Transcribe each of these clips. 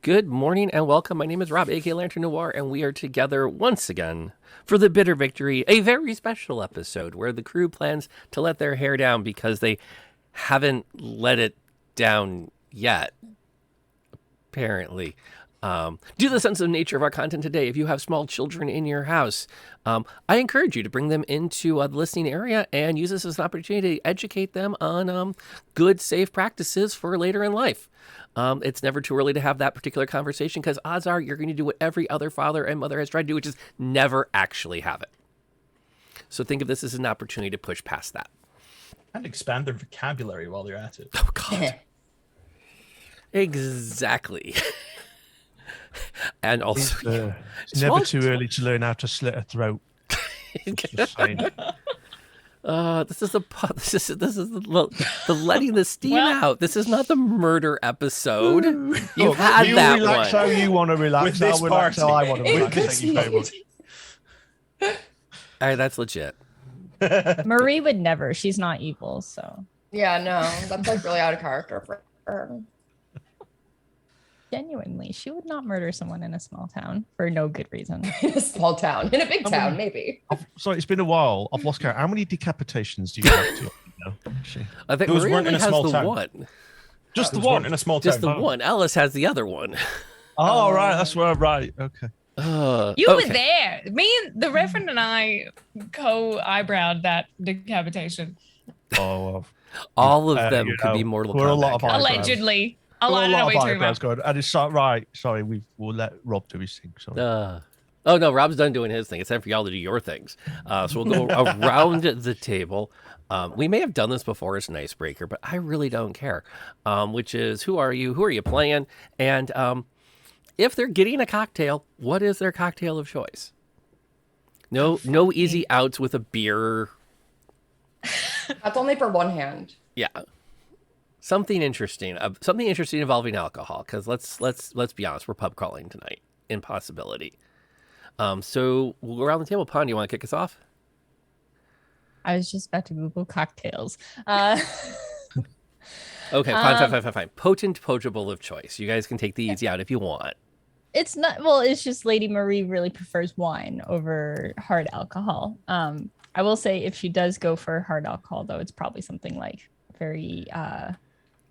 Good morning and welcome. My name is Rob, aka Lantern Noir, and we are together once again for the Bitter Victory, a very special episode where the crew plans to let their hair down because they haven't let it down yet, apparently. Due to the sensitive nature of our content today, if you have small children in your house, I encourage you to bring them into the listening area and use this as an opportunity to educate them on good, safe practices for later in life. It's never too early to have that particular conversation because odds are you're going to do what every other father and mother has tried to do, which is never actually have it. So think of this as an opportunity to push past that. And expand their vocabulary while they're at it. Oh, God. Exactly. And also, it's never too early to learn how to slit a throat. This is the letting the steam out. This is not the murder episode. You've had you that relax one. how you want to relax. I'll relax how I want to relax. Thank you very much. All right, that's legit. Marie would never. She's not evil, so. Yeah, no, that's like really out of character for her. Genuinely, she would not murder someone in a small town for no good reason. In a small town. In a big town, maybe. Sorry, it's been a while. I've lost count. How many decapitations do you have to know? I think Those Maria weren't in only a has small the town. one. Just the Those one. weren't in a small town. Just the one. Ellis has the other one. Oh, right. That's where I'm right. Okay. You were there. Me and the Reverend and I co-eyebrowed that decapitation. Oh, all of them you could know, be Mortal we're a lot Kombat of characters. Allegedly. A I don't know lot what of you're talking eyebrows about. going. And it's right. Sorry, we'll let Rob do his thing. Sorry. Oh, no, Rob's done doing his thing. It's time for y'all to do your things. So we'll go around the table. We may have done this before as an icebreaker, but I really don't care. Which is, who are you? Who are you playing? And if they're getting a cocktail, what is their cocktail of choice? No easy outs with a beer. That's only for one hand. Yeah. Something interesting involving alcohol, because let's be honest, we're pub crawling tonight. Impossibility. So we'll go around the table. Pond, you want to kick us off? I was just about to Google cocktails. Okay, fine. Potent potable of choice. You guys can take the easy out if you want. It's not, well, it's just Lady Marie really prefers wine over hard alcohol. I will say if she does go for hard alcohol, though, it's probably something like very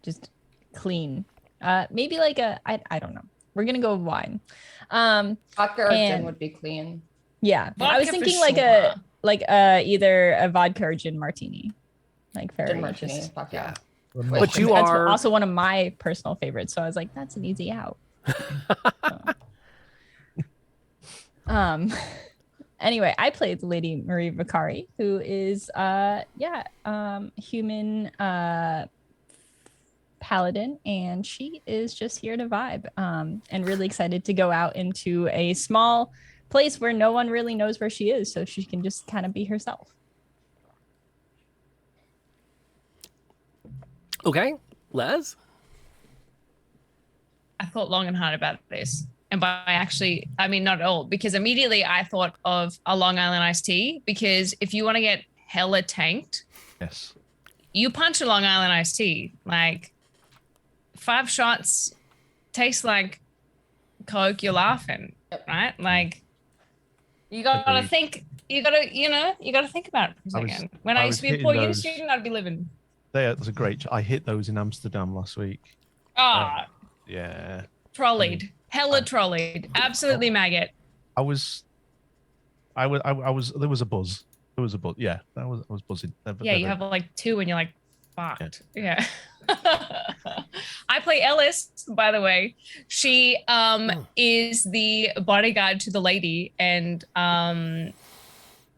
just clean. Maybe like I don't know. We're gonna go with wine. Vodka or gin would be clean. Yeah, Vodka I was for thinking sure. like either a vodka or gin martini, like very Gin martini. just. Fuck yeah. But you That's are also one of my personal favorites, so I was like, that's an easy out. Anyway, I played Lady Marie Vicari, who is human paladin, and she is just here to vibe and really excited to go out into a small place where no one really knows where she is, so she can just kind of be herself. okay, Les. I thought long and hard about this. And by actually, I mean, not at all, because immediately I thought of a Long Island iced tea, because if you want to get hella tanked, Yes. you punch a Long Island iced tea. Like 5 shots tastes like Coke, you're laughing, right? Like you gotta Agreed. think, you gotta think about it for a second. When I used to be a poor uni student, I'd be living. That's a great. I hit those in Amsterdam last week. Ah, Yeah. trolleyed. Hella trolleyed. Absolutely maggot. I was. There was a buzz. There was a buzz. Yeah, I was buzzing. Yeah, you have like 2 and you're like, fucked. Yeah. I play Ellis, by the way. She is the bodyguard to the lady, and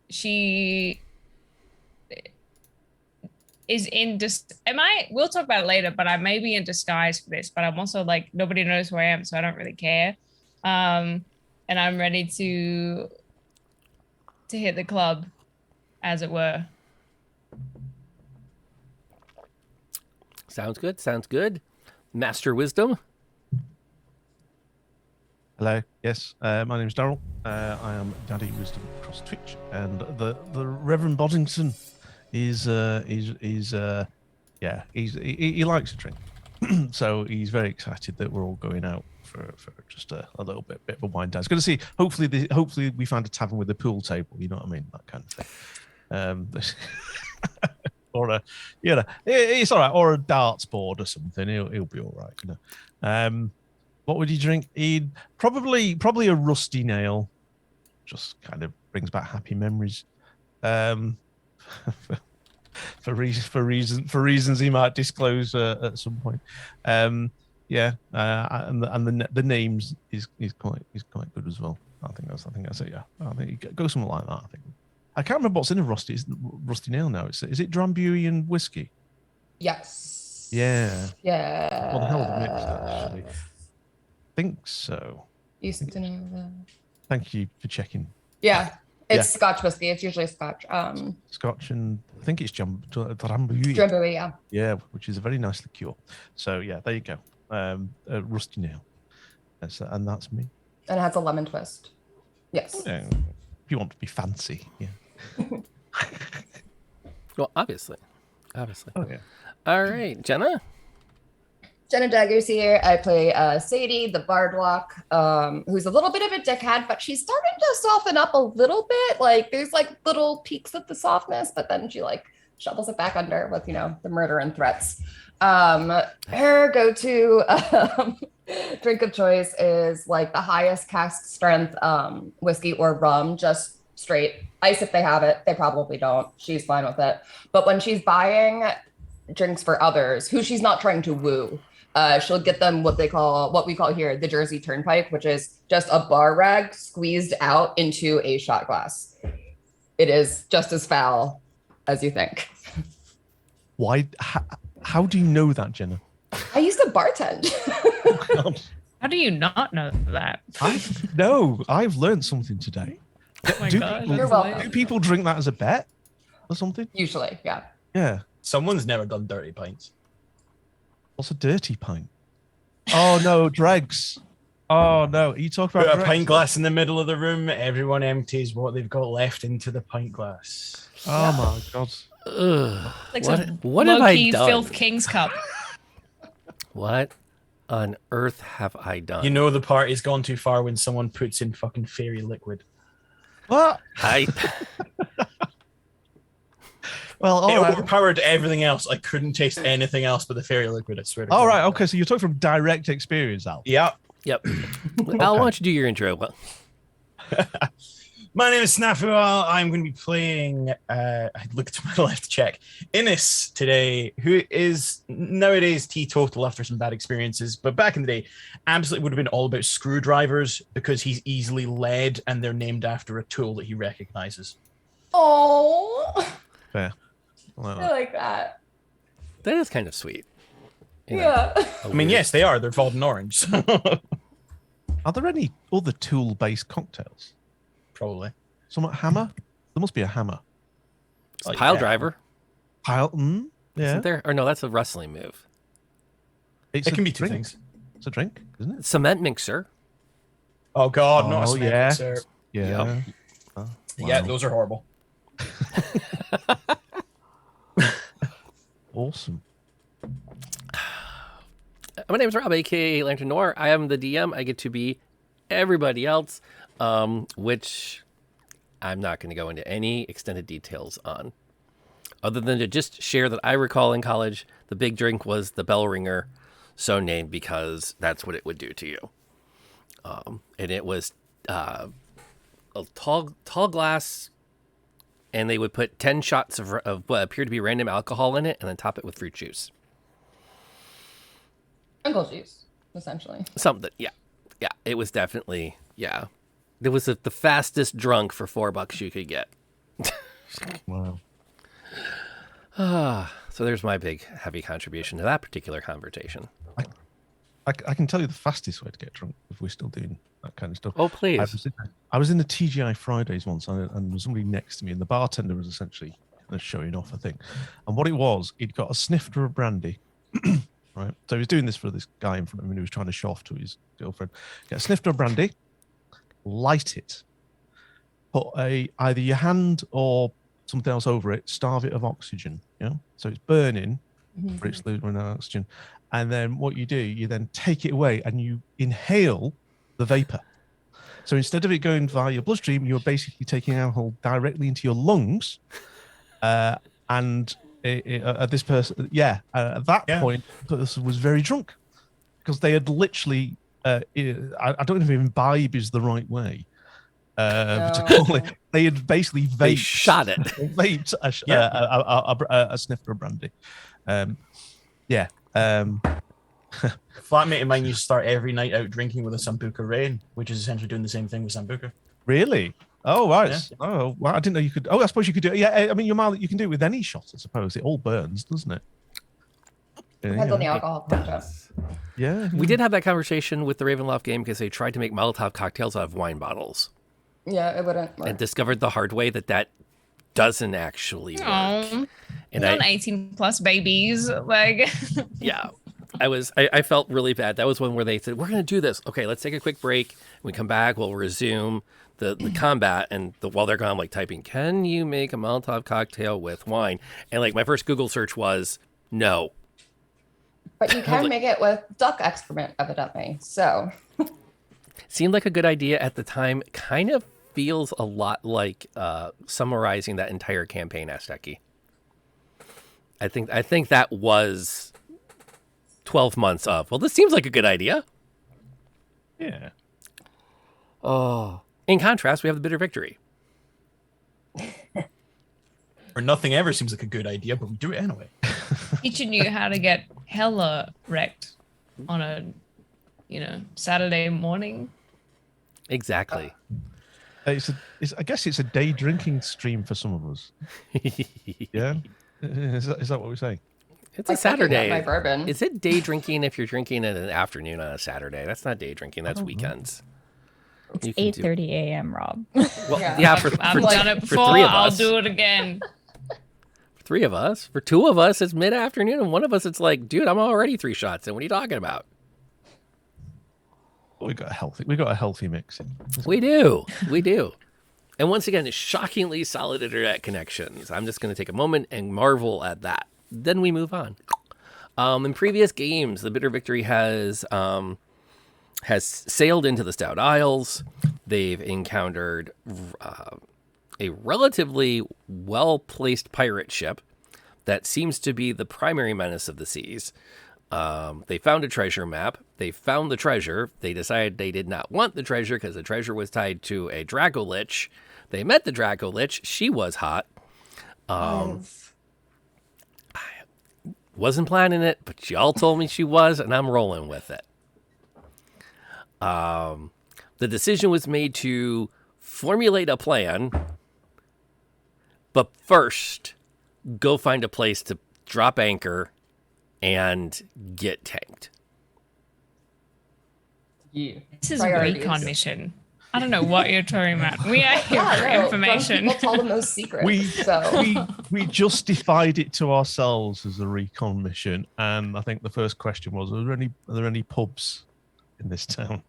she is in we'll talk about it later, but I may be in disguise for this, but I'm also like, nobody knows who I am, so I don't really care. And I'm ready to hit the club, as it were. Sounds good. Master Wisdom. Hello. Yes. My name is Daryl. I am Daddy Wisdom across Twitch, and the Reverend Boddington he likes a drink. So he's very excited that we're all going out for just a little bit of a wind down. It's going to see. Hopefully we find a tavern with a pool table. You know what I mean? That kind of thing. Or it's all right. Or a darts board or something. He'll be all right. You know. What would you drink? He'd probably a rusty nail. Just kind of brings back happy memories. For reasons he might disclose at some point. And the names is quite good as well. I think that's it. Yeah, I think you go something like that. I think I can't remember what's in a rusty nail now. Is it Drambuie and whiskey? Yes. Yeah. Yeah. What the hell the mix actually? I think so. Used to know that. Thank you for checking. Yeah. It's Scotch whiskey. It's usually Scotch. Scotch, and I think it's Drambuie. Drambuie, yeah. Yeah, which is a very nice liqueur. So yeah, there you go. Rusty nail, and that's me. And it has a lemon twist. Yes. Yeah, if you want to be fancy, yeah. Well, obviously. Oh yeah. All right, Jenna. Jenna Daggers here. I play Sadie, the Bardwalk, who's a little bit of a dickhead, but she's starting to soften up a little bit. Like there's like little peaks of the softness, but then she like shovels it back under with, the murder and threats. Her go-to drink of choice is like the highest cask strength whiskey or rum, just straight ice if they have it. They probably don't. She's fine with it. But when she's buying drinks for others who she's not trying to woo, she'll get them what we call here the Jersey Turnpike, which is just a bar rag squeezed out into a shot glass. It is just as foul as you think. Why? How do you know that, Jenna? I used to bartend. Oh, God. How do you not know that? I've learned something today. Oh my God. You're welcome. Do people drink that as a bet or something? Usually, yeah. Yeah. Someone's never done dirty pints. What's a dirty pint? Oh no, dregs. Oh no, you talk about Put a dregs? pint glass in the middle of the room. Everyone empties what they've got left into the pint glass. Oh my God. Ugh. Like What have I low-key done? filth king's cup. What on earth have I done? You know the party's gone too far when someone puts in fucking fairy liquid. What? Well, all It right. overpowered everything else. I couldn't taste anything else but the fairy liquid, I swear to All God. right. Okay. So you're talking from direct experience, Al. Yeah. Yep. Al, why don't you do your intro? Well, My name is Snafu. I'm going to be playing, I looked to my left to check, Innes today, who is nowadays teetotal after some bad experiences, but back in the day, absolutely would have been all about screwdrivers because he's easily led and they're named after a tool that he recognizes. Oh, Fair. I like that. that is kind of sweet. You know, Yeah. a I mean, weird- yes, they are. They're Vault and Orange. Are there any other tool-based cocktails? Probably. Somewhat hammer? There must be a hammer. Like, Pile yeah. driver. Pile? Yeah. Isn't there? Or no, that's a wrestling move. It's It a can be two drink. things. It's a drink, isn't it? Cement mixer. Oh, God, not a Oh, cement yeah. mixer. Yeah. Yep. Oh, Yeah, wow. those are horrible. Awesome. My name is Rob, aka Lantern Noir. I am the DM. I get to be everybody else, which I'm not going to go into any extended details on, other than to just share that I recall in college the big drink was the bell ringer, so named because that's what it would do to you. And it was a tall glass, and they would put 10 shots of what appeared to be random alcohol in it, and then top it with fruit juice. Uncle juice, essentially. Something, yeah. It was definitely, yeah. It was the fastest drunk for $4 you could get. Wow. So there's my big, heavy contribution to that particular conversation. I can tell you the fastest way to get drunk if we're still doing that kind of stuff. Oh, please. I was in the TGI Fridays once, and there was somebody next to me, and the bartender was essentially showing off, I think. And what it was, he'd got a snifter of brandy, right? So he was doing this for this guy in front of him who was trying to show off to his girlfriend. Get a snifter of brandy, light it, put either your hand or something else over it, starve it of oxygen, so it's burning, for its running out of oxygen. And then what you do, you then take it away and you inhale the vapor. So instead of it going via your bloodstream, you're basically taking alcohol directly into your lungs. And this person, at that point, this was very drunk because they had literally, I don't know if imbibe is the right way to call it. They had basically They shot it. vaped a snifter of brandy. Flatmate of mine used to start every night out drinking with a Sambuca Rain, which is essentially doing the same thing with Sambuca. Really? Oh, right. Yeah. Oh, well, I didn't know you could. Oh, I suppose you could do it. Yeah, I mean, you can do it with any shot, I suppose. It all burns, doesn't it? Depends on the alcohol content. Yeah. We did have that conversation with the Ravenloft game because they tried to make Molotov cocktails out of wine bottles. Yeah, it wouldn't work. And discovered the hard way that doesn't actually work. Oh, And not 18 plus babies. Like, yeah, I felt really bad. That was one where they said, we're going to do this. Okay, let's take a quick break. When we come back, we'll resume the combat. And while they're gone, I'm like typing, can you make a Molotov cocktail with wine? And like my first Google search was no. But you can make it with duck excrement, evidently. So Seemed like a good idea at the time. Kind of feels a lot like summarizing that entire campaign, Azteki. I think that was 12 months of, well, this seems like a good idea. Yeah. Oh. In contrast, we have the Bitter Victory. Or nothing ever seems like a good idea, but we do it anyway. teaching you how to get hella wrecked on a, Saturday morning. Exactly. I guess it's a day drinking stream for some of us. Yeah. Is that what we're saying? It's like a Saturday. My bourbon. Is it day drinking if you're drinking in an afternoon on a Saturday? That's not day drinking. That's weekends. It's You can do- 8:30 a.m., Rob. Well, Yeah. yeah, for I've done it before. three of I'll us. do it again. For three of us. For two of us, it's mid-afternoon, and one of us, it's like, dude, I'm already 3 shots in. What are you talking about? We got a healthy mix in. We do. And once again, it's shockingly solid internet connections. I'm just going to take a moment and marvel at that. Then we move on. In previous games, the Bitter Victory has sailed into the Stout Isles. They've encountered a relatively well-placed pirate ship that seems to be the primary menace of the seas. They found a treasure map. They found the treasure. They decided they did not want the treasure because the treasure was tied to a Draco-Lich. They met the Draco-Lich. She was hot. Wasn't planning it, but y'all told me she was, and I'm rolling with it. The decision was made to formulate a plan, but first, go find a place to drop anchor and get tanked. This is Priorities. a recon mission. I don't know what you're talking about. We are here for Drunk information. people tell them those secrets. We justified it to ourselves as a recon mission, and I think the first question was: are there any pubs in this town?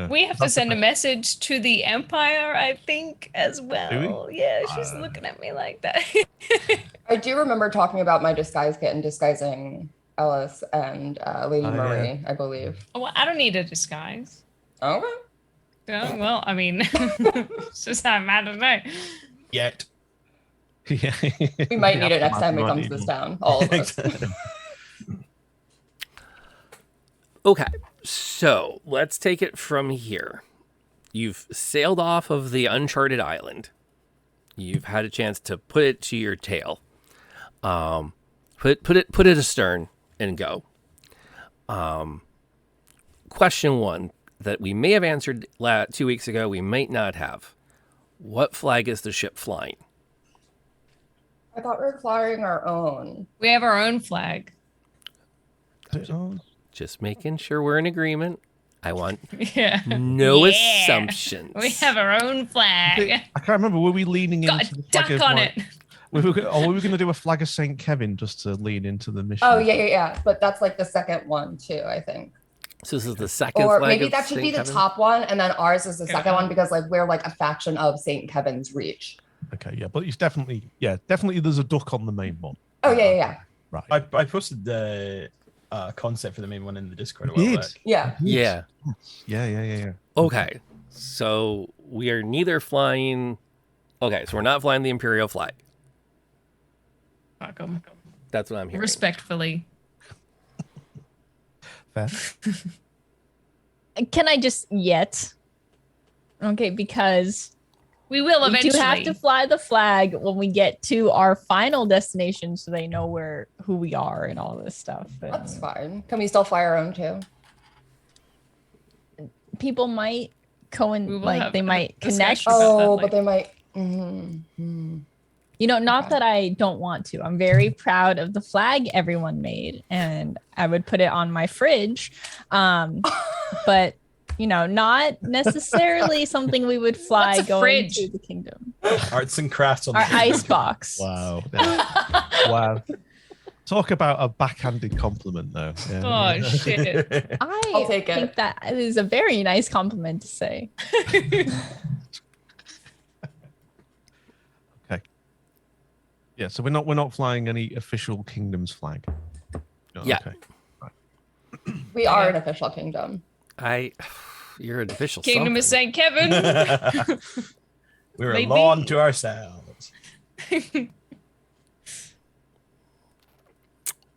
We have to send a message to the Empire, I think, as well. Yeah, she's looking at me like that. I do remember talking about my disguise kit and disguising Ellis and Lady Marie, I believe. Well, I don't need a disguise. Okay. Oh, well, I mean, it's just not mad at me. Yet. Yeah. We might need it next time we come to this town. All of us. Okay, so let's take it from here. You've sailed off of the uncharted island. You've had a chance to put it to your tail. Put it astern and go. Question 1 that we may have answered 2 weeks ago, we might not have. What flag is the ship flying? I thought we were flying our own. We have our own flag. Just making sure we're in agreement. I want Yeah. no Yeah. assumptions. We have our own flag. I can't remember. Were we leaning Got into a the flag duck of, on like- it. were we going to do a flag of St. Kevin just to lean into the mission? Oh, yeah. But that's like the second one, too, I think. So this is the second Or flag maybe of that should be St. the Kevin? top one, and then ours is the second Yeah. one because like we're like a faction of St. Kevin's Reach. Okay, yeah, but it's definitely there's a duck on the main one. Oh, yeah. Right. I posted the concept for the main one in the Discord a You while did? back. Yeah. Yeah. Yeah. Okay. So we are neither flying. Okay, so we're not flying the Imperial flag. Fuck 'em. That's what I'm hearing. Respectfully. Fair. Can I just yet? Okay, because We will we eventually. do have to fly the flag when we get to our final destination, so they know who we are and all this stuff. That's And fine. Can we still fly our own too? people might We will have they a might discussion connect. about that Oh, later. but they might. Mm-hmm. You know, not Okay. that I don't want to. I'm very proud of the flag everyone made, and I would put it on my fridge. But you know, not necessarily something we would fly What's a going fridge? to the kingdom. Arts and crafts on Our the ice box. Wow. Wow. Talk about a backhanded compliment, though. Yeah. Oh shit. I'll I take it. think that is a very nice compliment to say. Okay. Yeah. So we're not flying any official kingdom's flag. No, Yeah. Okay. We are an official kingdom. You're an official Kingdom of something. St. Kevin. We're Maybe. alone to ourselves.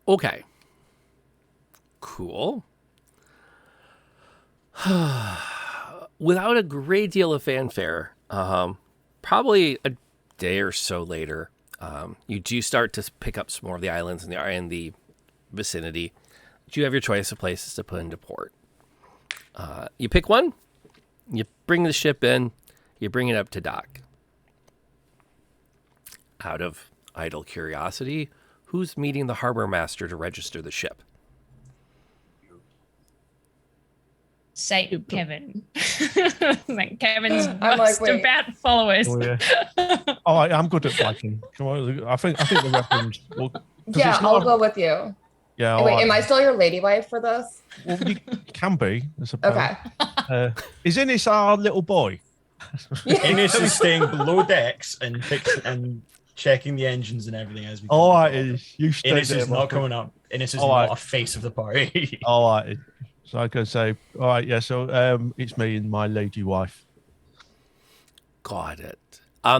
Okay. Cool. Without a great deal of fanfare, probably a day or so later, you do start to pick up some more of the islands in the vicinity. You have your choice of places to put into port. You pick one, you bring the ship in, you bring it up to dock. Out of idle curiosity, who's meeting the harbor master to register the ship? Saint Kevin. Like Kevin's I'm like, most wait. devout followers. Oh, yeah. Oh, I'm good at flagging. Come on, I think the reference. Well, 'cause Yeah, it's I'll not- go with you. Yeah. Wait, all am I right. still your lady wife for this? Well, you can be, I suppose. Okay. Is Innis our little boy? Innes is staying below decks and checking the engines and everything as we go. All right, Innis. You stay Innes there. is not Michael. coming up. Innes is All not right. a face of the party. All right. So I can say, all right, yeah. So it's me and my lady wife. Got it.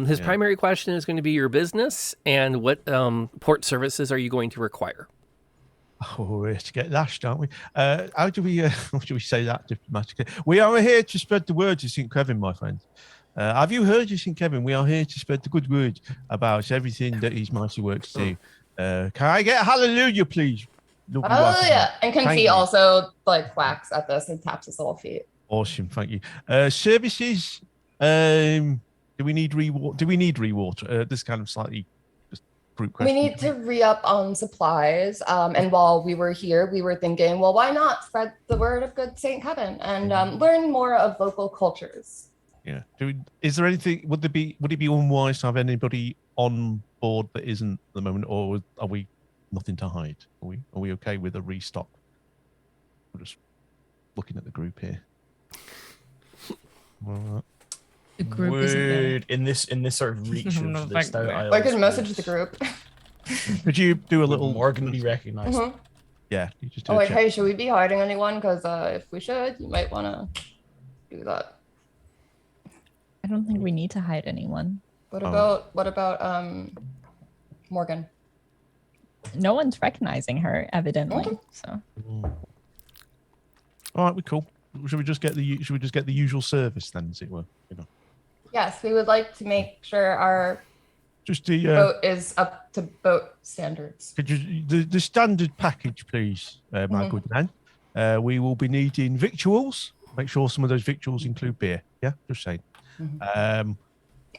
His Yeah. primary question is going to be your business and what port services are you going to require? Oh, we're here to get lashed, aren't we? How do we say that diplomatically? We are here to spread the word to St. Kevin, my friend. Have you heard of St. Kevin? We are here to spread the good word about everything that his mighty works do. Can I get a hallelujah, please? Lovely Oh wife. yeah. And Thank Confit you. also like whacks at this and taps his little feet. Awesome, thank you. Services. Do we need rewater? This kind of slightly just group We question. need to re-up on supplies. And while we were here, we were thinking, well, why not spread the word of good St. Kevin and learn more of local cultures? Yeah. Is there anything? Would it be unwise to have anybody on board that isn't at the moment, or are we nothing to hide? Are we okay with a restock? We're just looking at the group here. All right. The group isn't there. Would in this sort of reach I'm of not the like- Stout Isles, I could message would- the group. Could you do a would little Morgan be recognized? Mhm. Yeah, you just do Oh, a wait, check. hey, should we be hiding anyone? Because if we should, you might want to do that. I don't think we need to hide anyone. What Oh. about Morgan? No one's recognizing her, evidently. Okay. So All right, we're cool. Should we just get the usual service then, as it were? You know, Yes, we would like to make sure our just the boat is up to boat standards. could you, the standard package, please, my Mhm. good man. We will be needing victuals. Make sure some of those victuals include beer. Yeah, just saying. Mhm.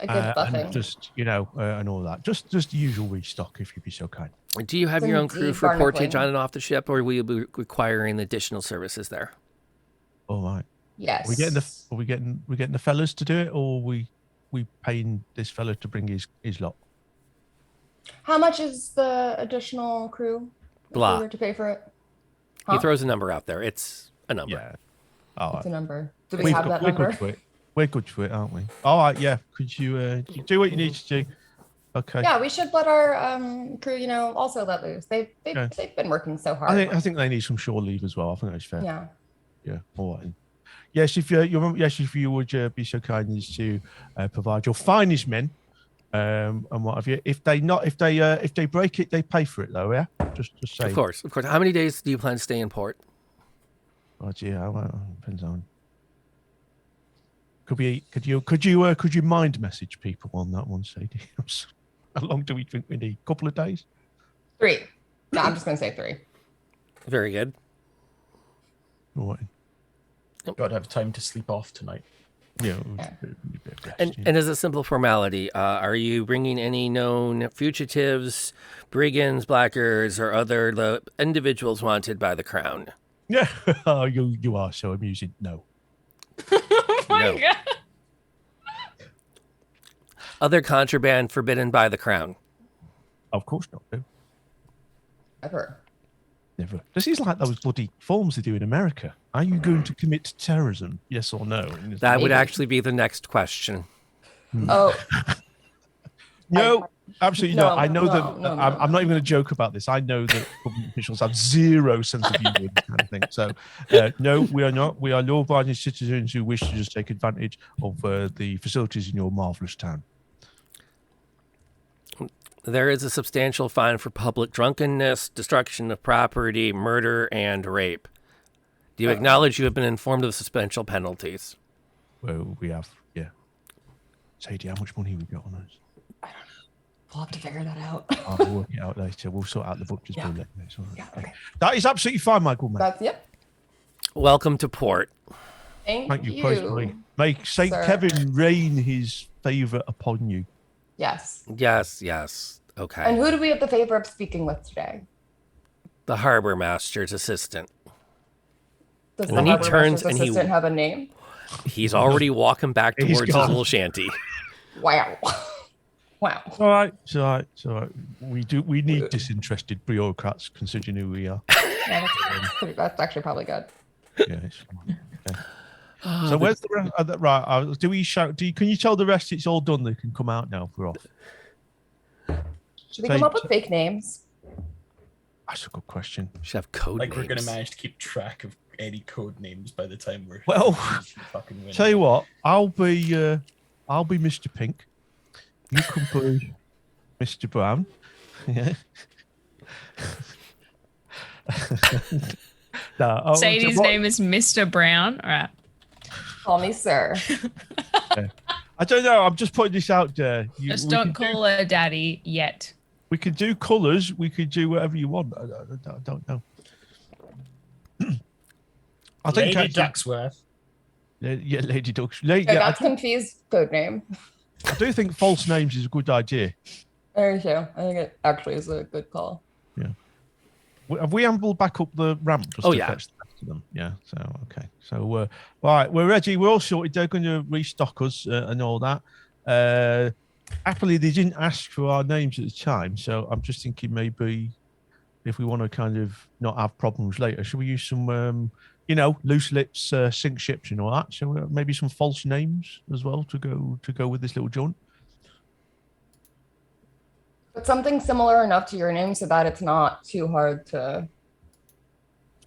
A good And buffing. just and all that. Just the usual restock, if you'd be so kind. Do you have your own Indeed, crew for portage Barnacle. on and off the ship, or will you be requiring additional services there? All right. Yes. We're getting the fellas to do it, or we paying this fella to bring his lot. How much is the additional crew? If Blah. we were to pay for it. He Huh? throws a number out there. It's a number. Yeah. All What's right. the number? Do we have that we're number? good for it. We're good for it, aren't we? All right. Yeah. Could you do what you need to do? Okay. Yeah, we should let our crew, also let loose. They've been working so hard. I think they need some shore leave as well. I think that's fair. Yeah. Yeah. All right. Yes, if you would be so kind as to provide your finest men, and what have you. If they break it, they pay for it though. Yeah. Just say. Of course. How many days do you plan to stay in port? Oh, yeah. Well, depends on. Could you mind message people on that one, Sadie? How long do we think we need? Couple of days? 3. No, I'm just gonna say 3. Very good. All right. Gotta have time to sleep off tonight. Yeah. And as a simple formality, are you bringing any known fugitives, brigands, blackguards, or other individuals wanted by the crown? Yeah. Oh, you are so amusing. No. Oh my No. god. Other contraband forbidden by the crown? Of course not. No. Ever. Never. This is like those bloody forms they do in America. Are you going to commit terrorism? Yes or no? That would Maybe. actually be the next question. Oh, No, absolutely No, not. I know no, that. no, no. I'm not even going to joke about this. I know that government officials have zero sense of humor and kind of thing. So, no, we are not. We are law-abiding citizens who wish to just take advantage of the facilities in your marvelous town. There is a substantial fine for public drunkenness, destruction of property, murder, and rape. Do you acknowledge you have been informed of the suspension penalties? Well, we have, yeah. Sadie, how much money we got on us? we'll have to figure that out. We'll work it out later. We'll sort out the butcher's bill later. It's all right. Yeah, okay. That is absolutely fine, Michael. Mate. Yep. Welcome to port. Thank you. Praise me. May Saint sir. Kevin rain his favour upon you. Yes. Yes. Okay. And who do we have the favor of speaking with today? The harbor master's assistant. Does When the he harbor turns master's and he- assistant have a name? He's already walking back He's towards his gone. little shanty. Wow. Wow. It's all right. It's all right. We need disinterested bureaucrats, considering who we are. Yeah, that's actually probably good. Yeah, it's fine. Okay. So where's the rest? Right. Do we shout? Can you tell the rest it's all done? They can come out now. We're off. Should we come up with fake names? That's a good question. Should have code Like names. we're gonna manage to keep track of any code names by the time we're Well, fucking winning. Tell you what, I'll be Mr. Pink. You can be Mr. Brown. Yeah. No, Sadie's name is Mr. Brown. All right. Call me sir. I don't know. I'm just putting this out there. Just don't call her daddy yet. We could do colours. We could do whatever you want. I don't know. I think Lady Ducksworth. Yeah, Lady Ducks. Okay, Yeah, that's confused code name. I do think false names is a good idea. There you go. I think it actually is a good call. Yeah. Have we ambled back up the ramp? Just Oh, to yeah. fetch the rest of them? Yeah. So okay. So right, we're ready. We're all sorted. They're going to restock us and all that. Happily, they didn't ask for our names at the time, so I'm just thinking maybe if we want to kind of not have problems later, should we use some, loose lips, sink ships, and all that? So maybe some false names as well to go with this little joint. But something similar enough to your name so that it's not too hard to.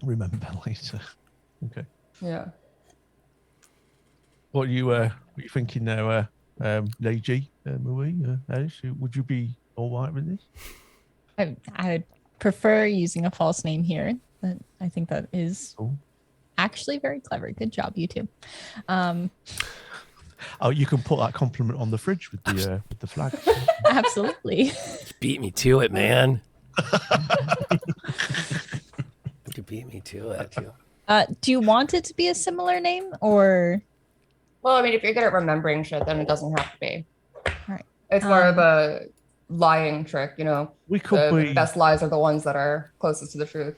Remember later. Okay. Yeah. What are you thinking now, Lady Marie? Alice, would you be all right with this? I prefer using a false name here. But I think that is Cool. actually very clever. Good job, you two. Oh, you can put that compliment on the fridge with the flag. Absolutely. Beat me to it, man. You beat me to it. Do you want it to be a similar name or? Well, I mean, if you're good at remembering shit, then it doesn't have to be. Right. It's more of a lying trick, We could The be. best lies are the ones that are closest to the truth.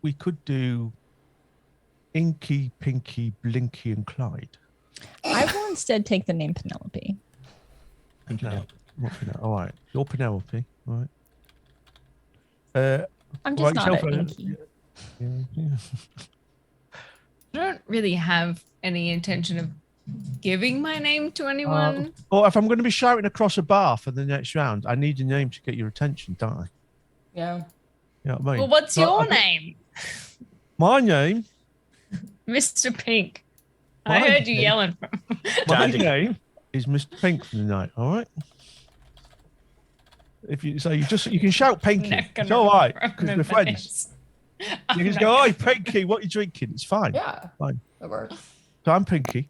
We could do Inky, Pinky, Blinky, and Clyde. I will instead take the name Penelope. No, all right. You're Penelope, all right? I'm Right, just not yourself, an inky. Yeah. I don't really have any intention of giving my name to anyone. Or if I'm going to be shouting across a bar for the next round, I need a name to get your attention, don't I? Yeah. You know what I mean? Well, what's So your I think name? My name. Mr. Pink. I My heard you name- yelling from. My Daddy. name is Mr. Pink for the night. All right. If you you can shout Pinky. Not gonna It's all right because we're remember friends. this. You I'm just not go, gonna- "Hi, Pinky, what are you drinking?" It's fine. Yeah. Fine. That works. So I'm Pinky.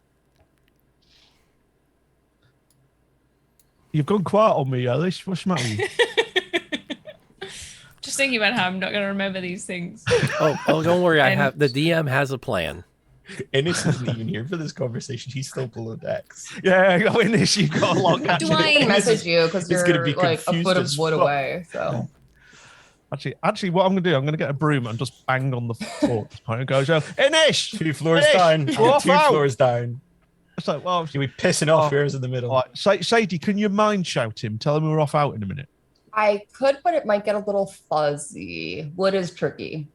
You've gone quiet on me, Alice. What's the matter with you? Just thinking about how I'm not going to remember these things. Oh, don't worry. I And- have the DM has a plan. Ennis isn't even here for this conversation. He's still below decks. Yeah, go in this. You've got a lot. Do I message you because it's gonna you're be like a confused foot of as wood fuck. away? So Actually, what I'm going to do, I'm going to get a broom and just bang on the floor and go, Inish! 2 floors Finish! down. We're off 2 out! floors down. It's like, well, You'll be pissing off Oh. whoever's in the middle. all right. Sadie, can you mind shout him? Tell him we're off out in a minute. I could, but it might get a little fuzzy. Wood is tricky.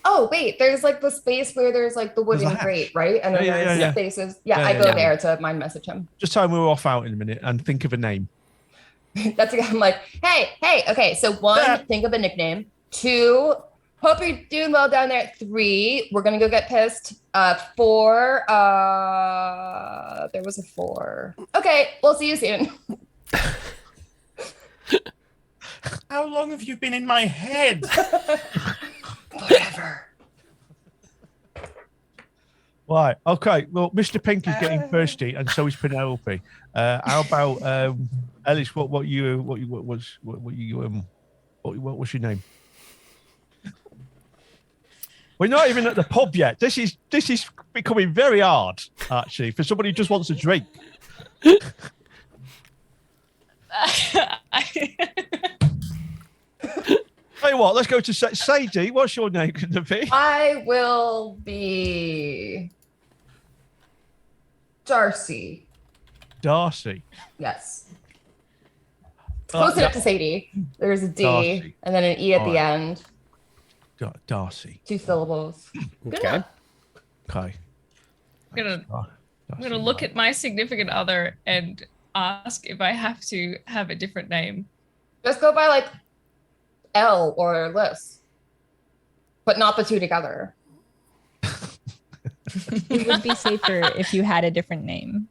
Oh wait, there's like the space where there's like the There's a wooden hatch. grate, right? And then Yeah, there's yeah. spaces. Yeah, Yeah, I yeah, go yeah. there to mind message him. Just tell him we're off out in a minute and think of a name. That's I'm like, hey, okay. So 1, Yeah. think of a nickname. 2, hope you're doing well down there. 3, we're gonna go get pissed. 4, there was a 4. Okay, we'll see you soon. How long have you been in my head? Whatever. Right. Okay. Well, Mr. Pink is getting thirsty, and so is Penelope. How about Ellis? What was your name? We're not even at the pub yet. This is becoming very hard, actually, for somebody who just wants a drink. Tell you what, let's go to Sadie. What's your name going to be? I will be Darcy. Darcy. Yes. It's close enough to Sadie. There's a D Darcy. and then an E at the Alright. end. Darcy. 2 syllables. Good Okay. enough. Okay. I'm gonna look at my significant other and ask if I have to have a different name. Just go by like L or Liz, but not the 2 together. It would be safer if you had a different name.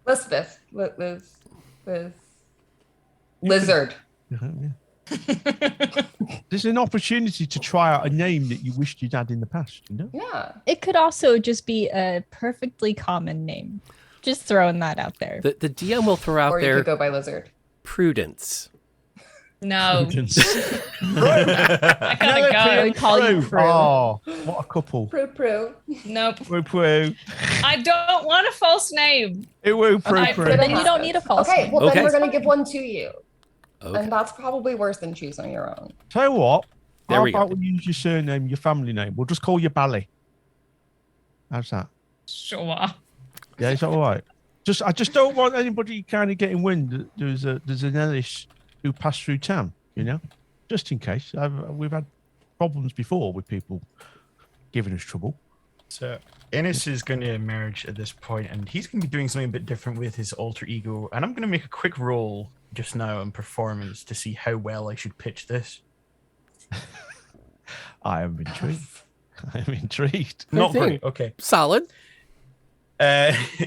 Lisbeth. Lizard. There's an opportunity to try out a name that you wished you'd had in the past, you know? Yeah. It could also just be a perfectly common name. Just throwing that out there. The DM will throw out Or you there could go by Lizard. prudence. No, I I gotta would call you Prue. Oh, what a couple. Prue. go. Nope. Prue, Prue. I don't want a false name. Prue, Prue, I- Prue. Then you don't need a false Okay, name. well Okay. then we're gonna give one to you. Okay. And that's probably worse than choosing your own. Tell you what, There how we go. about we use your surname, your family name? We'll just call you Bally. How's that? Sure. Yeah, is that all right? I just don't want anybody kind of getting wind that there's an Ellis who passed through town, you know? Just in case. We've had problems before with people giving us trouble. So Ennis is going to emerge at this point, and he's going to be doing something a bit different with his alter ego. And I'm going to make a quick roll just now on performance to see how well I should pitch this. I am intrigued. I am intrigued. Not thing. great. Okay. Solid.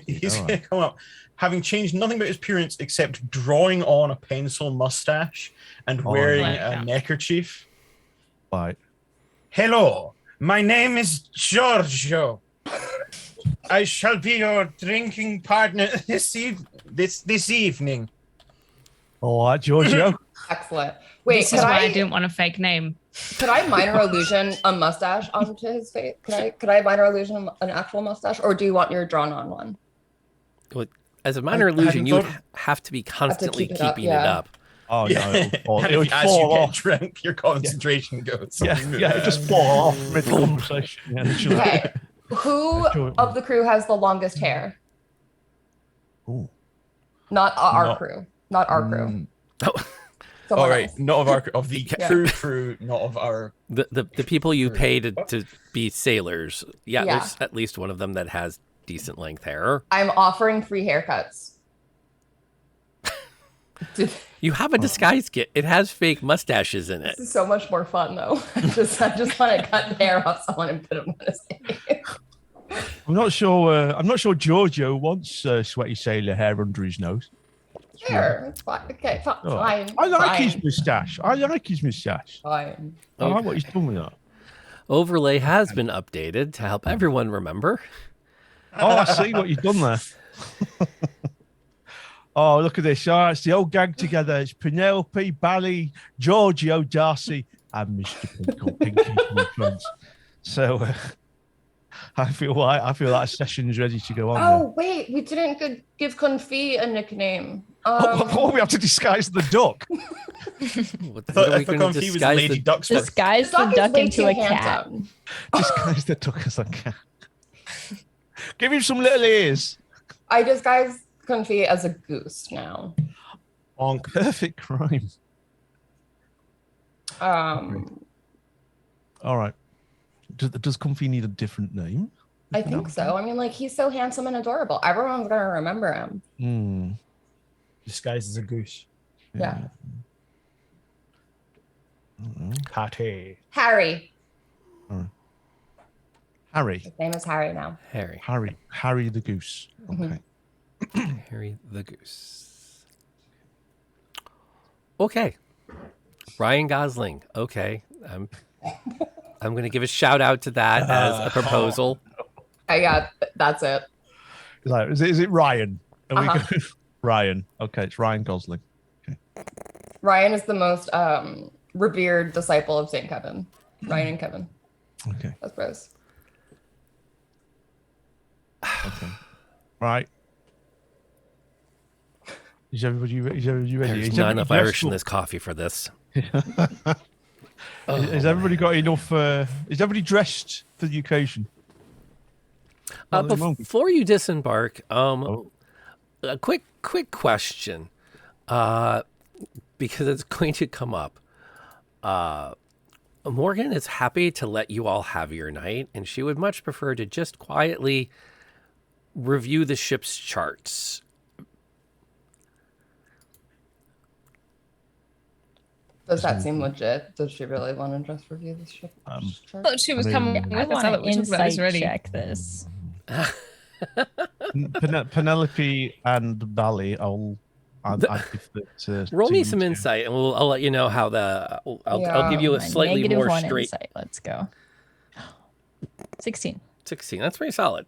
He's All going to come up, having changed nothing about his appearance except drawing on a pencil mustache and Oh, wearing yeah. a neckerchief. Right. Hello, my name is Giorgio. I shall be your drinking partner this evening. All right, Giorgio. Excellent. Wait, This could is why I I didn't want a fake name. could I minor illusion a mustache onto his face? Could I minor illusion an actual mustache, or do you want your drawn on one? As a minor I illusion, hadn't you would thought- have to be constantly keep it up, keeping it yeah. up. Oh, Yeah. no. It would And fall, it would as you fall get off. drunk, your concentration goes. Yeah, it just fall off mid conversation. Yeah, literally. Okay. Who of the crew has the longest hair? Ooh. Not our Not- crew. Not our crew. Mm. Someone All right, else. not of our of the Yeah. crew, not of our. The people you pay to be sailors. Yeah, Yeah. there's at least one of them that has decent length hair. I'm offering free haircuts. You have a disguise kit. It has fake mustaches in it. This is so much more fun, though. I just want to cut the hair off someone and put them on his head. I'm not sure Giorgio wants sweaty sailor hair under his nose. Sure, it's fine. Okay, fine. Oh, Fine. I like fine, his moustache. I like his moustache. Fine. I like what he's done with that. Overlay has been updated to help everyone remember. Oh, I see what you've done there. Oh, look at this. Oh, it's the old gang together. It's Penelope, Bally, Giorgio, Darcy, and Mr. Pinky from the friends. So I feel that session's ready to go on. Oh, wait. We didn't give Confit a nickname. Oh, we have to disguise the duck. What I thought are we going to Confit was disguise Lady the... Duck's Disguise the Duck is duck way into too a cat. handsome. Disguise the duck as a cat. Give him some little ears. I disguise Confit as a goose now. Bonk. Perfect crime. Um, All right. Does Comfy need a different name? I think so. I mean, like, he's so handsome and adorable. Everyone's gonna remember him. Hmm. Disguised as a goose. Yeah. Pate. Harry. Harry. His name is Harry now. Harry the goose. Okay. Harry the Goose. Okay. Ryan Gosling. Okay. I'm going to give a shout out to that as a proposal. That's it. Is it Ryan? Are we Uh-huh. going? Ryan. Okay, it's Ryan Gosling. Ryan is the most revered disciple of Saint Kevin. Ryan and Kevin. Okay. That's bros. Okay. Right. Is everybody ready? There's Is not everybody enough Irish dressed in up? this coffee for this. Has everybody got enough? Is everybody dressed for the occasion? Before you disembark, Oh. a quick question, because it's going to come up. Morgan is happy to let you all have your night, and she would much prefer to just quietly review the ship's charts. Does that seem legit? Does she really want to just review this ship? I thought she was I coming mean- with I us. want I to thought we talked about this insight already. check this. Penelope and Bally, I'll give that. Roll to me you some two. insight, and I'll let you know how I'll give you a My slightly negative more one straight insight. Let's go. 16. 16. That's pretty solid.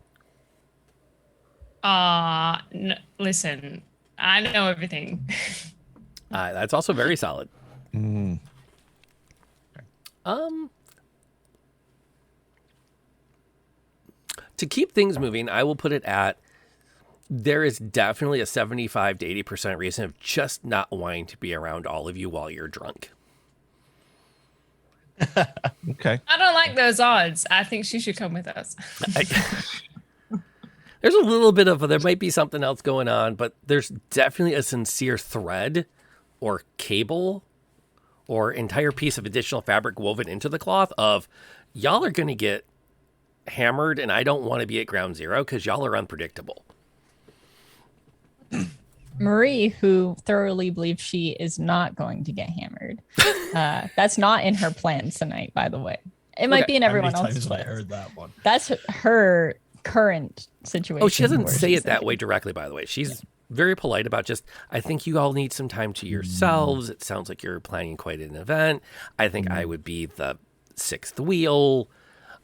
Listen, I know everything. That's also very solid. Mm. To keep things moving, I will put it at there is definitely a 75 to 80% reason of just not wanting to be around all of you while you're drunk. Okay. I don't like those odds. I think she should come with us. There's a little bit of there might be something else going on, but there's definitely a sincere thread or cable or entire piece of additional fabric woven into the cloth of y'all are going to get hammered, and I don't want to be at ground zero because y'all are unpredictable. Marie, who thoroughly believes she is not going to get hammered. That's not in her plans tonight, by the way. It might Okay. be in How everyone many else's times have I plans. heard that one? That's her current situation. Oh, she doesn't where say she's it that like- way directly, by the way. She's very polite about just, I think you all need some time to yourselves. It sounds like you're planning quite an event. I think I would be the sixth wheel.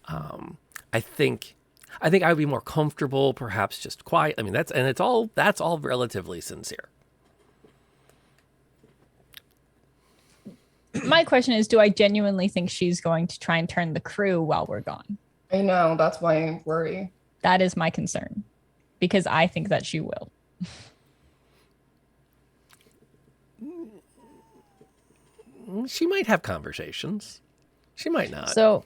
I think I would be more comfortable, perhaps just quiet. I mean, that's all relatively sincere. My question is, do I genuinely think she's going to try and turn the crew while we're gone? I know. That's my worry. That is my concern, because I think that she will. She might have conversations. She might not. So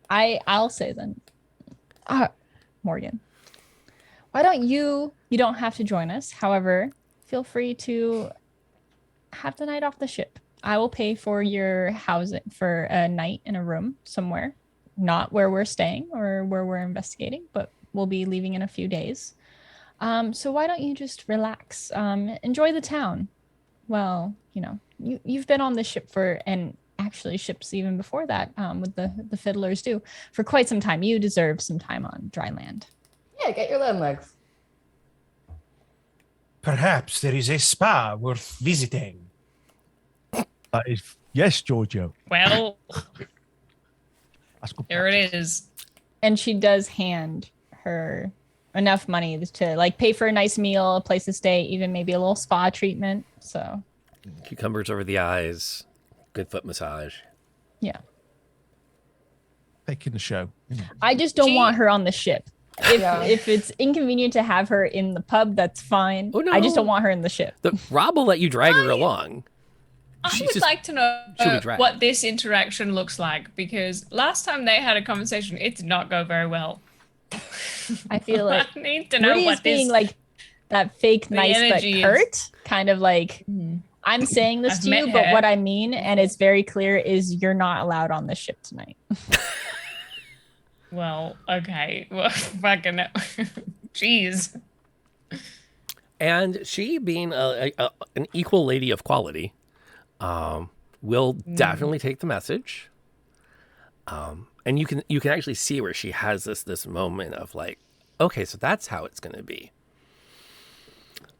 I'll say then, Morgan, why don't you don't have to join us. However, feel free to have the night off the ship. I will pay for your housing for a night in a room somewhere not where we're staying or where we're investigating, but we'll be leaving in a few days. So why don't you just relax, enjoy the town? Well, you've been on the ship and actually ships even before that, with the fiddlers do, for quite some time. You deserve some time on dry land. Yeah, get your land legs. Perhaps there is a spa worth visiting. That is, yes, Giorgio. Well, That's good. there it is. And she does hand her enough money to like pay for a nice meal, a place to stay, even maybe a little spa treatment. So Cucumbers over the eyes, good foot massage. yeah. Taking the show. I just don't want her on the ship. Yeah. If it's inconvenient to have her in the pub, that's fine. Oh, no. I just don't want her in the ship. Rob will let you drag her along. I She's would just- like to she'll be know dragged. what this interaction looks like, because last time they had a conversation, it did not go very well. I feel like I need to know Rudy is what being this. like that fake the nice but energy is. curt, kind of like I'm saying this I've to you, met but her. what I mean, and it's very clear, is you're not allowed on the ship tonight. Well, okay. Well, fucking jeez. And she, being an equal lady of quality, will definitely take the message. And you can actually see where she has this moment of like, okay, so that's how it's going to be.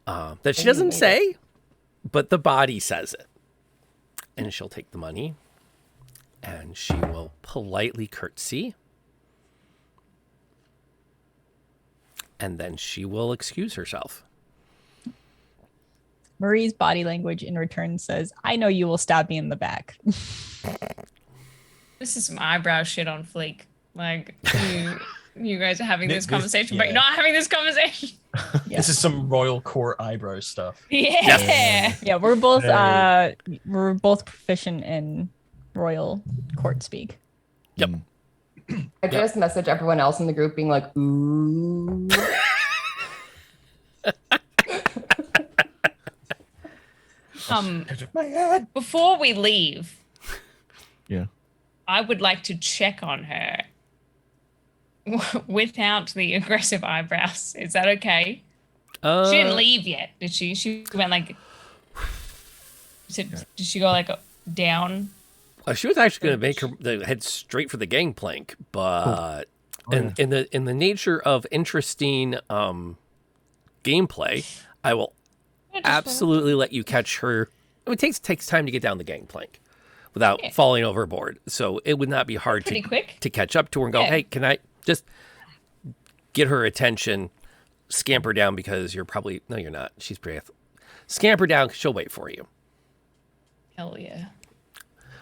That she doesn't say, but the body says it. And she'll take the money, and she will politely curtsy. And then she will excuse herself. Marie's body language in return says, I know you will stab me in the back. This is some eyebrow shit on fleek. Like, you guys are having this This- conversation, but yeah. you're not having this conversation. Yeah. This is some royal court eyebrow stuff. Yeah. Yeah, we're both Hey. we're both proficient in royal court speak. Yep. I just message everyone else in the group being like, ooh. Out of my head. Before we leave, Yeah. I would like to check on her without the aggressive eyebrows. Is that okay? She didn't leave yet, did she? She went like. Did she go like down? She was actually going to make her head straight for the gangplank, but in the nature of interesting gameplay, I will absolutely let you catch her. I mean, it takes time to get down the gangplank without falling overboard, so it would not be hard Pretty quick. to catch up to her and go, Yeah. hey, can I just get her attention, scamper down because you're probably, no, you're not. She's pretty, scamper down because she'll wait for you. Hell yeah.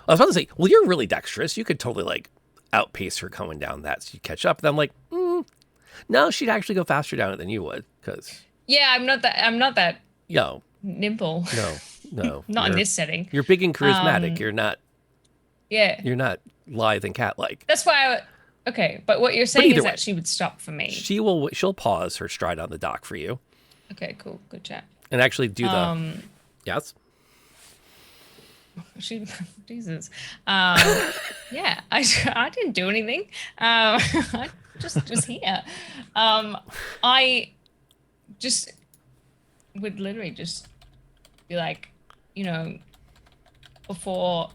I was about to say, well, you're really dexterous. You could totally like outpace her coming down that. So you catch up. And I'm like, no, she'd actually go faster down it than you would. Because, Yeah, I'm not that yo, nimble. no. Not in You're- this setting. You're big and charismatic. Yeah. You're not lithe and cat-like. That's why okay, but what you're saying either is way. that she would stop for me. She'll pause her stride on the dock for you Okay, cool. Good chat. and actually do the, yes. Jesus. Yeah, I didn't do anything. I just here. I just would literally just be like, before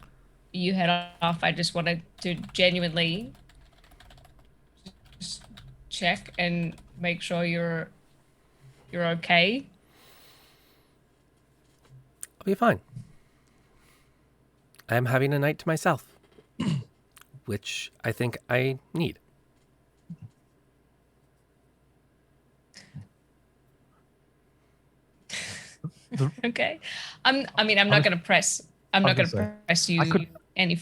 you head off, I just wanted to genuinely just check and make sure you're okay. I'll be fine. I am having a night to myself, which I think I need. Okay. I'm not going to press. I'm I not was going gonna to press you I could- any.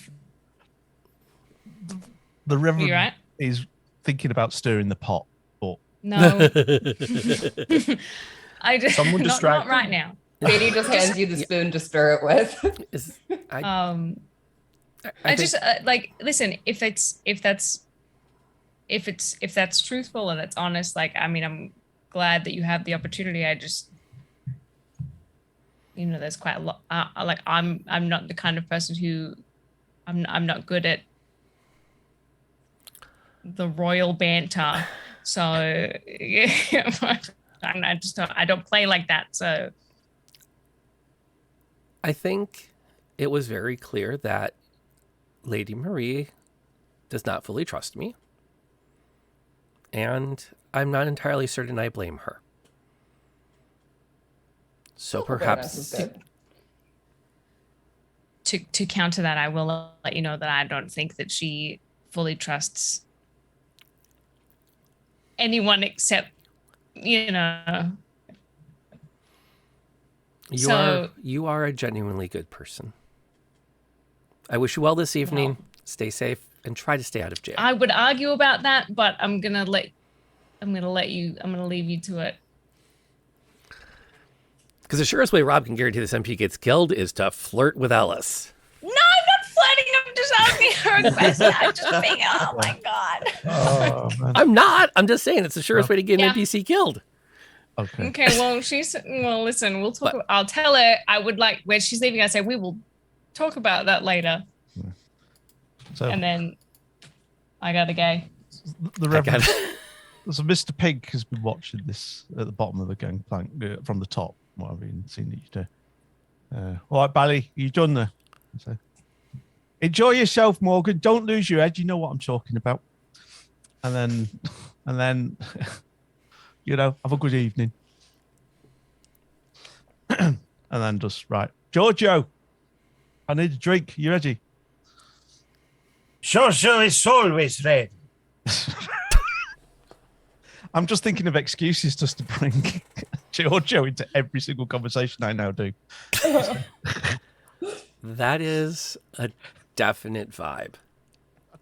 The Reverend You right? is thinking about stirring the pot, but No. I just Someone not distract right now. Katie just hands you the spoon to stir it with. I think- just like listen. If that's truthful and it's honest, like I'm glad that you have the opportunity. I just there's quite a lot. Like I'm not the kind of person who I'm not good at the royal banter. So yeah, I don't play like that. So I think it was very clear that Lady Marie does not fully trust me. And I'm not entirely certain I blame her. So perhaps to counter that, I will let you know that I don't think that she fully trusts anyone except, you are a genuinely good person. I wish you well this evening. Well, stay safe and try to stay out of jail. I would argue about that, but I'm gonna leave you to it. Because the surest way Rob can guarantee this MP gets killed is to flirt with Ellis. No, I'm not flirting. I'm just asking her a question. I'm just being, oh my God. Oh, man. I'm not. I'm just saying it's the surest way to get an NPC killed. Okay. Okay, well, listen, we'll talk. I'll tell her I would like, when she's leaving, I say, we will talk about that later. So, And then I gotta go. the Reverend. So Mr. Pig has been watching this at the bottom of the gangplank from the top. What I've been seeing that you do. All right, Bally, you done there? So, enjoy yourself, Morgan. Don't lose your head. You know what I'm talking about. And then, have a good evening. And then just right, Giorgio. I need a drink. You ready? Giorgio is always ready. I'm just thinking of excuses just to bring Giorgio into every single conversation I now do. That is a definite vibe.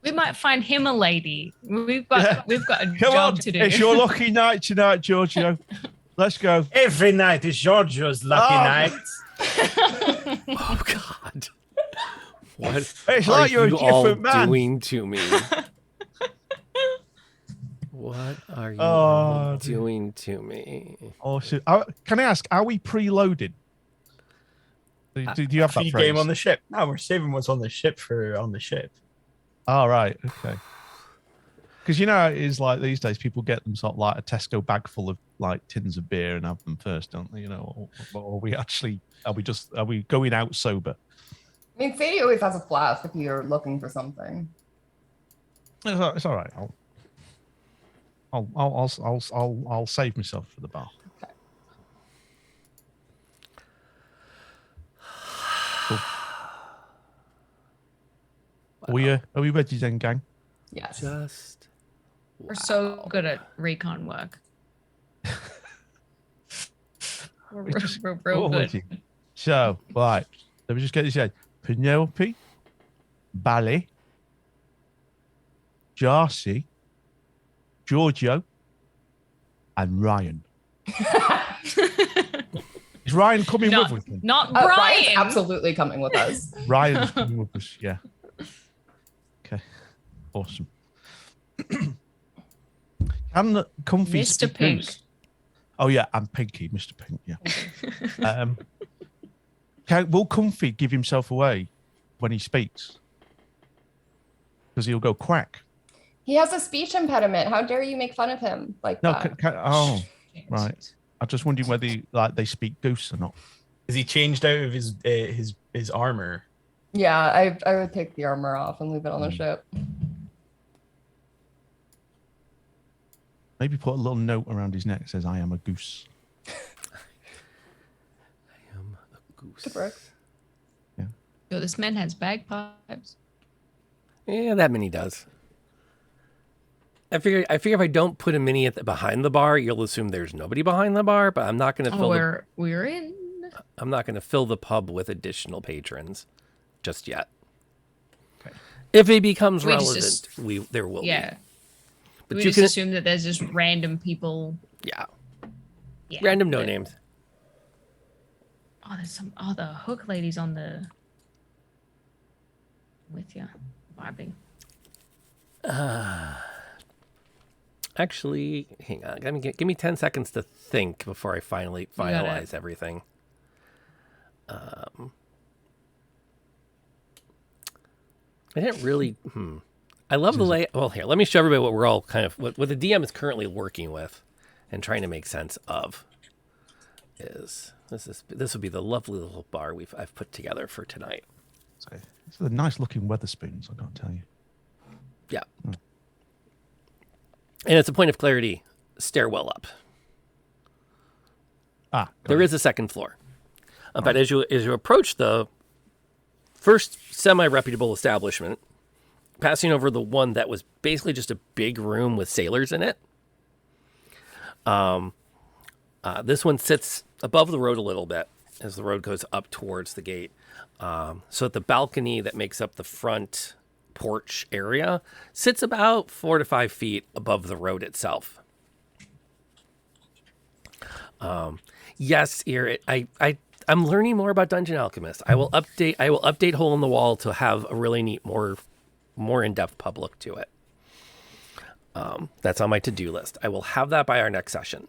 We might find him a lady. We've got a Come job on, to do. it's your lucky night tonight, Giorgio. Let's go. Every night is Giorgio's lucky night. Oh God! What It's are like you're a you all different man. doing to me? What are you all doing to me? Oh, shit. Can I ask, are we preloaded? Do you have that Free phrase? game on the ship. No, we're saving what's on the ship for on the ship. Oh, right. Okay. Because you know, it is like these days, people get them sort of like a Tesco bag full of like tins of beer and have them first, don't they? You know, or are we going out sober? I mean, Sadie always has a flask if you're looking for something. It's all right. I'll save myself for the bar. Okay. Cool. Are we ready then, gang? Yes. Just We're so good at recon work. We're real good. So, right. Let me just get this right. Penelope, Bally, Darcy, Giorgio, and Ryan. Is Ryan coming with us? Not Ryan's Brian. absolutely coming with us. Ryan's coming with us, yeah. Okay, awesome. Can Comfy Mr. speak Pink. goose? Oh yeah, and Pinky, Mr. Pink, yeah. Will Comfy give himself away when he speaks? Because he'll go quack. He has a speech impediment. How dare you make fun of him like that? Right. I'm just wondering whether they speak goose or not. Is he changed out of his armor? Yeah, I would take the armor off and leave it on the ship. Maybe put a little note around his neck that says, "I am a goose." I am a goose. Good work. Yeah. Yo, this man has bagpipes. Yeah, that mini does. I figure if I don't put a mini behind the bar, you'll assume there's nobody behind the bar. But I'm not going to fill. We're in. I'm not going to fill the pub with additional patrons just yet. Okay. If it becomes We relevant, just- there will Yeah. be. But We you just can assume that there's just random people. yeah, Yeah. random no names. Oh, there's the hook ladies on the. With you, vibing. Actually, hang on. Give me 10 seconds to think before I finally finalize everything. I didn't really. I love the lay. Well, here, let me show everybody what we're all kind of what the DM is currently working with, and trying to make sense of. This would be the lovely little bar I've put together for tonight. So, it's a nice looking Weatherspoons, I can't tell you. Yeah. And it's a point of clarity stairwell up. There is a second floor. But as you approach the first semi-reputable establishment, passing over the one that was basically just a big room with sailors in it, this one sits above the road a little bit as the road goes up towards the gate. So the balcony that makes up the front porch area sits about 4 to 5 feet above the road itself. Yes, here I'm learning more about Dungeon Alchemist. I will update Hole in the Wall to have a really neat, more in-depth pub look to it. That's on my to-do list. I will have that by our next session.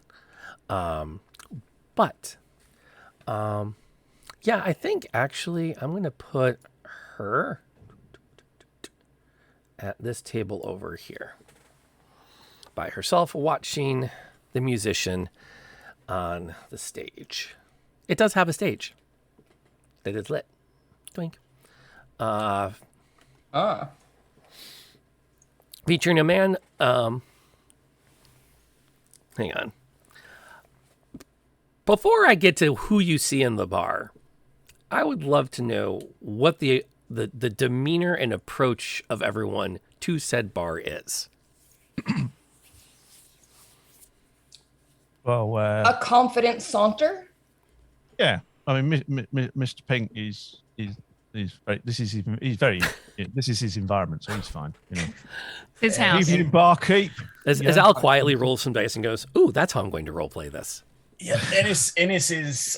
Yeah, I think actually I'm going to put her at this table over here by herself, watching the musician on the stage. It does have a stage that is lit. Twink. Featuring a man. Hang on. Before I get to who you see in the bar, I would love to know what the demeanor and approach of everyone to said bar is. Well, A confident saunter. yeah. I mean, Mr. Pink is very, this is his environment, so he's fine. You know, His house. evening barkeep. As Al quietly rolls some dice and goes, "Ooh, that's how I'm going to roleplay this." Yeah, Ennis is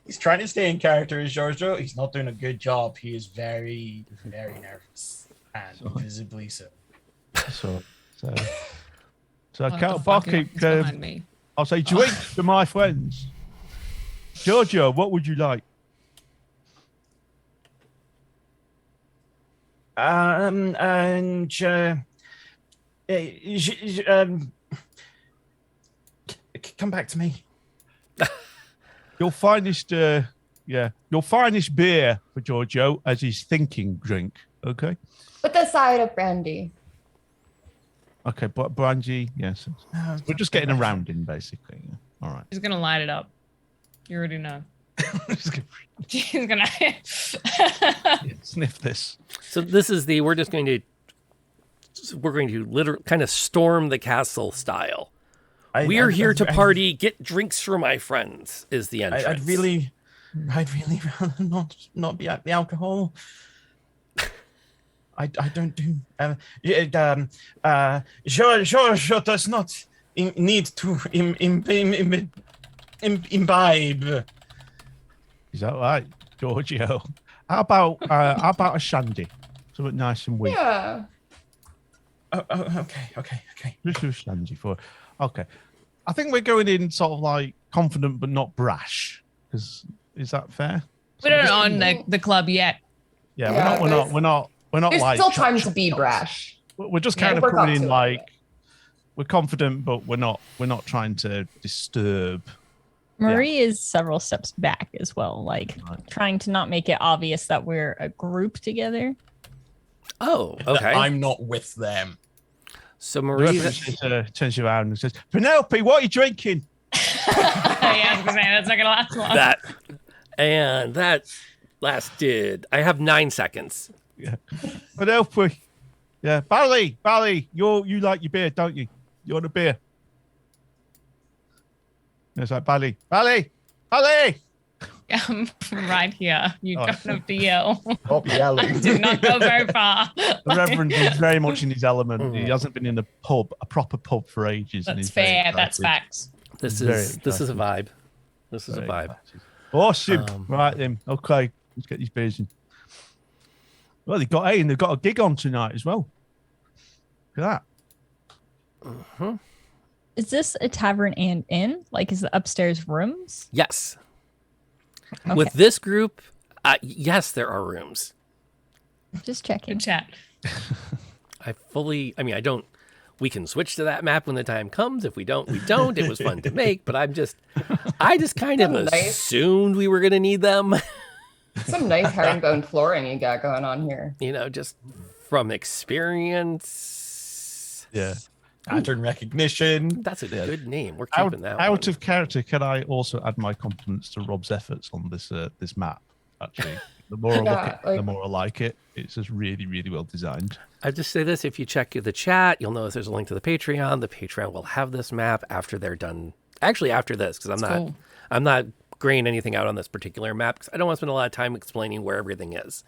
he's trying to stay in character as Giorgio. He's not doing a good job. He is very, very nervous and visibly so. So Oh, Cal the fuck barkeep. is behind me. I'll say drinks to my friends. Giorgio, what would you like? Come back to me. Your finest beer for Giorgio as his thinking drink. Okay. With a side of brandy. Okay, but brandy, yes. We're just getting a round in, basically. Yeah. All right. He's gonna light it up. You already know. He's gonna Sniff this. So this is we're going to literally kind of storm the castle style. We're here to party, get drinks for my friends is the entrance. I'd really rather not be at the alcohol. I don't do. Sure does not need to imbibe. Is that right, Giorgio? How about a shandy? Something nice and weak. Yeah. Okay. Just a shandy for. Okay. I think we're going in sort of like confident but not brash. Is that fair? We don't own the club yet. Yeah, we're not There's like still time to be brash. We're just Yeah, kind of work up coming in to it. like we're confident, but we're not trying to disturb. Marie is several steps back as well, like Right. trying to not make it obvious that we're a group together. Oh, okay. I'm not with them. So Marie Marie, turns around and says, "Penelope, what are you drinking?" Yeah, I was gonna say that's not gonna last long. that lasted. I have 9 seconds. Yeah, Penelope. Yeah, Bally, you like your beer, don't you? You want a beer? It's like Bally. I'm right here. You Oh. don't have to yell. Stop yelling. I did not go very far. The Reverend is very much in his element. He hasn't been in a proper pub for ages. and That's he's very fair. That's excited. facts. This Very is a vibe. This is a Very vibe. excited. Awesome. Um, Right then. Okay, let's get these beers in. Well, they've got a gig on tonight as well. Look at that. Is this a tavern and inn? Like, is the upstairs rooms? Yes. Okay. With this group, yes, there are rooms. Just checking. Good chat. I don't. We can switch to that map when the time comes. If we don't, we don't. It was fun to make, but I just kind of assumed we were going to need them. Some nice herringbone flooring you got going on here. Just from experience. Yeah. Pattern recognition. That's a good name. We're keeping that out one. of character. Can I also add my compliments to Rob's efforts on this map? Actually, the more I look at it, the more I like it. It's just really, really well designed. I just say this: if you check the chat, you'll notice there's a link to the Patreon. The Patreon will have this map after they're done. Actually, after this, because I'm not graying anything out on this particular map because I don't want to spend a lot of time explaining where everything is.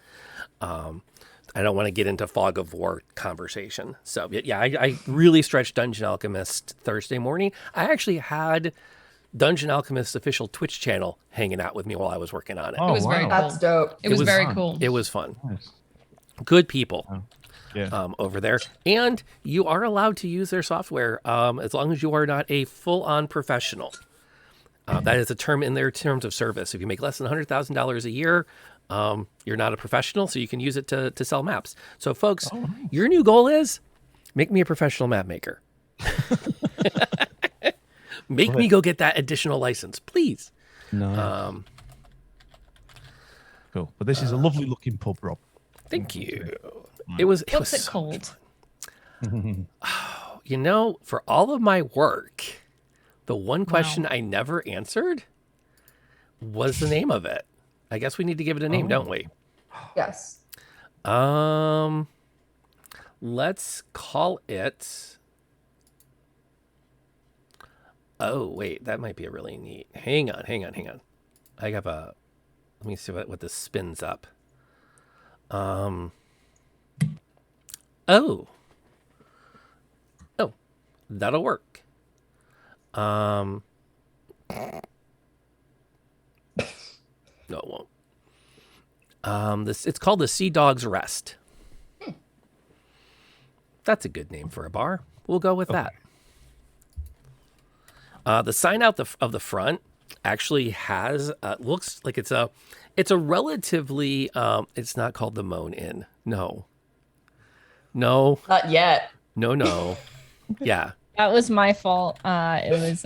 I don't want to get into fog of war conversation. So yeah, I really stretched Dungeon Alchemist Thursday morning. I actually had Dungeon Alchemist's official Twitch channel hanging out with me while I was working on it. It was very cool. That's dope. It was very cool. It was fun. Nice. Good people. Yeah. Over there. And you are allowed to use their software as long as you are not a full-on professional. That is a term in their terms of service. If you make less than $100,000 a year, you're not a professional, so you can use it to sell maps. So, folks, your new goal is make me a professional map maker. Make me go get that additional license, please. No. Cool. But this is a lovely looking pub, Rob. Thank you. It was What's it so called? For all of my work, the one question I never answered was the name of it. I guess we need to give it a name, don't we? Yes. Let's call it. Oh, wait, that might be a really neat. Hang on. I have let me see what this spins up. Oh, that'll work. No, it won't. It's called the Sea Dog's Rest. That's a good name for a bar. We'll go with that. The sign out of the front actually has looks like it's a relatively it's not called the Moan Inn. No. Not yet. No. Yeah. That was my fault. It was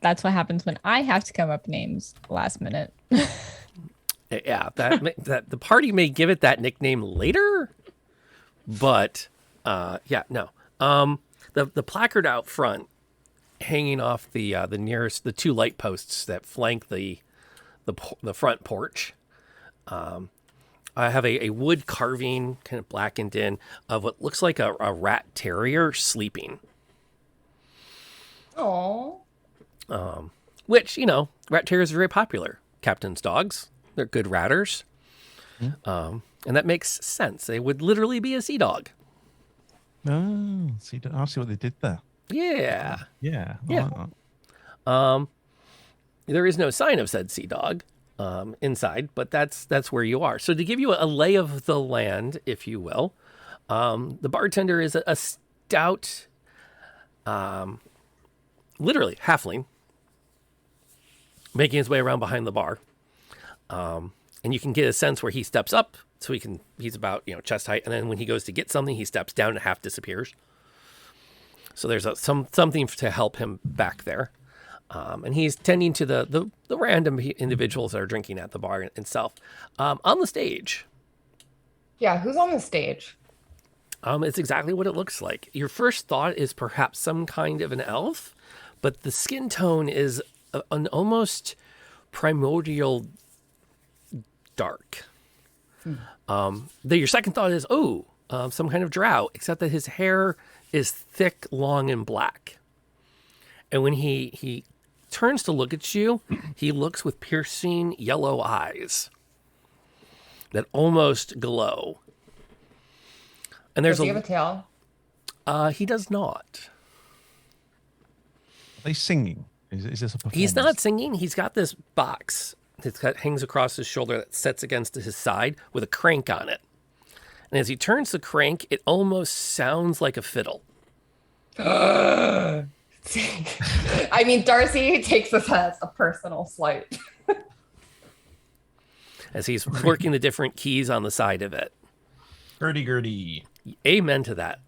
that's what happens when I have to come up names last minute. Yeah, that the party may give it that nickname later, but no. The placard out front, hanging off the nearest the two light posts that flank the front porch. I have a wood carving kind of blackened in of what looks like a rat terrier sleeping. Oh. Which, rat terriers are very popular. Captain's dogs. They're good ratters. And that makes sense. They would literally be a sea dog. Oh, I see what they did there. Yeah. Yeah. Yeah. Like that. There is no sign of said sea dog inside, but that's where you are. So to give you a lay of the land, if you will, the bartender is a stout, literally halfling, making his way around behind the bar. And you can get a sense where he steps up, so he's about chest height, and then when he goes to get something, he steps down and half disappears. So there's something to help him back there. And he's tending to the random individuals that are drinking at the bar itself. On the stage. Yeah, who's on the stage? It's exactly what it looks like. Your first thought is perhaps some kind of an elf, but the skin tone is an almost primordial dark. Your second thought is, some kind of drow, except that his hair is thick, long, and black. And when he turns to look at you, he looks with piercing yellow eyes that almost glow. And Does he have a tail? He does not. Are they singing? Is this a performance? He's not singing. He's got this box that hangs across his shoulder that sets against his side with a crank on it. And as he turns the crank, it almost sounds like a fiddle. I mean, Darcy takes this as a personal slight. As he's working the different keys on the side of it. Gurdy. Amen to that.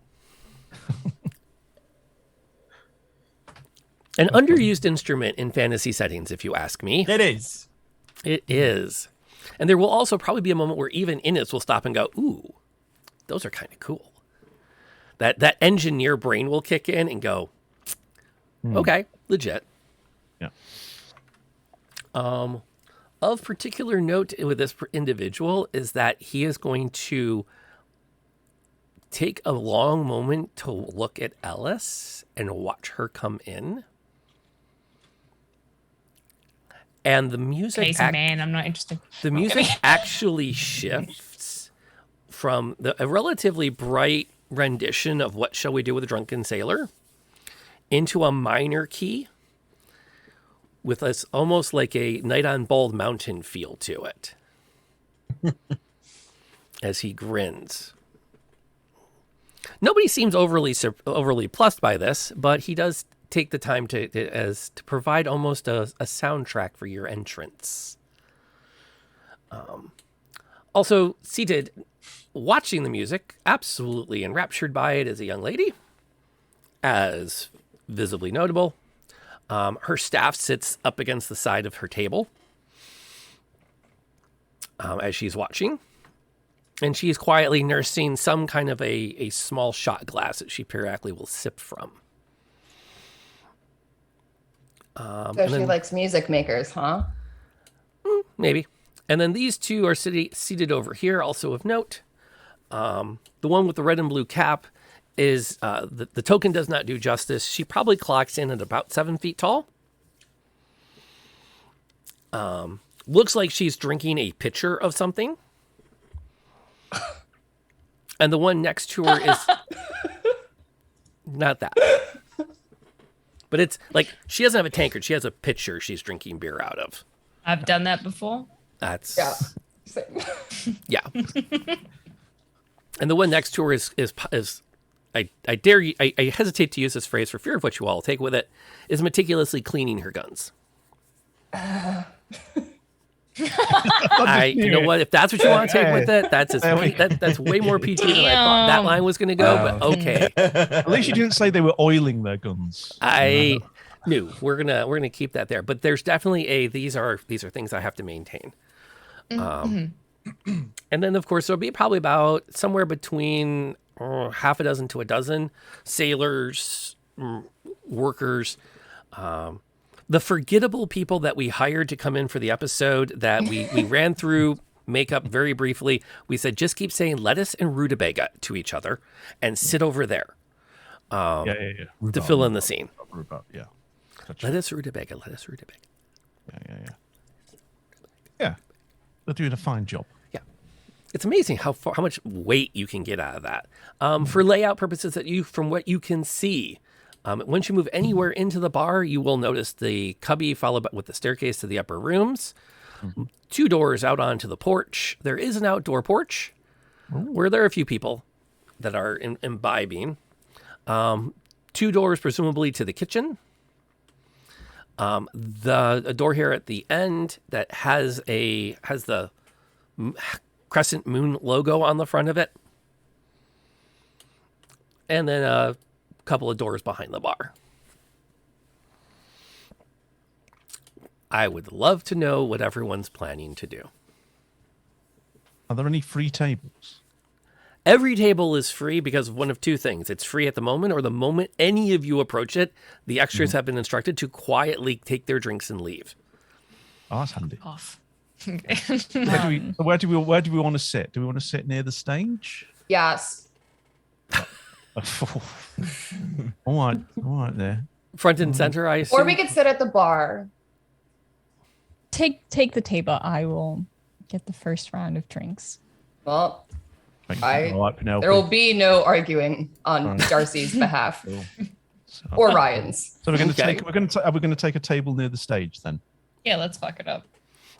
An underused instrument in fantasy settings, if you ask me. It is. It is. And there will also probably be a moment where even Innis will stop and go, ooh, those are kind of cool. That engineer brain will kick in and go, okay, legit. Yeah. Of particular note with this individual is that he is going to take a long moment to look at Ellis and watch her come in. And the music... Crazy man, I'm not interested. The music actually shifts from a relatively bright rendition of What Shall We Do with a Drunken Sailor into a minor key with almost like a Night on Bald Mountain feel to it as he grins. Nobody seems overly plussed by this, but he does take the time to provide almost a soundtrack for your entrance. Also seated, watching the music, absolutely enraptured by it, is a young lady, as visibly notable. Her staff sits up against the side of her table as she's watching. And she's quietly nursing some kind of a small shot glass that she periodically will sip from. So she likes music makers, huh? Maybe. And then these two are seated over here, also of note. The one with the red and blue cap is, the token does not do justice. She probably clocks in at about 7 feet tall. Looks like she's drinking a pitcher of something. And the one next to her is not that. But it's like she doesn't have a tankard. She has a pitcher she's drinking beer out of. I've done that before. That's Yeah. yeah. And the one next to her is I dare you, I hesitate to use this phrase for fear of what you all take with it, is meticulously cleaning her guns. You know what? If that's what you want to take with it, that's way more PG than I thought that line was going to go. But okay, At least you didn't say they were oiling their guns. I knew we're gonna keep that there. But there's definitely these are things I have to maintain. And then of course there'll be probably about somewhere between half a dozen to a dozen sailors, workers. The forgettable people that we hired to come in for the episode that we ran through makeup very briefly. We said, just keep saying lettuce and rutabaga to each other and sit over there to fill in the scene. Yeah. Gotcha. Lettuce, rutabaga, lettuce, rutabaga. Yeah. They're doing a fine job. Yeah. It's amazing how much weight you can get out of that. For layout purposes, from what you can see, once you move anywhere into the bar, you will notice the cubby followed with the staircase to the upper rooms. 2 doors out onto the porch. There is an outdoor porch where there are a few people that are imbibing. 2 doors presumably to the kitchen. A door here at the end that has the crescent moon logo on the front of it. And then a couple of doors behind the bar. I would love to know what everyone's planning to do. Are there any free tables? Every table is free because of one of 2 things. It's free at the moment, or the moment any of you approach it, the extras have been instructed to quietly take their drinks and leave. Oh, that's handy. Off. Where do we want to sit? Do we want to sit near the stage? Yes. All right there. Front and center, I assume. Or we could sit at the bar. Take the table. I will get the first round of drinks. Well, All right, Penelope. there will be no arguing on Darcy's behalf or Ryan's. So we're going to take a table near the stage then. Yeah, let's fuck it up.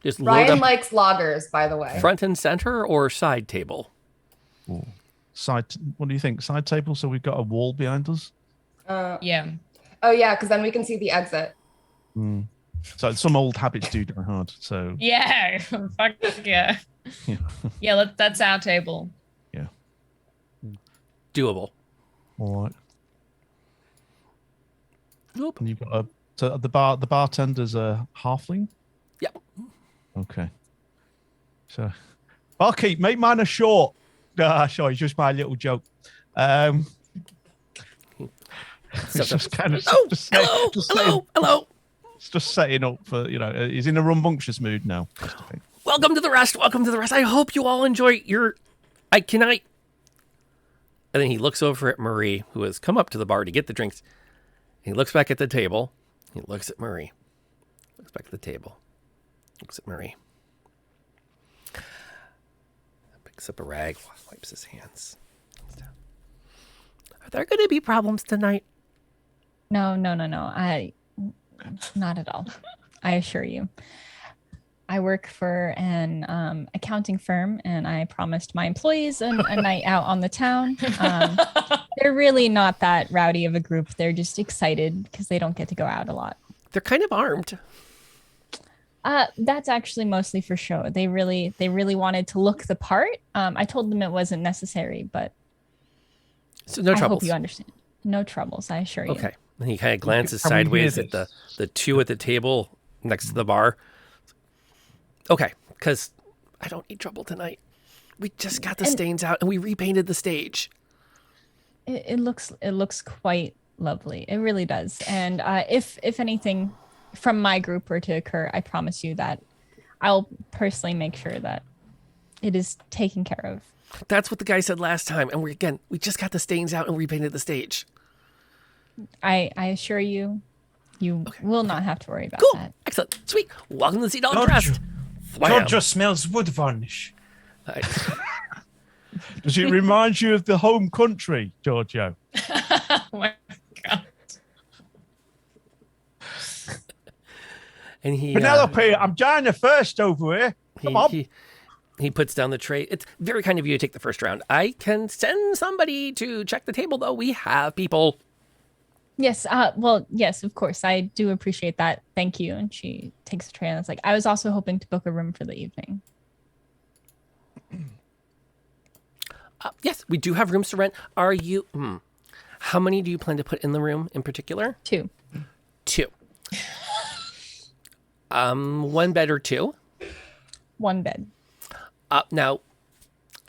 Just load Ryan up likes lagers, by the way. front and center or side table. Ooh. What do you think? Side table, so we've got a wall behind us. Yeah. Oh yeah, because then we can see the exit. So some old habits do die hard. So Yeah. Fuck yeah. yeah. Yeah, that's our table. Yeah. doable. All right. Nope. And you've got the bartender's a halfling? Yep. Okay. So, barkeep, make mine a short. Sorry, just my little joke. Just kind of Hello. It's just setting up for, he's in a rambunctious mood now. Welcome to the rest. I hope you all enjoy your. And then he looks over at Marie, who has come up to the bar to get the drinks. He looks back at the table. He looks at Marie. Looks back at the table. Looks at Marie. Picks up a rag, wipes his hands. Are there going to be problems tonight? No. Not at all. I assure you. I work for an accounting firm, and I promised my employees a night out on the town. They're really not that rowdy of a group. They're just excited because they don't get to go out a lot. They're kind of armed. That's actually mostly for show. They really wanted to look the part. I told them it wasn't necessary, but so no troubles. I hope you understand. No troubles, I assure you. Okay. And he kind of glances sideways at the two at the table next to the bar. Okay, because I don't need trouble tonight. We just got the stains out and we repainted the stage. It looks quite lovely. It really does. And if anything from my group were to occur, I promise you that I'll personally make sure that it is taken care of. That's what the guy said last time. And we just got the stains out and repainted the stage. I assure you, will not have to worry about cool. that. Excellent. Sweet. Welcome to the Stout Isles. Giorgio smells wood varnish. Does it remind you of the home country, Giorgio? Oh my God. And he Penelope, I'm dying the first over here. Come on. He puts down the tray. It's very kind of you to take the first round. I can send somebody to check the table, though. We have people. Yes. Well, yes, of course. I do appreciate that. Thank you. And she takes the tray and it's like, I was also hoping to book a room for the evening. Yes, we do have rooms to rent. Are you? How many do you plan to put in the room in particular? 2. 2. 1 bed or 2? 1 bed. Now,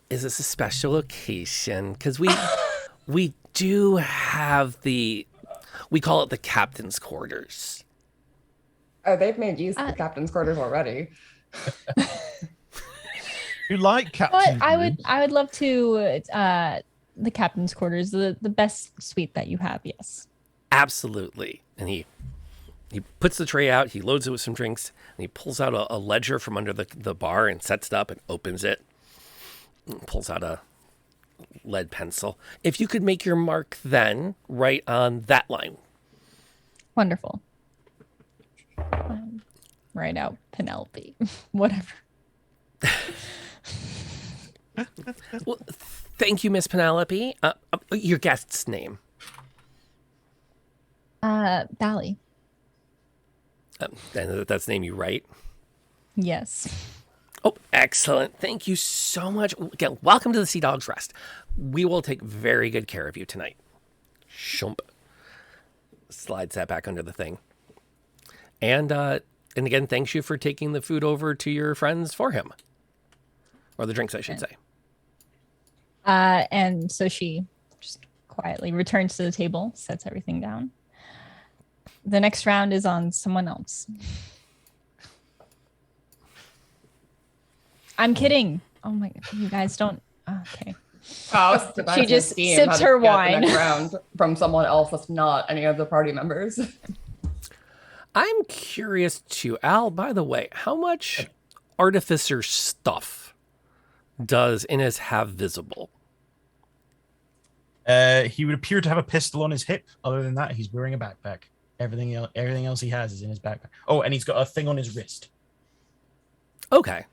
is this a special occasion? Because we do have we call it the captain's quarters. Oh, they've made use of the captain's quarters already. You like captain's? But I would love to the captain's quarters, the best suite that you have. Yes. Absolutely. And he puts the tray out. He loads it with some drinks, and he pulls out a ledger from under the bar and sets it up and opens it. And pulls out a lead pencil. If you could make your mark then, right on that line. Wonderful. Write out Penelope. Whatever. Well, thank you, Miss Penelope. Your guest's name? Bally. And that's the name you write? Yes. Oh, excellent. Thank you so much. Again, welcome to the Sea Dog's Rest. We will take very good care of you tonight. Shump. Slides that back under the thing. And again, thanks you for taking the food over to your friends for him. Or the drinks, I should say. And so she just quietly returns to the table, sets everything down. The next round is on someone else. I'm kidding. Oh my God. You guys don't. Okay. She just sips her wine. The next round from someone else that's not any of the party members. I'm curious too. Al, by the way, how much artificer stuff does Innes have visible? He would appear to have a pistol on his hip. Other than that, he's wearing a backpack. Everything else he has is in his backpack. Oh, and he's got a thing on his wrist. Okay.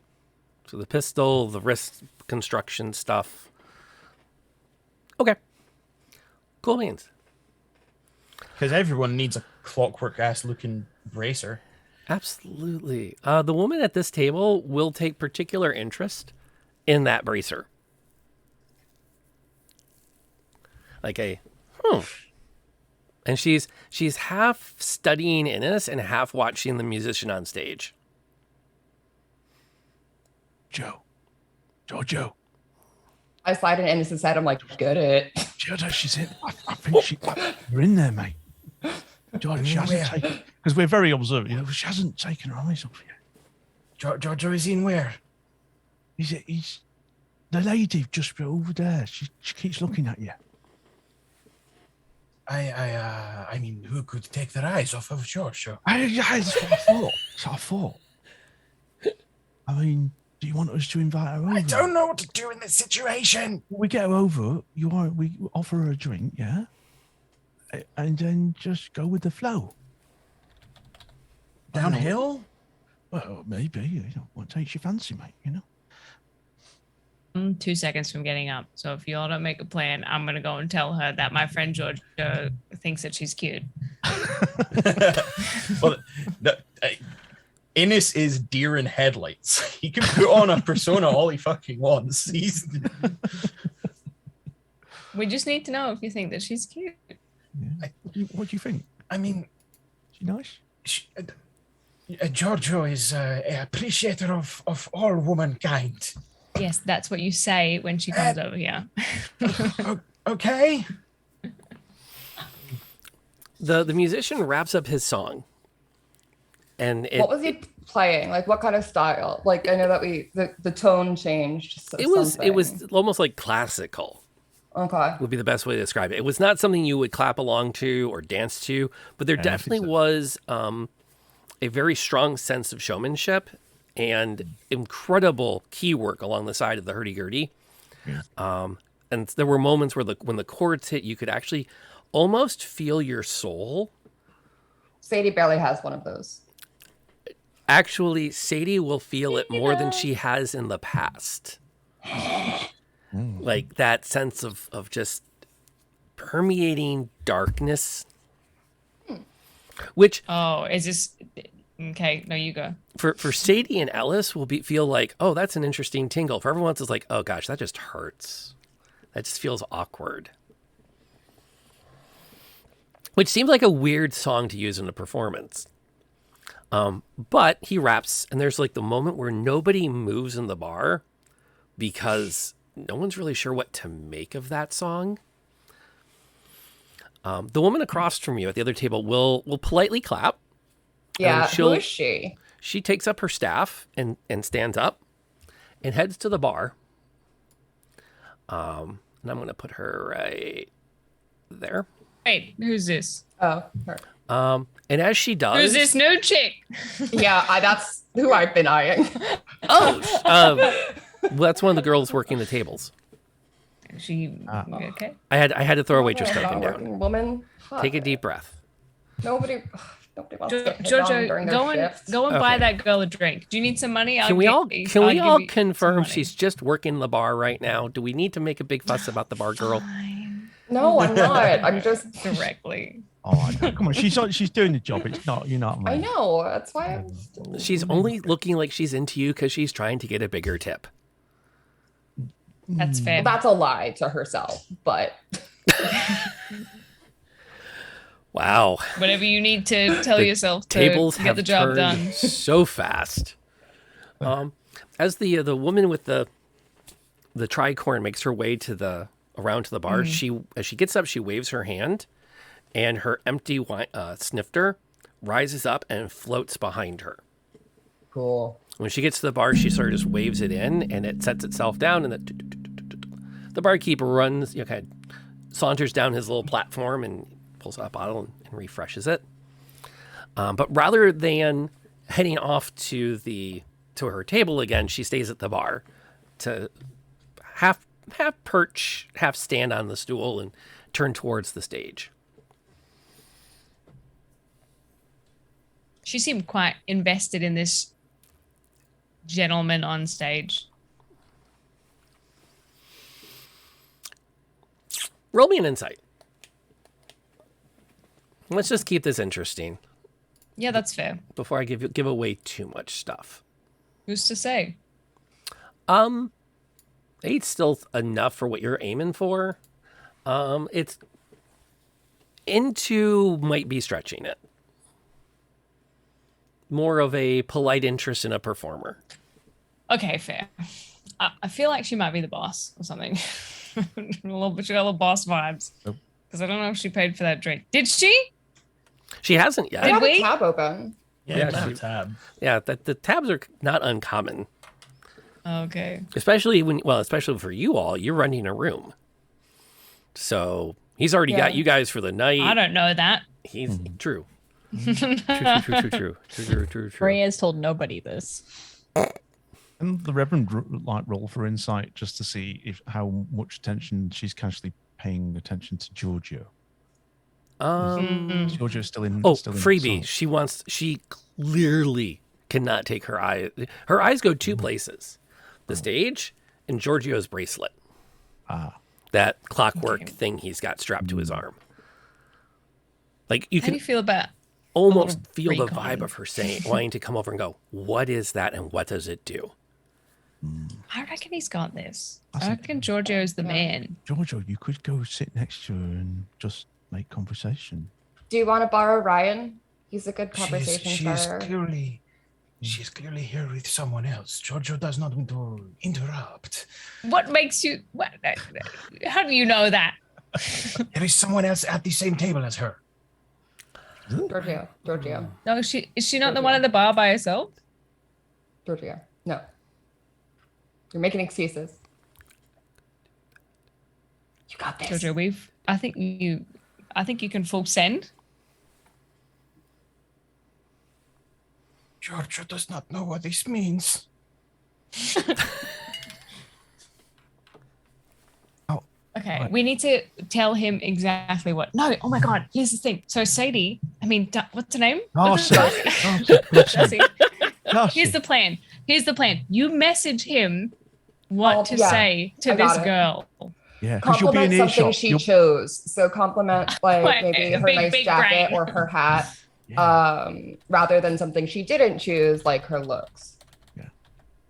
So the pistol, the wrist construction stuff. Okay. Cool beans. Because everyone needs a clockwork-ass looking bracer. Absolutely. The woman at this table will take particular interest in that bracer. like a and she's half studying Innis and half watching the musician on stage. Jojo. I slide in Ennis's head. I'm like, get it. Jojo, she's in. I think you're in there, mate. Jojo, she hasn't taken, because we're very observant. You know, she hasn't taken her eyes off you. Jojo is in where? He's the lady just over there. She keeps looking at you. I mean, who could take their eyes off of Jojo? That's what I thought. That's what I thought. I mean, do you want us to invite her over? I don't know what to do in this situation. We get her over. We offer her a drink, yeah, and then just go with the flow. Downhill? Well, maybe. You know, what takes your fancy, mate? You know. I'm 2 seconds from getting up. So if you all don't make a plan, I'm going to go and tell her that my friend Georgia thinks that she's cute. Well, Innis is deer in headlights. He can put on a persona all he fucking wants. We just need to know if you think that she's cute. Yeah. What do you think? I mean, She nice? Giorgio is an appreciator of all womankind. Yes, that's what you say when she comes over here. Okay. The musician wraps up his song. And What was he playing? Like, what kind of style? Like, I know that the tone changed. it was almost like classical. Okay. Would be the best way to describe it. It was not something you would clap along to or dance to, but there definitely was a very strong sense of showmanship and incredible key work along the side of the hurdy-gurdy. Yeah. And there were moments where when the chords hit, you could actually almost feel your soul. Sadie barely has one of those. Actually, Sadie will feel it more than she has in the past. Like that sense of just permeating darkness. Which is this okay? No, you go. For Sadie and Ellis will feel like, oh, that's an interesting tingle. For everyone else, it's like, oh gosh, that just hurts. That just feels awkward. Which seems like a weird song to use in a performance. But he raps, and there's like the moment where nobody moves in the bar because no one's really sure what to make of that song. The woman across from you at the other table will politely clap. Yeah, who is she? She takes up her staff and stands up and heads to the bar. And I'm going to put her right there. Wait, who's this? Oh, her. And as she does... Who's this new chick? Yeah, that's who I've been eyeing. Well, that's one of the girls working the tables. She okay? I had to throw a waitress token down. Woman. Take a deep breath. Nobody wants to get hit on during their shift. Go and buy that girl a drink. Do you need some money? Can we all confirm she's just working the bar right now? Do we need to make a big fuss about the bar girl? No, I'm not. I'm just directly. Oh, come on. She's doing the job. It's not. You're not. I know. That's why She's only looking like she's into you because she's trying to get a bigger tip. That's fair. That's a lie to herself, but. Wow. Whatever you need to tell yourself to tables get the job done. So fast. As the woman with the tricorn makes her way around to the bar, as she gets up, she waves her hand, and her empty wine, snifter rises up and floats behind her. Cool. When she gets to the bar, she sort of just waves it in, and it sets itself down, and the barkeep runs, kind of saunters down his little platform and pulls out a bottle and refreshes it. But rather than heading off to her table again, she stays at the bar to half perch, half stand on the stool and turn towards the stage. She seemed quite invested in this gentleman on stage. Roll me an insight. Let's just keep this interesting. Yeah, that's fair. Before I give away too much stuff. Who's to say? 8's still enough for what you're aiming for. It's into might be stretching it. More of a polite interest in a performer. Okay, fair. I feel like she might be the boss or something. She got a little boss vibes. Nope. Because I don't know if she paid for that drink. Did she? She hasn't yet. I have we? a tab open. Yeah, Yeah, yeah, tab. Yeah, the tabs are not uncommon. Okay. Especially especially for you all, you're renting a room. So he's already got you guys for the night. I don't know that. He's true. True. Maria has told nobody this. And the Reverend roll for insight just to see how much attention she's casually paying attention to Giorgio. Giorgio's still in. Oh, still in freebie. song. She clearly cannot take her eye. Her eyes go two places: the stage and Giorgio's bracelet. That clockwork thing he's got strapped to his arm. Like you How do can you feel about almost little feel the recon? vibe of her saying, wanting to come over and go, "What is that, and what does it do?" I reckon he's got this. I I think- reckon Giorgio's the man. Giorgio, you could go sit next to her and just make conversation. Do you want to borrow Ryan? He's a good She's conversation starter. clearly here with someone else. Giorgio does not want to interrupt. What makes you? How do you know that? There is someone else at the same table as her. Giorgio. No, is she not the one at the bar by herself? Giorgio. No. You're making excuses. You got this. Giorgio, I think you can full send. Giorgio does not know what this means. Okay, Right. we need to tell him exactly what. No, oh my God, here's the thing. So Sadie, what's her name? Darcy. Darcy. Darcy. Here's the plan. You message him what to yeah, say to I got this it. girl. Yeah, because you'll be in Compliment something earshot. she chose. So compliment like Right, maybe her big- nice big jacket brain. or her hat, Yeah. rather than something she didn't choose, like her looks.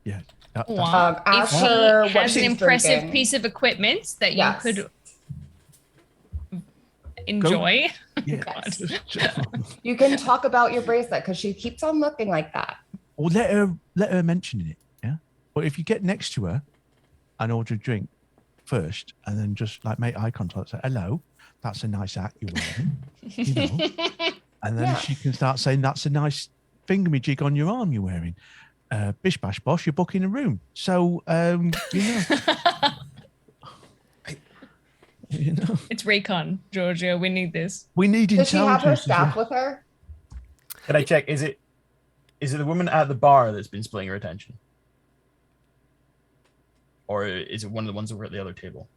Yeah. That- Wow. that's- If Ask she her what has an she's impressive drinking. piece of equipment that Yes. you could enjoy. yeah. God. You can talk about your bracelet because she keeps on looking like that. Or let her mention it. Yeah. But if you get next to her and order a drink first, and then just like make eye contact, say hello, that's a nice hat you're wearing, you know, and then Yeah. she can start saying that's a nice thingamajig on your arm you're wearing. Bish bash bosh, you're booking a room. So you know. You know, It's recon, Giorgio. We need this. we need Does she have her intelligence as well. staff with her? Can I check? Is it the woman at the bar that's been splitting her attention? Or is it one of the ones over at the other table?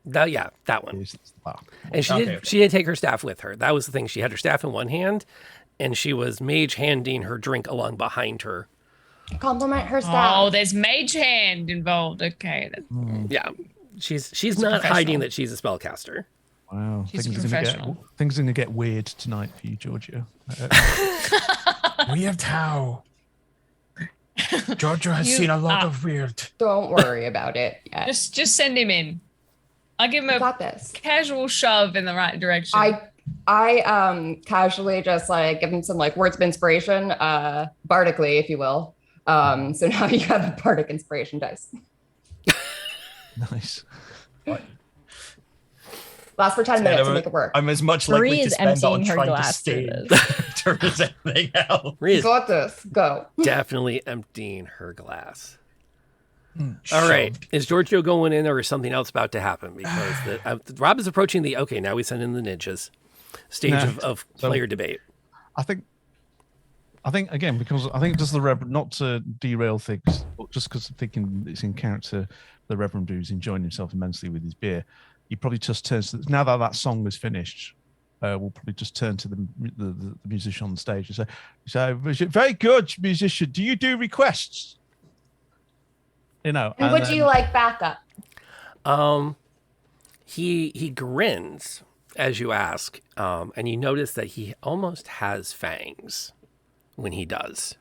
Yeah, that one. It's the bar. And Okay. she did take her staff with her. That was the thing. She had her staff in one hand, and she was mage handing her drink along behind her. Compliment her staff. Oh, there's mage hand involved. Okay. Yeah, she's a not hiding professional. that she's a spellcaster. Wow, She's a things are professional. gonna get weird tonight for you, Giorgio. Weird how. Giorgio has You seen a lot are- of weird. Don't worry about it yet. Just send him in. I'll give him You a got this. casual shove in the right direction. I casually just like give him some like words of inspiration, bardically, if you will. So now you have a bardic inspiration dice. Nice. Last for 10 minutes to make it work. I'm as much Marie likely to is spend on emptying her trying to glass stay through in this. character as anything else. Maria You is got this. Go. definitely emptying her glass. All right, is Giorgio going in, or is something else about to happen? Because Rob is approaching the now we send in the ninjas stage Nah. of player debate. I think again because I think just the Reverend, not to derail things, but just because I'm thinking it's in character, the Reverend who's enjoying himself immensely with his beer. He probably just turns to now that song is finished. We'll probably just turn to the musician on the stage and say, "So very good, musician. Do you do requests?" You know, And would you like backup? He grins as you ask, and you notice that he almost has fangs when he does.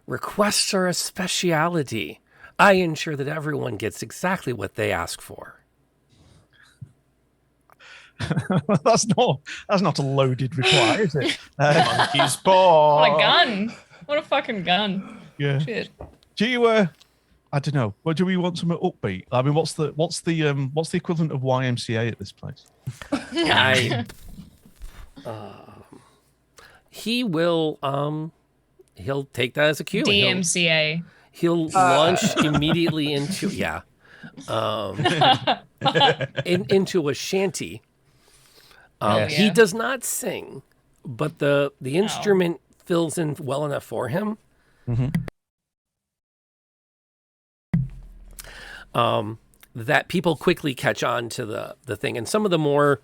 Requests are a speciality. I ensure that everyone gets exactly what they ask for. That's not a loaded reply, is it? Monkey's paw. What a gun! What a fucking gun! Yeah. Shit. Do you? I don't know. Well, do we want some upbeat? I mean, what's the equivalent of YMCA at this place? He will he'll take that as a cue. DMCA. He'll launch immediately into into a shanty. He does not sing, but the instrument fills in well enough for him. That people quickly catch on to the thing, and some of the more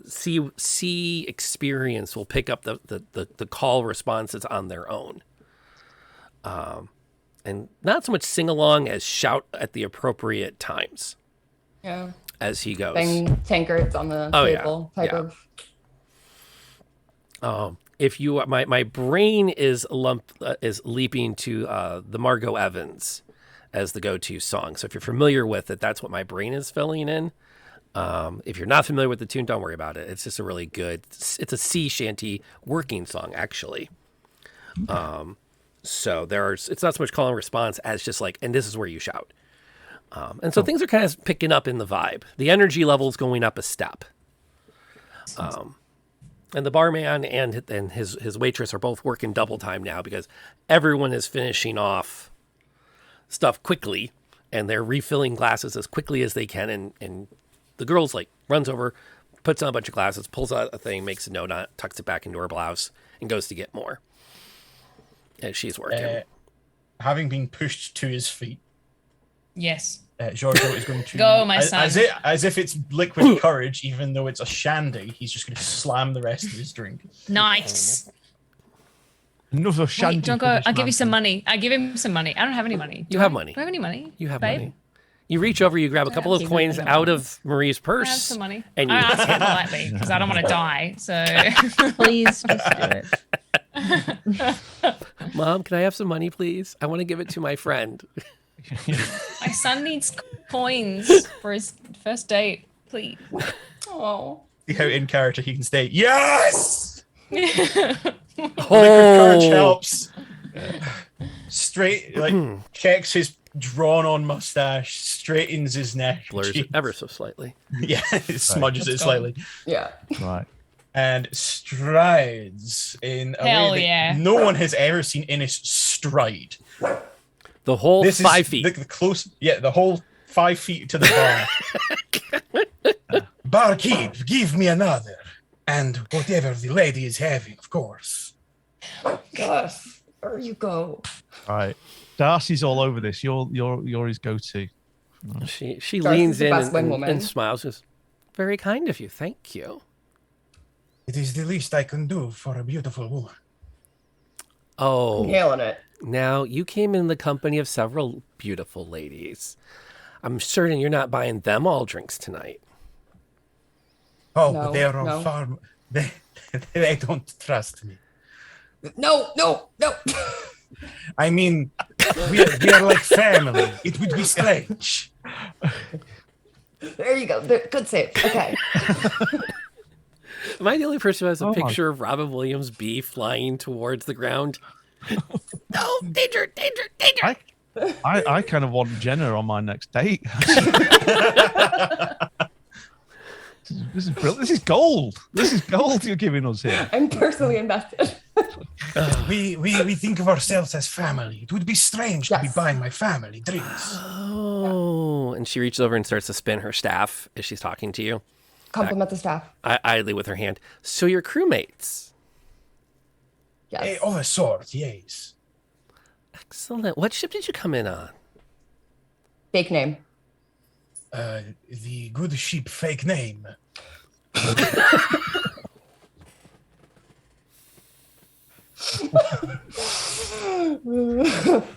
sea experience will pick up the call responses on their own, and not so much sing along as shout at the appropriate times. Yeah. As he goes, Bang tankards on the table type of. If you, my brain is leaping to the Margot Evans as the go-to song. So if you're familiar with it, that's what my brain is filling in. If you're not familiar with the tune, don't worry about it. It's just a really good. It's a sea shanty working song, actually. So it's not so much call and response as just like, and this is where you shout. And so things are kind of picking up in the vibe. The energy level is going up a step. And the barman and his waitress are both working double time now because everyone is finishing off stuff quickly and they're refilling glasses as quickly as they can. And the girl's like runs over, puts on a bunch of glasses, pulls out a thing, makes a note on it, tucks it back into her blouse, and goes to get more. As she's working. Having been pushed to his feet. Yes. Giorgio is going to go, my son. As if it's liquid courage, even though it's a shandy, he's just going to slam the rest of his drink. Nice. Another shandy. Wait, don't go. I'll give you some money. I give him some money. I don't have any money. You have money. Do I have any money? You have babe? money. You reach over, you grab a couple of coins out of Marie's purse. I have some money. And you I ask it politely because I don't want to die. So Please just do it. Mom, can I have some money, please? I want to give it to my friend. my son needs coins for his first date. Please. Oh. See how in character he can stay. Yes. Liquid courage Oh, helps. Straight, like checks his drawn-on mustache, straightens his neck, blurs it ever so slightly. yeah, it smudges it slightly, Yeah. Right. and strides in a Hell way that yeah. no one has ever seen Innes stride. The whole This 5 is feet. the close, the whole 5 feet to the bar. Barkeep, give me another, and whatever the lady is having, of course. Gosh, there you go. All right. Darcy's all over this. You're his go-to. She Darcy's leans the in best wingwoman. and smiles. Just very kind of you. Thank you. It is the least I can do for a beautiful woman. Oh, Nailing it. now you came in the company of several beautiful ladies. I'm certain you're not buying them all drinks tonight. Oh, No, but they are on no. farm. They don't trust me. No. I mean, we are like family. It would be strange. There you go. Good save. Okay. Am I the only person who has a Oh my- picture of Robin Williams bee flying towards the ground? No, danger, danger, danger. I kind of want Jenna on my next date. This is brilliant. This is gold. This is gold you're giving us here. I'm personally invested. We think of ourselves as family. It would be strange to be Yes. buying my family drinks. Oh, and she reaches over and starts to spin her staff as she's talking to you, Compliment the staff. idly with her hand. So you're crewmates. Yes. Of a sort, yes. Excellent. What ship did you come in on? Fake name. The good sheep fake name.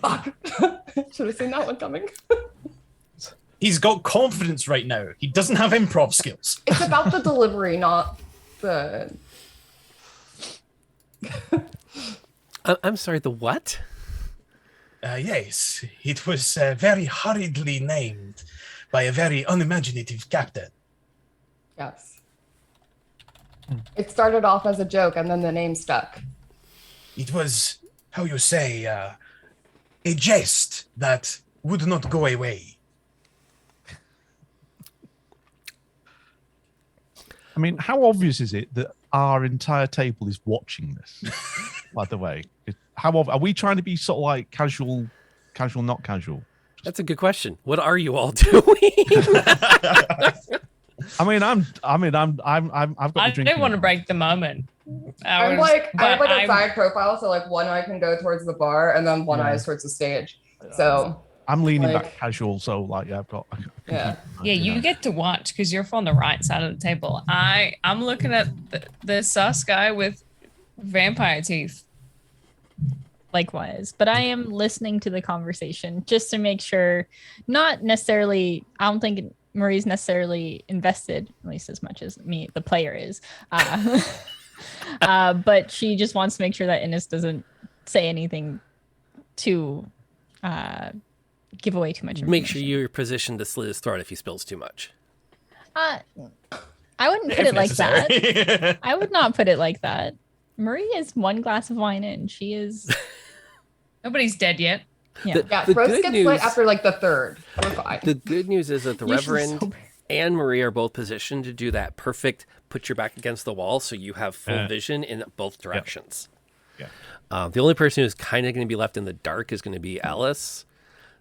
Fuck. Should have seen that one coming. He's got confidence right now. He doesn't have improv skills. It's about the delivery, not the. I'm sorry, the what? Yes, it was very hurriedly named by a very unimaginative captain. Yes. It started off as a joke, and then the name stuck. It was, how you say, a jest that would not go away. I mean, how obvious is it that our entire table is watching this? By the way, are we trying to be sort of like casual, not casual? That's a good question. What are you all doing? I mean, I've got. I don't want to break the moment. I have like a side profile, so like one eye can go towards the bar, and then one eye is towards the stage. So I'm leaning back casual, so like I've got. Yeah, you get to watch because you're on the right side of the table. I'm looking at the sus guy with vampire teeth. Likewise, but I am listening to the conversation just to make sure, not necessarily, I don't think Marie's necessarily invested, at least as much as me, the player is. But she just wants to make sure that Innes doesn't say anything to give away too much information. Make sure you're positioned to slit his throat if he spills too much. I wouldn't put it like that. I would not put it like that. Marie is one glass of wine in. She is. Nobody's dead yet. Yeah. Throats get split after like the third. We're fine. The good news is that the Reverend and Marie are both positioned to do that perfect put your back against the wall so you have full vision in both directions. Yeah. The only person who's kind of going to be left in the dark is going to be Alice,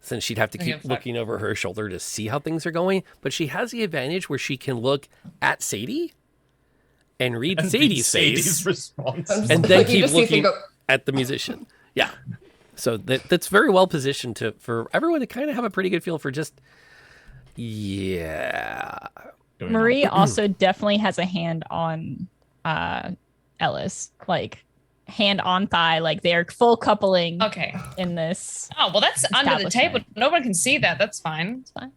since she'd have to keep looking over her shoulder to see how things are going. But she has the advantage where she can look at Sadie and read Sadie's face response. and then keep looking at the musician. Yeah. So that's very well positioned for everyone to kind of have a pretty good feel for just, Marie also definitely has a hand on Ellis, like hand on thigh, like they're full coupling. Okay. In this. Oh, well, that's under the table. No one can see that. That's fine. It's fine.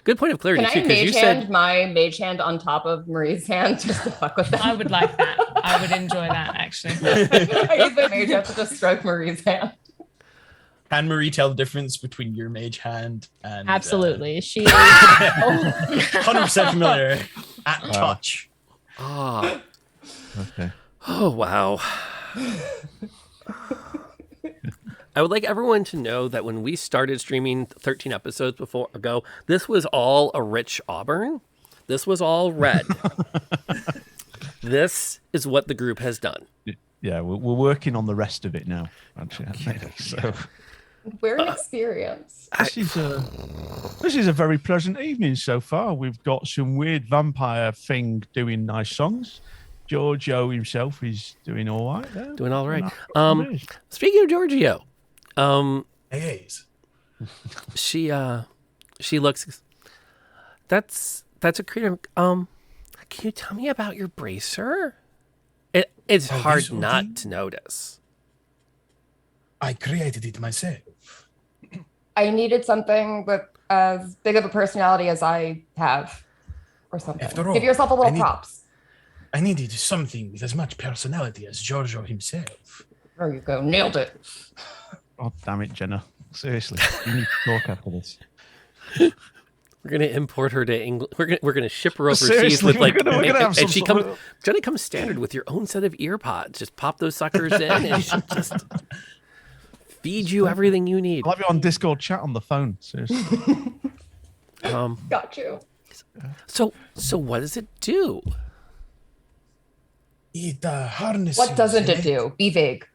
Good point of clarity. Can I mage hand my mage hand on top of Marie's hand just to fuck with them? I would like that. I would enjoy that, actually. I use the mage hand to just stroke Marie's hand. Can Marie tell the difference between your mage hand and... Absolutely. She is 100% familiar at touch. Oh. Okay. Oh, wow. I would like everyone to know that when we started streaming 13 episodes ago, this was all a rich auburn. This was all red. This is what the group has done. Yeah, we're working on the rest of it now. Actually, so we're inexperienced. This is a very pleasant evening so far. We've got some weird vampire thing doing nice songs. Giorgio himself is doing all right there. Doing all right. Speaking of Giorgio, she looks. That's a creative. Can you tell me about your bracer? It's hard not to notice. I created it myself. I needed something with as big of a personality as I have, or something. After all, give yourself a little props. I needed something with as much personality as Giorgio himself. There you go, nailed it. Oh damn it, Jenna! Seriously, you need to talk after this. We're gonna import her to England. We're gonna ship her overseas Seriously, with like, and she comes. Jenna comes standard with your own set of ear pods. Just pop those suckers in, and she'll just feed you everything you need. I'll have you on Discord chat on the phone. Seriously. Got you. So what does it do? It harnesses. What doesn't it do? Be vague.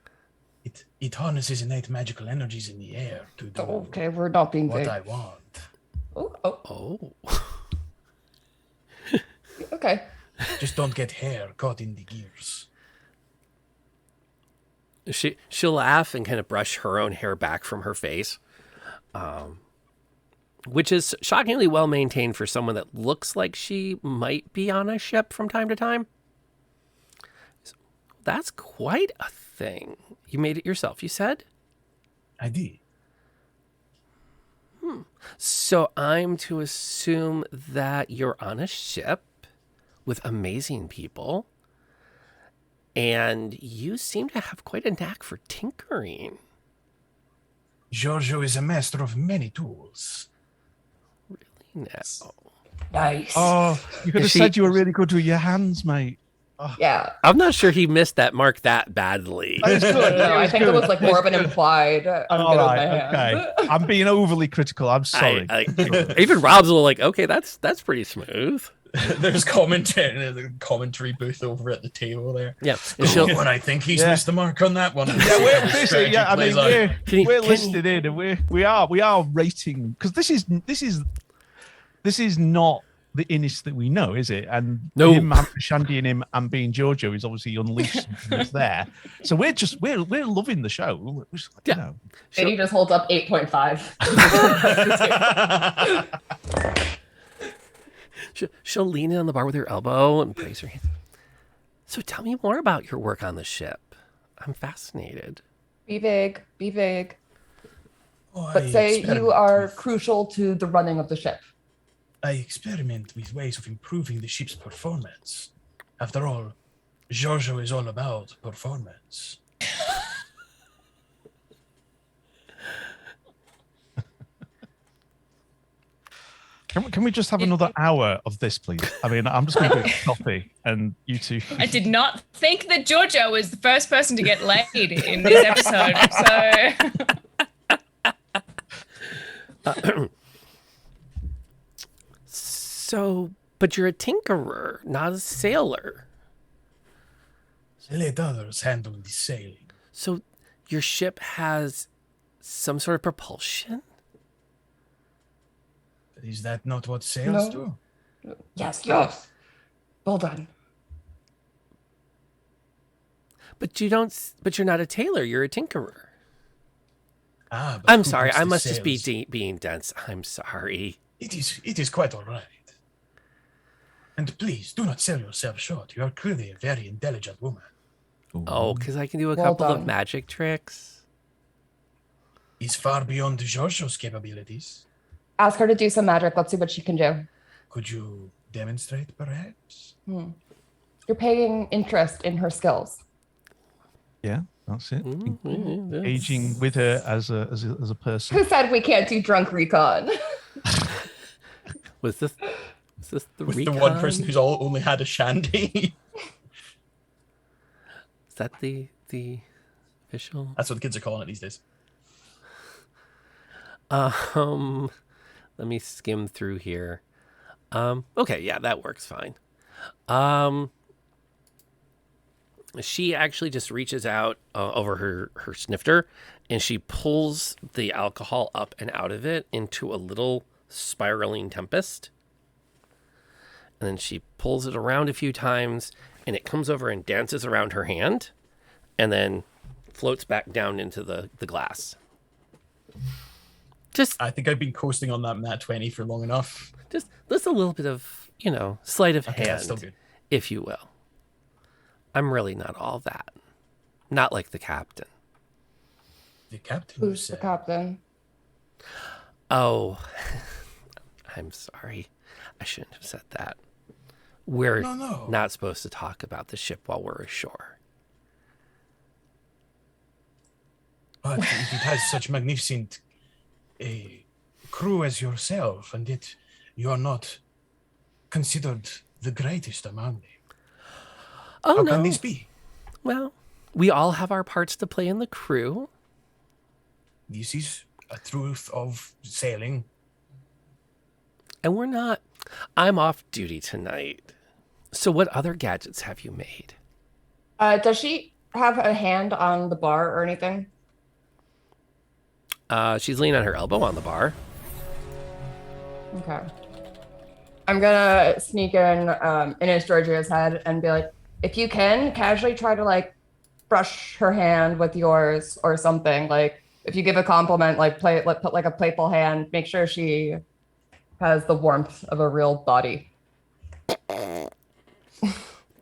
It harnesses innate magical energies in the air to do. Okay, we're not being vague. What I want. Oh. Okay. Just don't get hair caught in the gears. She'll laugh and kind of brush her own hair back from her face, which is shockingly well maintained for someone that looks like she might be on a ship from time to time. That's quite a thing. You made it yourself, you said? I did. So I'm to assume that you're on a ship with amazing people, and you seem to have quite a knack for tinkering. Giorgio is a master of many tools. Really? No. Nice. Oh, you could have said you were really good with your hands, mate. Yeah. I'm not sure he missed that mark that badly. It's good. No, I think it good. was like more of an implied. I'm All good with right, my hands. okay. I'm being overly critical. I'm sorry. Even Rob's a little like, okay, that's pretty smooth. There's commentary booth over at the table there. Yeah, And I think he's missed the mark on that one. Yeah, we're busy. Yeah, I mean, we're can listed in, and we are rating, because this is not the Innis that we know, is it? And No. him, Shandy, and him, and being Giorgio is obviously unleashed something that's there. So we're loving the show. We're just, you know. And he just holds up 8.5. She'll lean in on the bar with her elbow and praise her hand. So tell me more about your work on the ship. I'm fascinated. Be vague. Oh, But say you are crucial to the running of the ship. I experiment with ways of improving the ship's performance. After all, Giorgio is all about performance. Can we just have another hour of this, please? I mean, I'm just going to get coffee, and you two. I did not think that Giorgio was the first person to get laid in this episode. But you're a tinkerer, not a sailor. Let others handle the sailing. So your ship has some sort of propulsion? Is that not what sails No. do? Yes. Well done. But you're not a tailor, you're a tinkerer. But I'm who sorry, puts I the must just be sails? being dense. I'm sorry. It is quite all right. And please, do not sell yourself short. You are clearly a very intelligent woman. Oh, because I can do a Well couple of done. magic tricks. Is far beyond Giorgio's capabilities. Ask her to do some magic. Let's see what she can do. Could you demonstrate, perhaps? You're paying interest in her skills. Yeah, that's it. That's- Aging with her as a person. Who said we can't do drunk recon? Was this the With recon? the one person who's only had a shandy. Is that the official? That's what the kids are calling it these days. Let me skim through here. Okay, yeah, that works fine. She actually just reaches out over her snifter, and she pulls the alcohol up and out of it into a little spiraling tempest. And then she pulls it around a few times, and it comes over and dances around her hand, and then floats back down into the glass. I think I've been coasting on that Nat 20 for long enough. Just a little bit of, sleight of Okay, hand, that's still good. if you will. I'm really not all that. Not like the captain. The captain. Who's the captain? Oh, I'm sorry. I shouldn't have said that. We're No. not supposed to talk about the ship while we're ashore. But if it has such magnificent crew as yourself, and yet you are not considered the greatest among them. Oh, How no. can this be? Well, we all have our parts to play in the crew. This is a truth of sailing. And we're not. I'm off duty tonight. So what other gadgets have you made? Does she have a hand on the bar or anything? She's leaning on her elbow on the bar. Okay. I'm gonna sneak in Innis Georgia's head and be like, if you can, casually try to like brush her hand with yours or something. Like if you give a compliment, like put like a playful hand, make sure she has the warmth of a real body.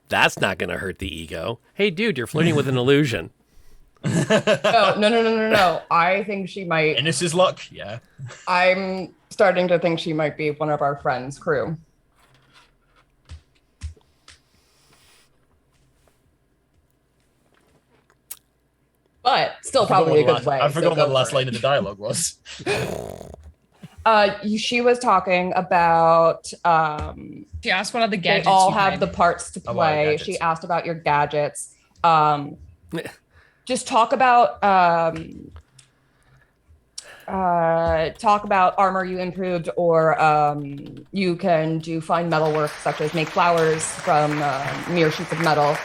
That's not going to hurt the ego. Hey, dude, you're flirting with an illusion. No. I think she might. Innis's luck, yeah. I'm starting to think she might be one of our friends' crew. But still probably a good way. I forgot so what go the last for it. line of the dialogue was. She was talking about She asked what other they gadgets all you have made. the parts to A lot of play. gadgets. She asked about your gadgets. Just talk about armor you improved, or you can do fine metal work such as make flowers from mere sheets of metal.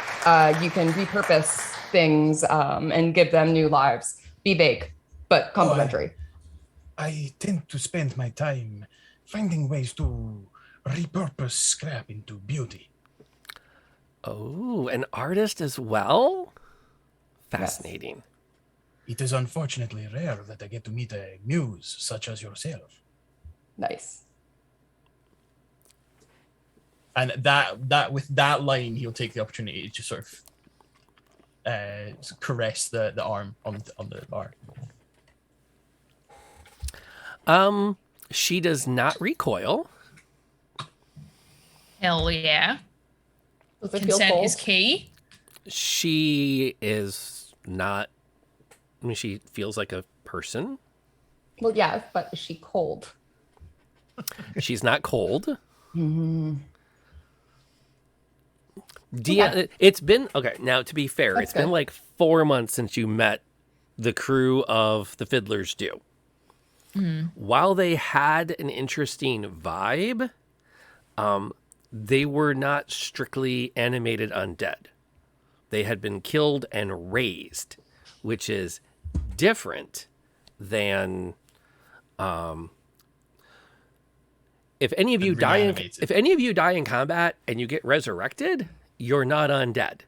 You can repurpose things and give them new lives. Be vague, but complimentary. I tend to spend my time finding ways to repurpose scrap into beauty. Oh, an artist as well? Fascinating. It is unfortunately rare that I get to meet a muse such as yourself. Nice. And that with that line, he'll take the opportunity to just sort of caress the arm on the bar. She does not recoil. Hell yeah. Does it feel Consent cold? is key. She is not. I mean, she feels like a person. Well, yeah, but is she cold? She's not cold. Mm-hmm. It's been okay. Now, to be fair, That's it's been good. like 4 months since you met the crew of the Fiddler's Due. While they had an interesting vibe, they were not strictly animated undead. They had been killed and raised, which is different than if any of you die in combat and you get resurrected, you're not undead.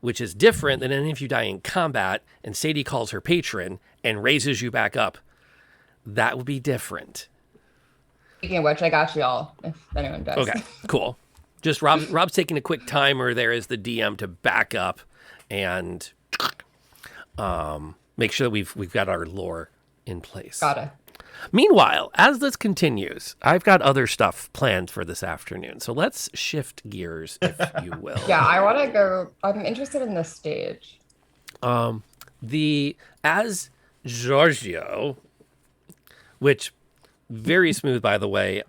Which is different than any of you die in combat and Sadie calls her patron and raises you back up. That would be different. Speaking of which, I got you all. If anyone does. Okay, cool. Just Rob's taking a quick timer there as the DM to back up and make sure that we've got our lore in place. Got it. Meanwhile, as this continues, I've got other stuff planned for this afternoon. So let's shift gears, if you will. Yeah, I want to go. I'm interested in this stage. As Giorgio, which very smooth, by the way,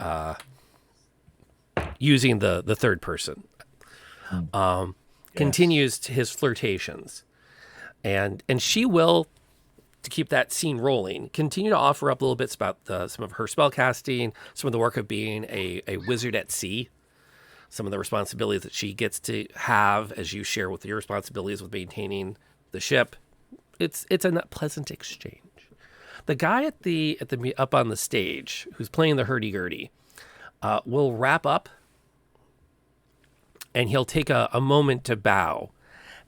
using the third person, continues his flirtations, and she will, to keep that scene rolling, continue to offer up little bits about some of her spell casting, some of the work of being a wizard at sea, some of the responsibilities that she gets to have as you share with your responsibilities with maintaining the ship. It's a pleasant exchange. The guy at the up on the stage who's playing the hurdy-gurdy will wrap up, and he'll take a moment to bow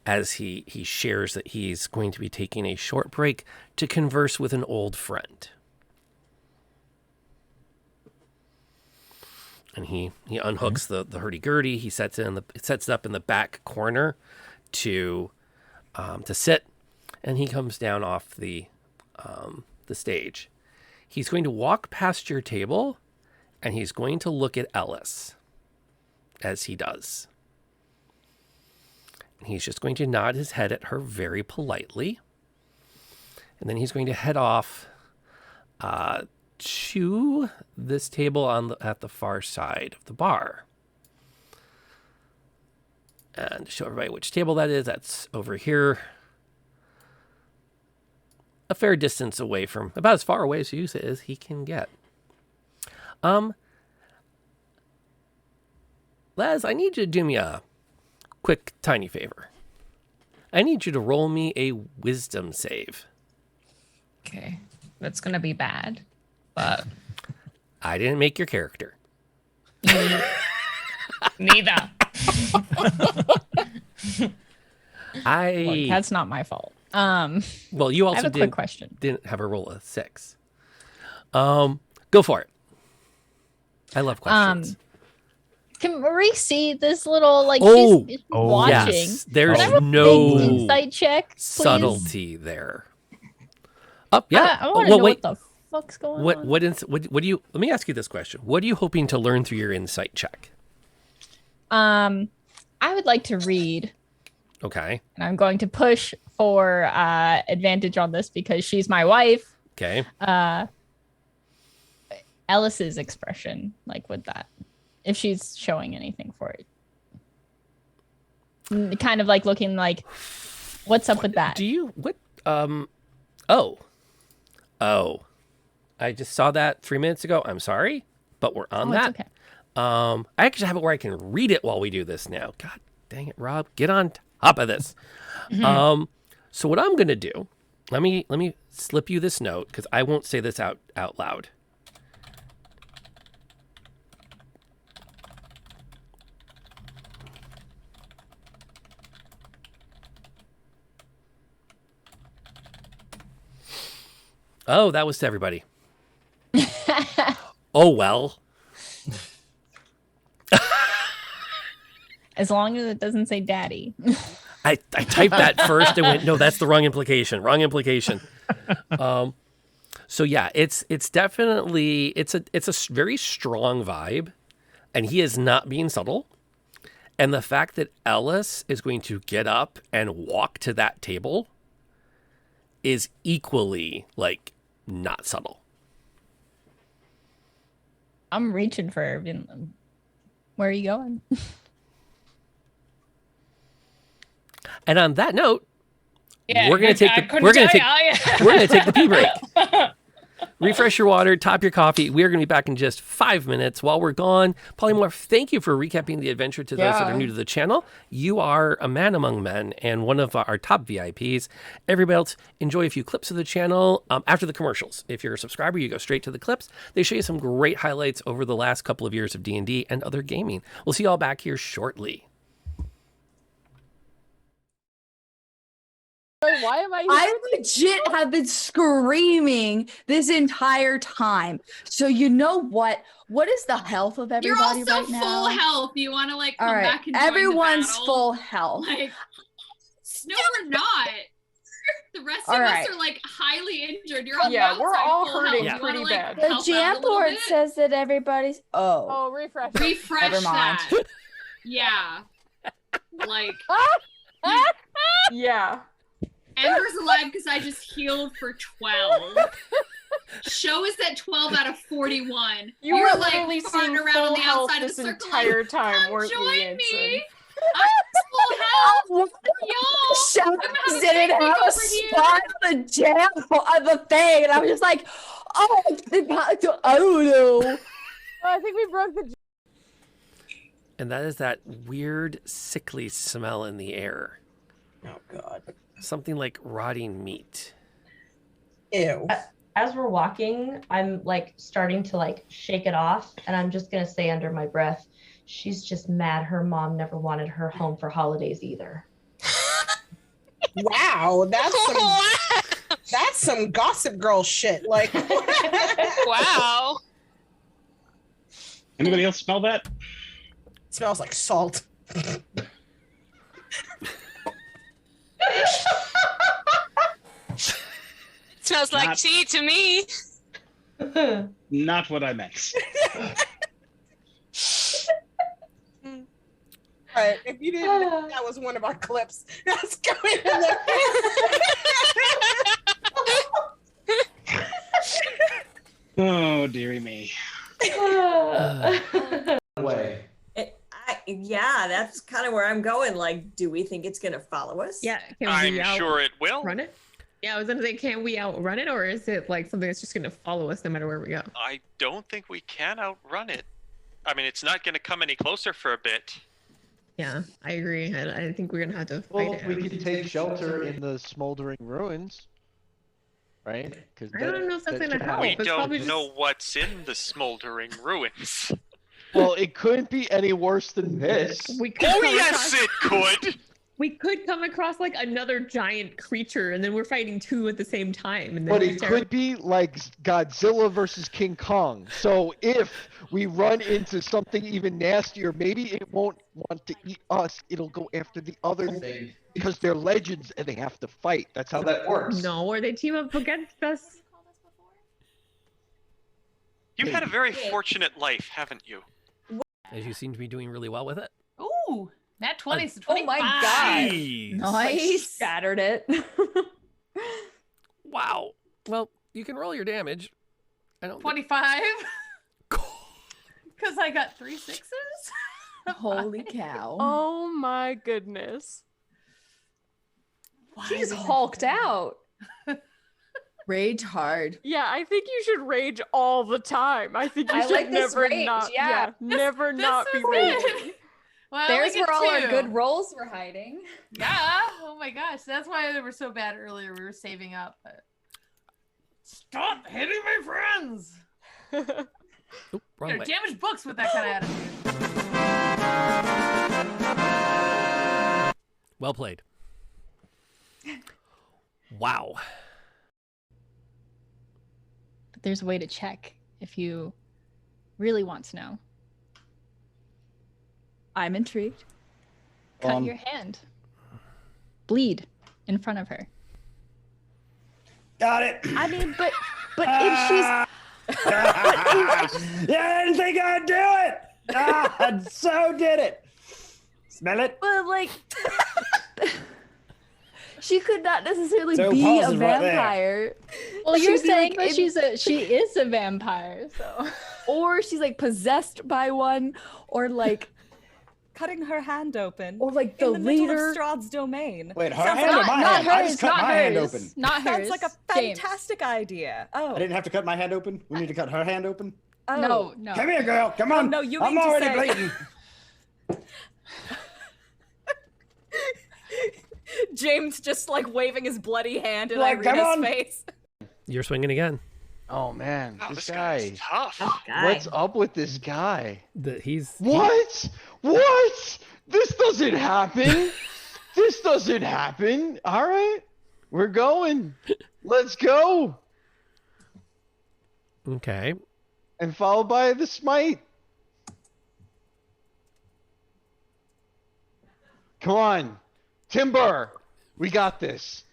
as he shares that he's going to be taking a short break to converse with an old friend. And he unhooks the hurdy-gurdy. He sets it up in the back corner to sit, and he comes down off the stage. He's going to walk past your table, and he's going to look at Ellis as he does. And he's just going to nod his head at her very politely. And then he's going to head off to this table at the far side of the bar. And to show everybody which table that is, that's over here. A fair distance away from, about as far away as he can get. Les, I need you to do me a quick, tiny favor. I need you to roll me a wisdom save. Okay. That's going to be bad. But I didn't make your character. neither. Look, that's not my fault. Well, you I also have a quick question. didn't have a roll of 6. Go for it. I love questions. Can Marie see this little she's watching? Yes, there's Can I have a no big insight check, please? subtlety there. Oh, yeah. I want to know what the fuck's going on. What do you? Let me ask you this question. What are you hoping to learn through your insight check? I would like to read, Okay. and I'm going to push for advantage on this because she's my wife. Okay. Ellis's expression like with that, if she's showing anything for it. Kind of like looking like, what's up with that? Do you what? Oh, I just saw that 3 minutes ago. I'm sorry, but we're on that. It's okay. I actually have it where I can read it while we do this now. God dang it, Rob, get on top of this. So what I'm gonna do, let me slip you this note because I won't say this out loud. Oh, that was to everybody. Oh well. As long as it doesn't say daddy. I typed that first and went, no, that's the wrong implication. Wrong implication. So yeah, it's definitely it's a very strong vibe, and he is not being subtle. And the fact that Ellis is going to get up and walk to that table is equally like not subtle. I'm reaching for Irvin. Where are you going? And on that note, Yeah, we're gonna take the pee break. Refresh your water, top your coffee. We are going to be back in just 5 minutes. While we're gone, Polymorph, thank you for recapping the adventure to those that are new to the channel. You are a man among men and one of our top VIPs. Everybody else, enjoy a few clips of the channel after the commercials. If you're a subscriber, you go straight to the clips. They show you some great highlights over the last couple of years of D&D and other gaming. We'll see you all back here shortly. Why am I here? I legit have been screaming this entire time. So you know what? What is the health of everybody You're also right now? full health. You want to like come All right, back and join everyone's the battle? full health. Like, no, we're not. The rest All of right. us are like highly injured. You're on the Yeah, we're outside all full hurting health. You wanna, pretty like, bad. The help out a jam little board bit? says that everybody's. Oh, Oh, refresh. Refresh Never mind. that. Yeah. Like, Yeah. Ember's alive because I just healed for 12. Show us that 12 out of 41. You were like literally farting seeing around on full the health outside of this the circle. entire Like, time, come weren't you, join Yansen? me. I'm full health. Y'all, Shep I'm having a didn't picnic have a over here. spot on the jam of the thing, and I was just like, oh, I don't know. Oh, I think we broke the. And that is that weird, sickly smell in the air. Oh God. Something like rotting meat. Ew. As we're walking, I'm like starting to like shake it off, and I'm just gonna say under my breath, she's just mad her mom never wanted her home for holidays either. Wow, that's some Gossip Girl shit. Like, Wow. Anybody else smell that? It smells like salt. Smells like Not- tea to me. Not what I meant. All right, if you didn't know that was one of our clips, that's going in there. Oh, dearie me. Way. Yeah, that's kind of where I'm going. Like, do we think it's going to follow us? Yeah, I'm sure it will. Run it. Yeah, I was gonna say, can we outrun it, or is it like something that's just gonna follow us no matter where we go? I don't think we can outrun it. I mean, it's not going to come any closer for a bit. Yeah, I agree. I think we're gonna have to fight Well, it. we could take shelter in the smoldering ruins, right? I don't know if that's gonna help. We It's probably don't know what's in the smoldering ruins. Well, it couldn't be any worse than this. We could Oh, come yes, across- it could. We could come across like another giant creature, and then we're fighting two at the same time. And then But it's it terrible. could be like Godzilla versus King Kong. So if we run into something even nastier, maybe it won't want to eat us. It'll go after the other thing because they're legends and they have to fight. That's how that works. No, or they team up against us. You've had a very fortunate life, haven't you? As you seem to be doing really well with it. Ooh, that 20 is Oh my god. Jeez. Nice. Scattered it. Wow. Well, you can roll your damage. I don't. 25. Because I got 3 6s. Holy cow. Oh my goodness. She's hulked out. Rage hard. Yeah, I think you should rage all the time. I think you I should like this never rage, not. yeah. Never not be is raging. it. Well, There's look where at all our 2. good rolls were hiding. Yeah. Oh my gosh. That's why they were so bad earlier. We were saving up. But... Stop hitting my friends. Oop, wrong You know, way. damage books with that kind of attitude. Well played. Wow. But there's a way to check if you really want to know. I'm intrigued. Cut your hand. Bleed in front of her. Got it. I mean, but if she's Yeah, I didn't think I'd do it. I so did it. Smell it? But like, she could not necessarily So be a pause is right there. vampire. Well, you're She'd be, saying like, she is a vampire, so or she's like possessed by one, or like cutting her hand open, or like the in the middle leader. of Strahd's domain. Wait, her Sounds hand or like- my not hand? I just hers, cut not my hand hers. open. Not hers. Sounds like a James. fantastic idea. Oh, I didn't have to cut my hand open. We need to cut her hand open. oh. No. Come here, girl. Come Oh, on. no, you I'm mean to already say- bleeding. James just like waving his bloody hand in Like, come Irina's on. face. You're swinging again. Oh man, Oh, this this guy. guy's tough. What's up with this guy? He's What? What? This doesn't happen. This doesn't happen. All right, we're going. Let's go. Okay. And followed by the smite. Come on, Timber. We got this.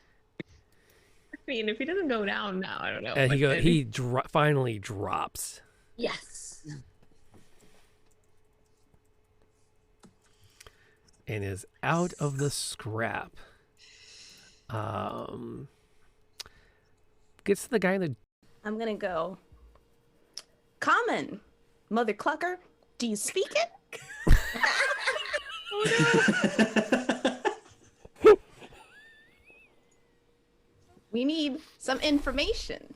I mean, if he doesn't go down now, I don't know. And but then- he finally drops Yes. and is out of the scrap. Gets to the guy in the I'm gonna go. Common, Mother Clucker, do you speak it? We need some information.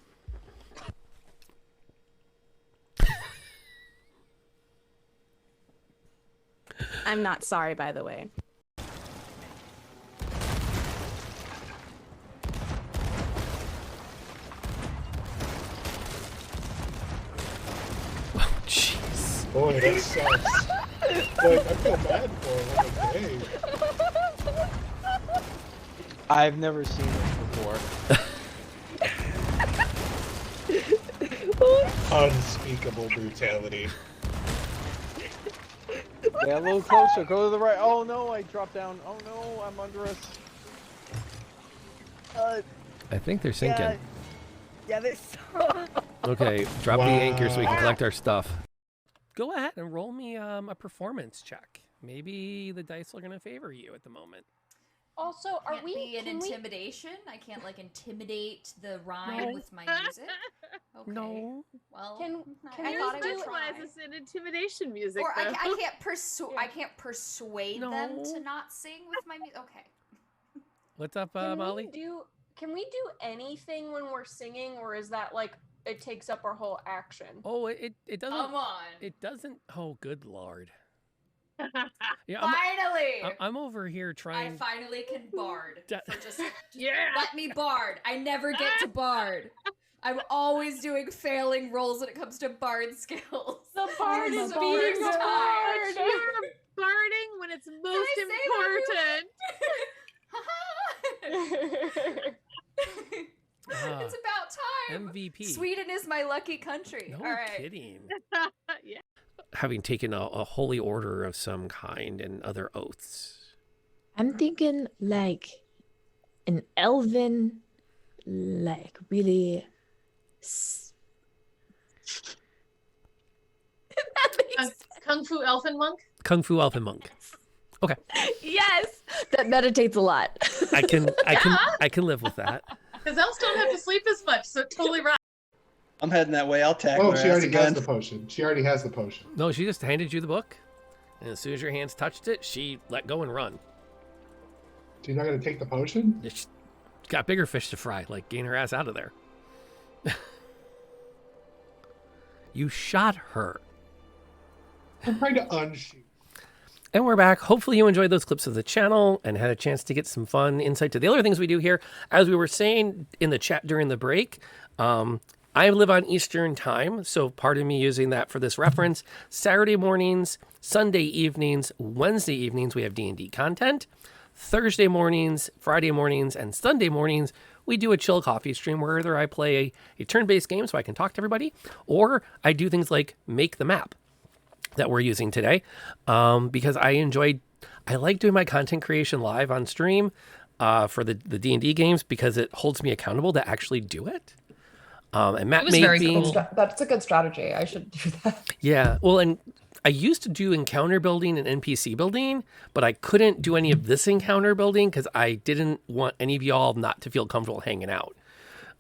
I'm not sorry, by the way. Jeez. Boy, that sucks. Like, I feel bad for him. Like, hey. I've never seen this before. Unspeakable brutality. Yeah, a little closer. Go to the right. Oh no, I dropped down. Oh no, I'm under us. I think they're sinking. Yeah, this. Okay, drop the anchor so we can collect our stuff. Go ahead and roll me a performance check. Maybe the dice are going to favor you at the moment. Also, are Can't we be an can we- intimidation? I can't like intimidate the rhyme No. with my music. Okay. No. Well, can I we thought I would do try. This is an intimidation music. Or I though. can't persuade them to not sing with my music. Okay. What's up, Can Molly? Can we do anything when we're singing, or is that like it takes up our whole action? Oh, it doesn't. Come on. It doesn't. Oh, good lord. Finally. I'm over here I trying. finally can bard. For just Yeah. let me bard. I never get to bard. I'm always doing failing rolls when it comes to bard skills. The bard This is the being first a time. bard. You're barding when it's most important. It's about time. MVP. Sweden is my lucky country. No All right. kidding. Yeah. Having taken a holy order of some kind and other oaths. I'm thinking like an elven, like really. Kung Fu Elfin Monk? Kung Fu Elfin Monk. Okay. Yes, that meditates a lot. I can live with that. Because elves don't have to sleep as much, so totally right. I'm heading that way. I'll tackle Oh, her she ass already has again. the potion. She already has the potion. No, she just handed you the book, and as soon as your hands touched it, she let go and run. She's not going to take the potion? She's got bigger fish to fry, like getting her ass out of there. You shot her. I'm trying to unshoot. And we're back. Hopefully you enjoyed those clips of the channel and had a chance to get some fun insight to the other things we do here. As we were saying in the chat during the break, I live on Eastern time, so pardon me using that for this reference. Saturday mornings, Sunday evenings, Wednesday evenings, we have D&D content. Thursday mornings, Friday mornings, and Sunday mornings, we do a chill coffee stream where either I play a turn-based game so I can talk to everybody, or I do things like make the map that we're using today, because I like doing my content creation live on stream for the D&D games because it holds me accountable to actually do it. And map making. That's a good strategy. I should do that. Yeah, well, and I used to do encounter building and NPC building, but I couldn't do any of this encounter building because I didn't want any of y'all not to feel comfortable hanging out.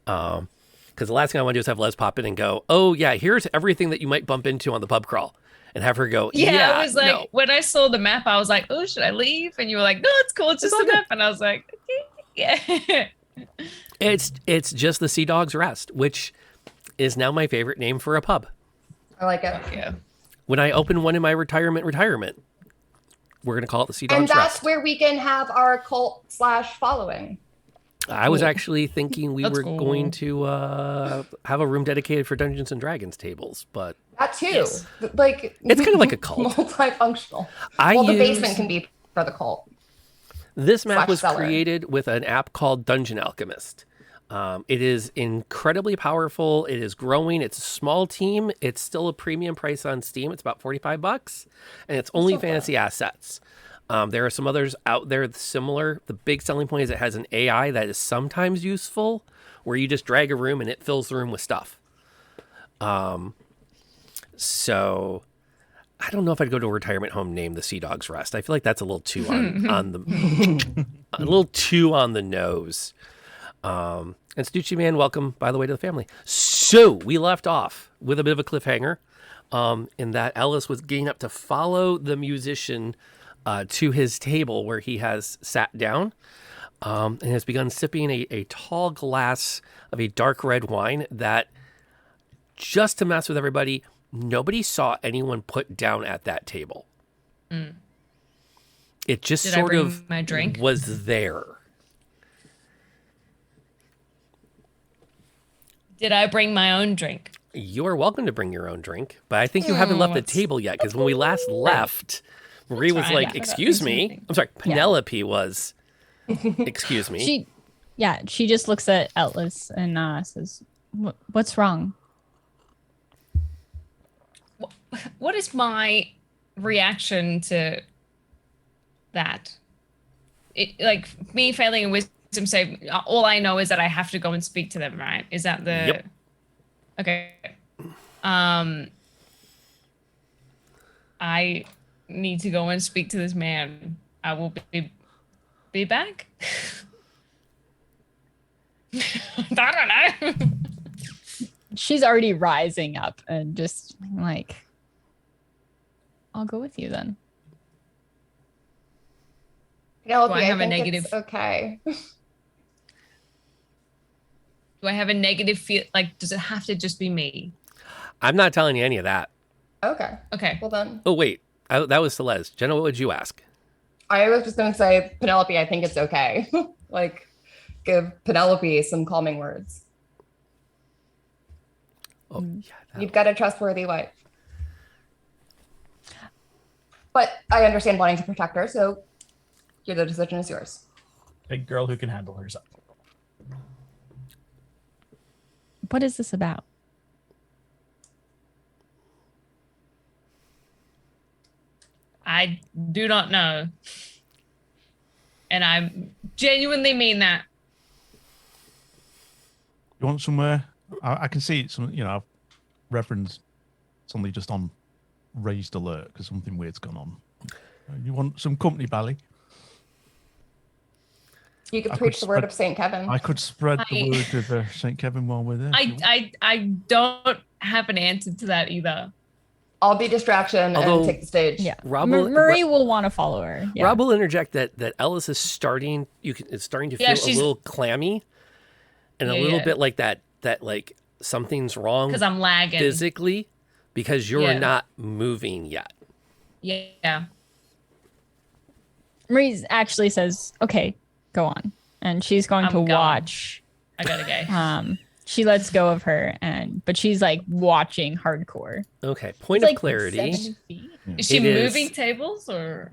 Because the last thing I want to do is have Les pop in and go, oh yeah, here's everything that you might bump into on the pub crawl. And have her go, yeah, it was like, when I saw the map, I was like, oh, should I leave? And you were like, no, it's cool. It's just a map. And I was like, okay, yeah. It's just the Sea Dog's Rest, which is now my favorite name for a pub. I like it. Yeah. When I open one in my retirement, we're going to call it the Sea Dog's And Rest. that's where we can have our cult / following. I was actually thinking we That's were cool. going to have a room dedicated for Dungeons and Dragons tables, but That too. Like it's kind of like a cult. Multifunctional. I Well, the use- basement can be for the cult. This map Slash was cellar. created with an app called Dungeon Alchemist. It is incredibly powerful. It is growing. It's a small team. It's still a premium price on Steam. It's about $45, and it's only fantasy assets. There are some others out there similar. The big selling point is it has an AI that is sometimes useful, where you just drag a room and it fills the room with stuff. So I don't know if I'd go to a retirement home named the Sea Dog's Rest. I feel like that's a little too on the a little too on the nose. And Stucci Man, welcome, by the way, to the family. So we left off with a bit of a cliffhanger in that Ellis was getting up to follow the musician to his table where he has sat down and has begun sipping a tall glass of a dark red wine that, just to mess with everybody, nobody saw anyone put down at that table. Mm. It just Did I sort bring of my drink? was there. Did I bring my own drink? You are welcome to bring your own drink, but I think you haven't left the table yet, because when we last left, Marie was fine. like, Yeah. excuse me. I'm sorry, Penelope was, excuse me. She just looks at Atlas and says, "What's wrong?" What is my reaction to that? Like me failing a wisdom save, all I know is that I have to go and speak to them, right? Is that the... Yep. Okay. I need to go and speak to this man. I will be back. I don't know. She's already rising up and just like, I'll go with you then. Penelope, Do I have a think negative- it's okay. Do I have a negative feel? Like, does it have to just be me? I'm not telling you any of that. Okay. Okay. Well then, Oh, wait. That was Celeste. Jenna, what would you ask? I was just going to say, Penelope, I think it's okay. Like, give Penelope some calming words. Oh, yeah. You've got a trustworthy wife. But I understand wanting to protect her, so the decision is yours. Big girl who can handle herself. What is this about? I do not know. And I genuinely mean that. You want somewhere? I can see some, I've referenced suddenly just on raised alert because something weird's gone on. You want some company, Bally? You could I preach could the word spread- of St. Kevin. I could spread the I- word of St. Kevin while we're there. I don't have an answer to that either. I'll be distraction Although- and take the stage. Yeah. Rob Marie will want to follow her. Yeah. Rob will interject that Ellis is starting. It's starting to feel Yeah, a she's- little clammy, and a Yeah, little yeah. bit like that like something's wrong 'Cause I'm lagging. physically because you're Yeah. not moving yet. Yeah. Marie actually says, "Okay, go on," and she's going I'm to gone. watch. I gotta go. She lets go of her, but she's like watching hardcore. Okay. Point It's of like clarity. 70 feet. Is she It is- moving tables or?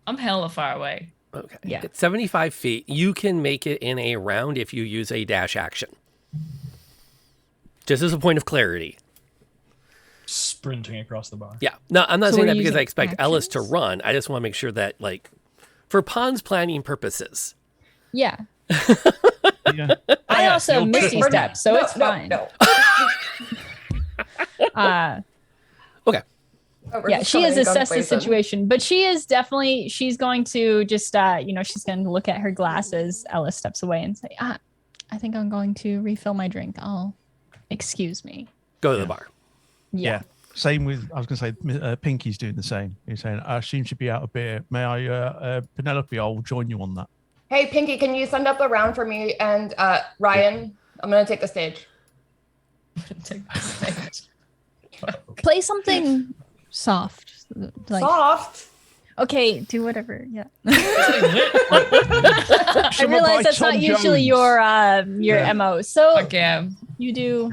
I'm hella far away. Okay. Yeah. It's 75 feet. You can make it in a round if you use a dash action. Just as a point of clarity. Sprinting across the bar. Yeah. No, I'm not So saying we're that because I using expect Ellis to run. I just want to make sure that, like, for pawns planning purposes. Yeah. Yeah. I also have You'll Misty trip. Step, so No, it's no, fine. no. Okay. Oh, we're Yeah, just she has coming gun assessed the blazing. situation, but she's going to just, she's going to look at her glasses. Ellis steps away and say, I think I'm going to refill my drink. Excuse me. Go to the bar. Yeah. Same with, I was going to say, Pinky's doing the same. He's saying, I assume she'd be out of beer. May I, Penelope, I'll join you on that. Hey, Pinky, can you send up a round for me and Ryan? I'm going to take the stage. Play something soft. Like, Soft? Okay, do whatever. Yeah. I Shimmer realize by that's Tom not usually Jones. your Yeah. MO. So yeah. you do.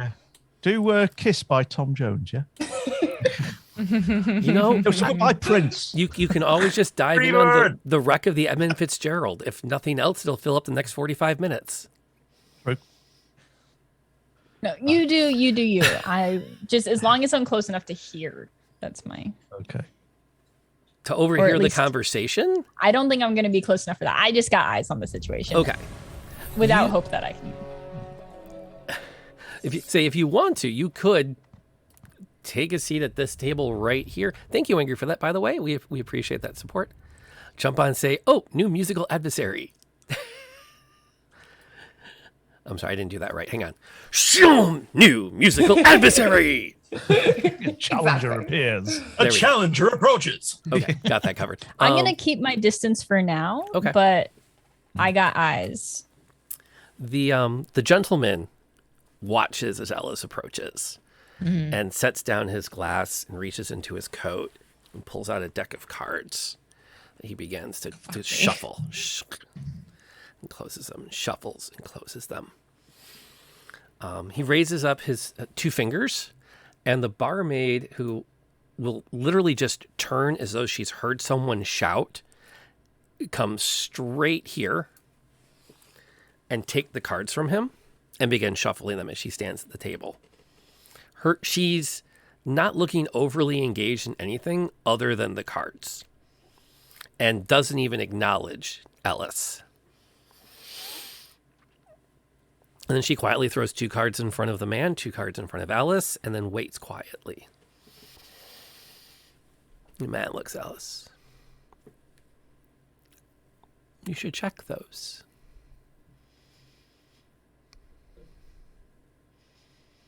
Do Kiss by Tom Jones, yeah? You know, No, something by Prince. You can always just dive in on the wreck of the Edmund Fitzgerald. If nothing else, it'll fill up the next 45 minutes. No, you do you. I just, as long as I'm close enough to hear. That's my. Okay. To Or overhear at the least- conversation? I don't think I'm going to be close enough for that. I just got eyes on the situation. Okay. Without hope that I can. If you want to, you could take a seat at this table right here. Thank you, Ingrid, for that, by the way. We appreciate that support. Jump on and say, oh, new musical adversary. I'm sorry, I didn't do that right. Hang on. Shoom! New musical adversary! Challenger appears. There we go. Challenger approaches. Okay, got that covered. I'm going to keep my distance for now. Okay. But I got eyes. The gentleman watches as Ellis approaches and sets down his glass and reaches into his coat and pulls out a deck of cards. He begins to shuffle and closes them, shuffles and closes them. He raises up his two fingers, and the barmaid, who will literally just turn as though she's heard someone shout, comes straight here and take the cards from him and begin shuffling them as she stands at the table. She's not looking overly engaged in anything other than the cards and doesn't even acknowledge Ellis. And then she quietly throws two cards in front of the man, two cards in front of Ellis, and then waits quietly. The man looks at Ellis. You should check those.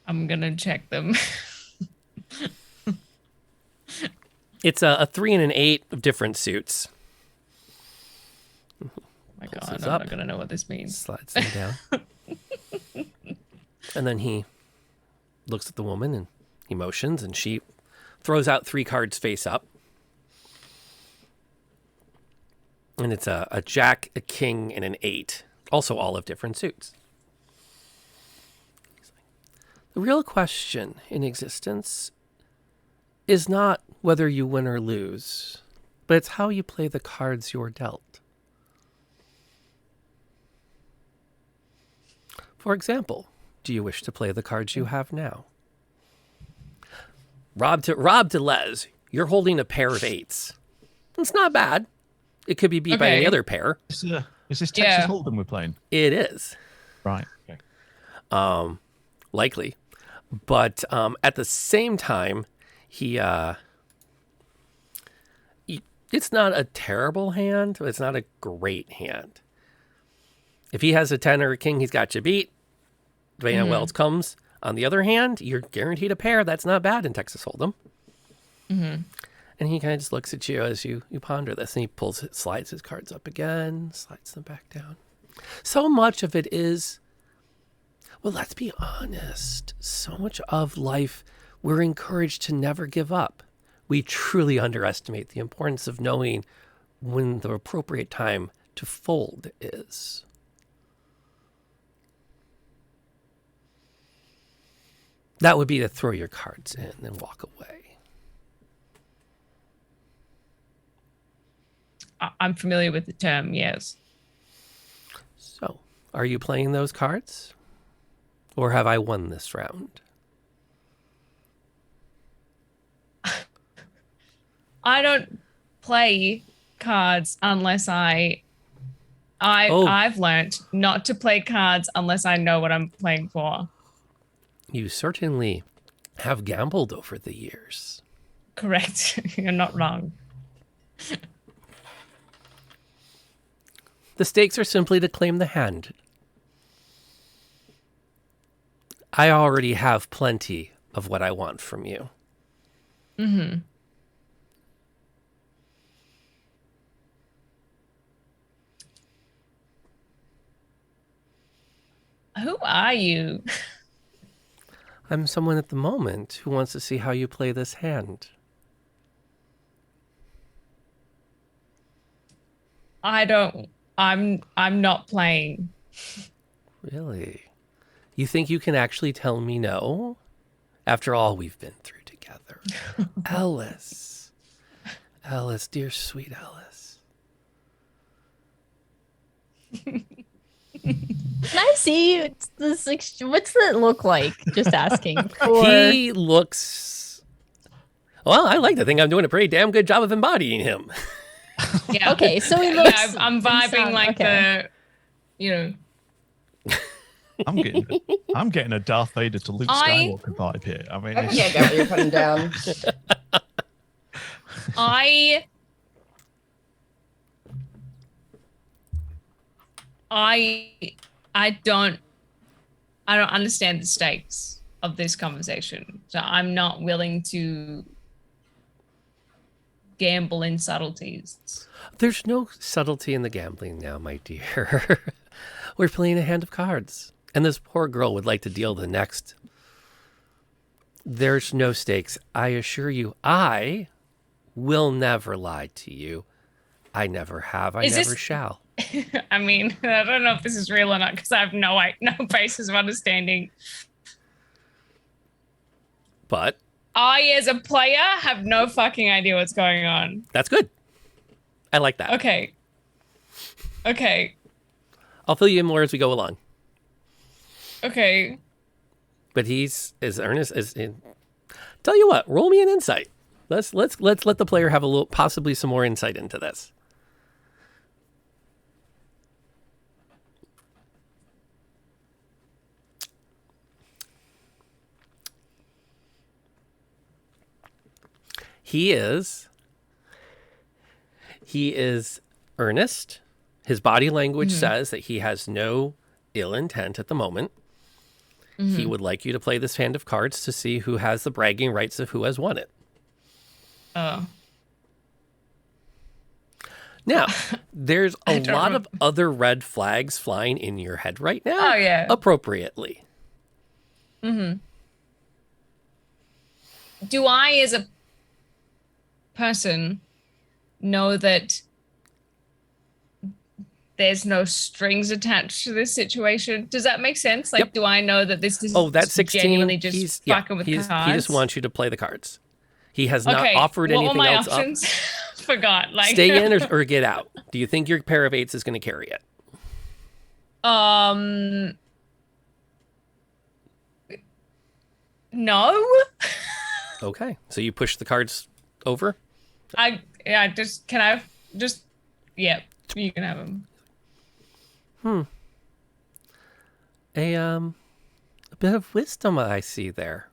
I'm gonna check them. It's a 3 and an 8 of different suits. Oh my Pulls God, these I'm up, not gonna know what this means. Slides them down. And then he looks at the woman and he motions, and she throws out 3 cards face up. And it's a jack, a king, and an 8. Also all of different suits. The real question in existence is not whether you win or lose, but it's how you play the cards you're dealt. For example, do you wish to play the cards you have now? Rob to Les, you're holding a pair of 8s. It's not bad. It could be beat by any Okay. other pair. Is this Texas Yeah. Hold'em we're playing? It is. Right. Okay. Likely. But at the same time, it's not a terrible hand, but it's not a great hand. If he has a 10 or a king, he's got you beat. Depending on what Mhm. else comes. On the other hand, you're guaranteed a pair. That's not bad in Texas Hold'em. Mm-hmm. And he kind of just looks at you as you ponder this, and he slides his cards up again, slides them back down. So much of it is, well, let's be honest. So much of life, we're encouraged to never give up. We truly underestimate the importance of knowing when the appropriate time to fold is. That would be to throw your cards in and walk away. I'm familiar with the term, yes. So, are you playing those cards? Or have I won this round? I don't play cards unless I've learned not to play cards unless I know what I'm playing for. You certainly have gambled over the years. Correct. You're not wrong. The stakes are simply to claim the hand. I already have plenty of what I want from you. Mm-hmm. Who are you? I'm someone at the moment who wants to see how you play this hand. I'm not playing. Really? You think you can actually tell me no? After all we've been through together. Ellis. Ellis, dear sweet Ellis. Can I see this? What's that look like? Just asking. He looks... Well, I like to think I'm doing a pretty damn good job of embodying him. Yeah. Okay, so he looks. Yeah, I'm vibing like the, you know. I'm getting a Darth Vader to Luke Skywalker vibe here. I mean, I think I get what you're putting down. I don't understand the stakes of this conversation. So I'm not willing to gamble in subtleties. There's no subtlety in the gambling now, my dear. We're playing a hand of cards. And this poor girl would like to deal the next. There's no stakes. I assure you, I will never lie to you. I never have. I never shall. I mean, I don't know if this is real or not because I have no basis of understanding. But I, as a player, have no fucking idea what's going on. that's good. I like that. Okay. I'll fill you in more as we go along. Okay. But he's as earnest as. Tell you what, roll me an insight. Let's let the player have a little, possibly some more insight into this. He is earnest. His body language says that he has no ill intent at the moment. He would like you to play this hand of cards to see who has the bragging rights of who has won it. Oh. Now, there's a lot of other red flags flying in your head right now. Oh, yeah. Appropriately. Mm-hmm. Do I, as a person, know that there's no strings attached to this situation? Does that make sense? Like, do I know that this is that's 16. genuinely just fucking with cards? He just wants you to play the cards. He has not Okay, offered what were anything my else options? up. Forgot. Like, Stay in or get out. Do you think your pair of eights is going to carry it? No. Okay, so you push the cards over. Yeah, you can have them. A bit of wisdom I see there.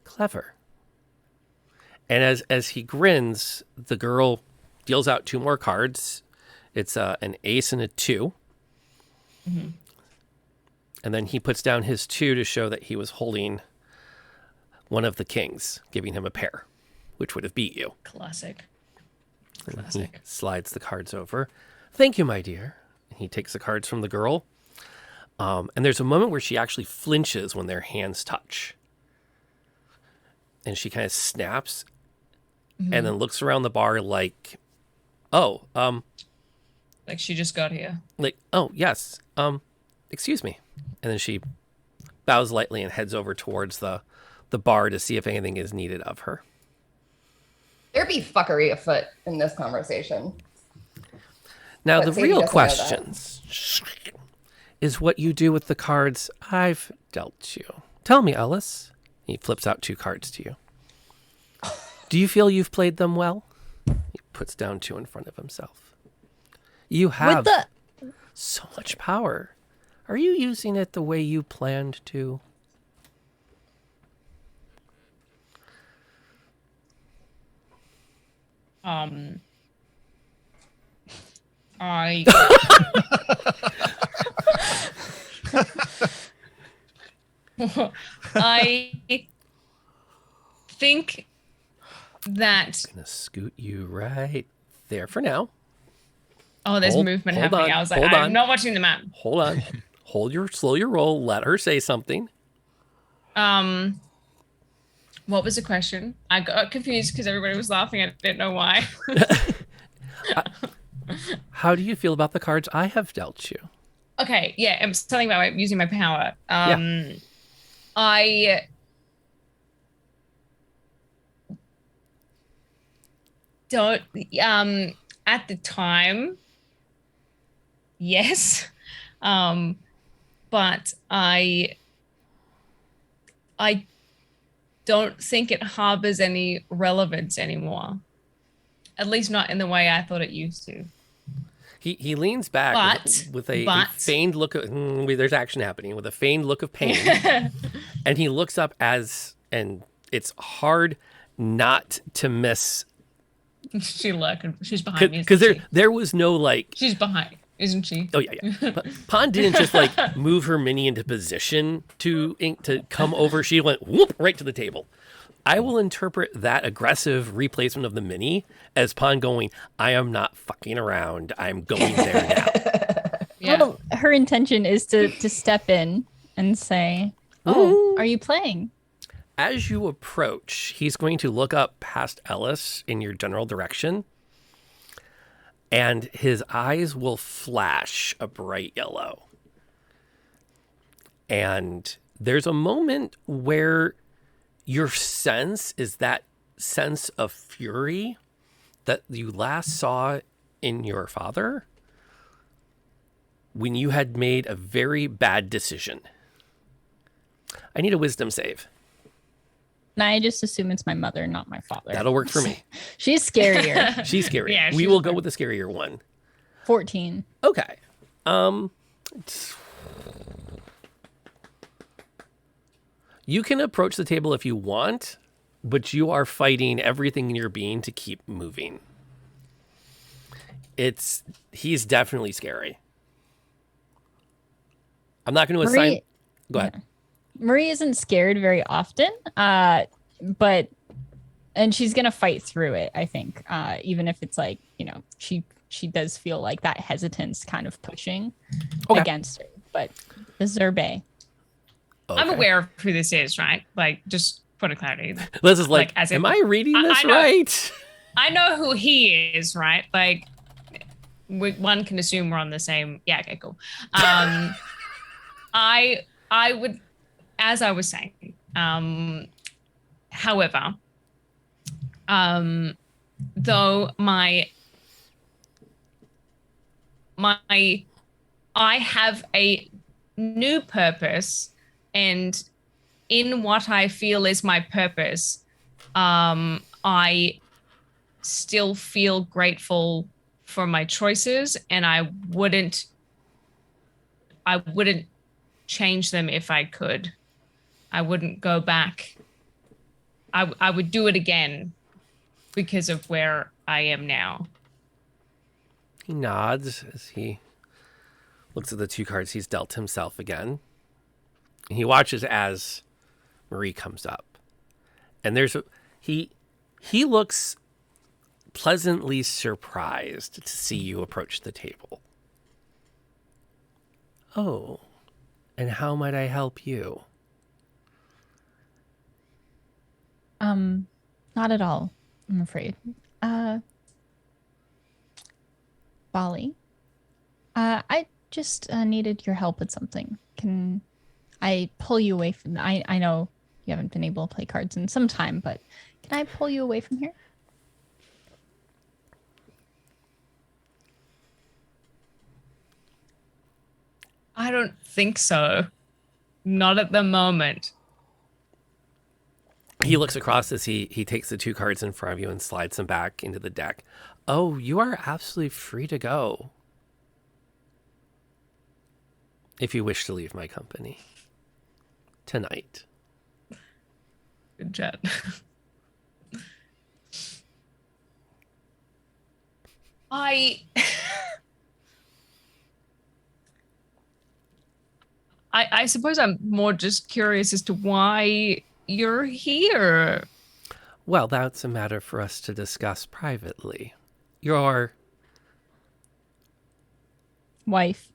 Clever. And as he grins, the girl deals out 2 more cards. It's an ace and a 2. Mm-hmm. And then he puts down his 2 to show that he was holding one of the kings, giving him a pair, which would have beat you. Classic. And he slides the cards over. Thank you, my dear. And he takes the cards from the girl. And there's a moment where she actually flinches when their hands touch. And she kind of snaps and then looks around the bar like, oh, like she just got here. like, oh, yes, excuse me. And then she bows lightly and heads over towards the bar to see if anything is needed of her. There be fuckery afoot in this conversation. Now, But the Sadie real doesn't know that. questions is what you do with the cards I've dealt you. Tell me, Ellis. He flips out 2 cards to you. Do you feel you've played them well? He puts down 2 in front of himself. You have so much power. Are you using it the way you planned to? I think that. I'm gonna scoot you right there for now. Oh, there's movement happening. I was like, I'm not watching the map. Hold on. Slow your roll. Let her say something. What was the question? I got confused because everybody was laughing. I didn't know why. How do you feel about the cards I have dealt you? Okay, yeah, I'm something about using my power. Yeah. I don't at the time, yes. But I don't think it harbors any relevance anymore. At least not in the way I thought it used to. He leans back with a feigned look of there's action happening with a feigned look of pain. And he looks up and it's hard not to miss. She's behind me. Because there was no like. She's behind, isn't she? Oh yeah. Pon didn't just like move her mini into position to come over. She went whoop right to the table. I will interpret that aggressive replacement of the mini as Pon going, I am not fucking around. I'm going there now. Yeah. Well, her intention is to step in and say, "Oh, are you playing?" As you approach, he's going to look up past Ellis in your general direction, and his eyes will flash a bright yellow. And there's a moment where your sense is that sense of fury that you last saw in your father when you had made a very bad decision. I need a wisdom save. And I just assume it's my mother, not my father. That'll work for me. She's scarier. She's scary. Yeah, we she's will go with the scarier one. 14. Okay. You can approach the table if you want, but you are fighting everything in your being to keep moving. He's definitely scary. I'm not going to assign. Go ahead. Marie isn't scared very often, and she's gonna fight through it. I think, even if it's like she does feel like that hesitance kind of pushing against her. But the Zerbe. Okay. I'm aware of who this is, right? Like, just for the clarity. Liz is like, am I reading this right? I know who he is, right? Like, one can assume we're on the same. Yeah, okay, cool. I would, as I was saying, however, though I have a new purpose, and in what I feel is my purpose, I still feel grateful for my choices, and I wouldn't change them if I could. I wouldn't go back. I would do it again because of where I am now. He nods as he looks at the 2 cards he's dealt himself again. He watches as Marie comes up. And he looks pleasantly surprised to see you approach the table. Oh, and how might I help you? Not at all, I'm afraid. Bali, I just needed your help with something. Can I pull you away from... I know you haven't been able to play cards in some time, but can I pull you away from here? I don't think so. Not at the moment. He looks across as he takes the 2 cards in front of you and slides them back into the deck. Oh, you are absolutely free to go. If you wish to leave my company. Tonight. Good chat. I suppose I'm more just curious as to why you're here. Well, that's a matter for us to discuss privately. Your wife.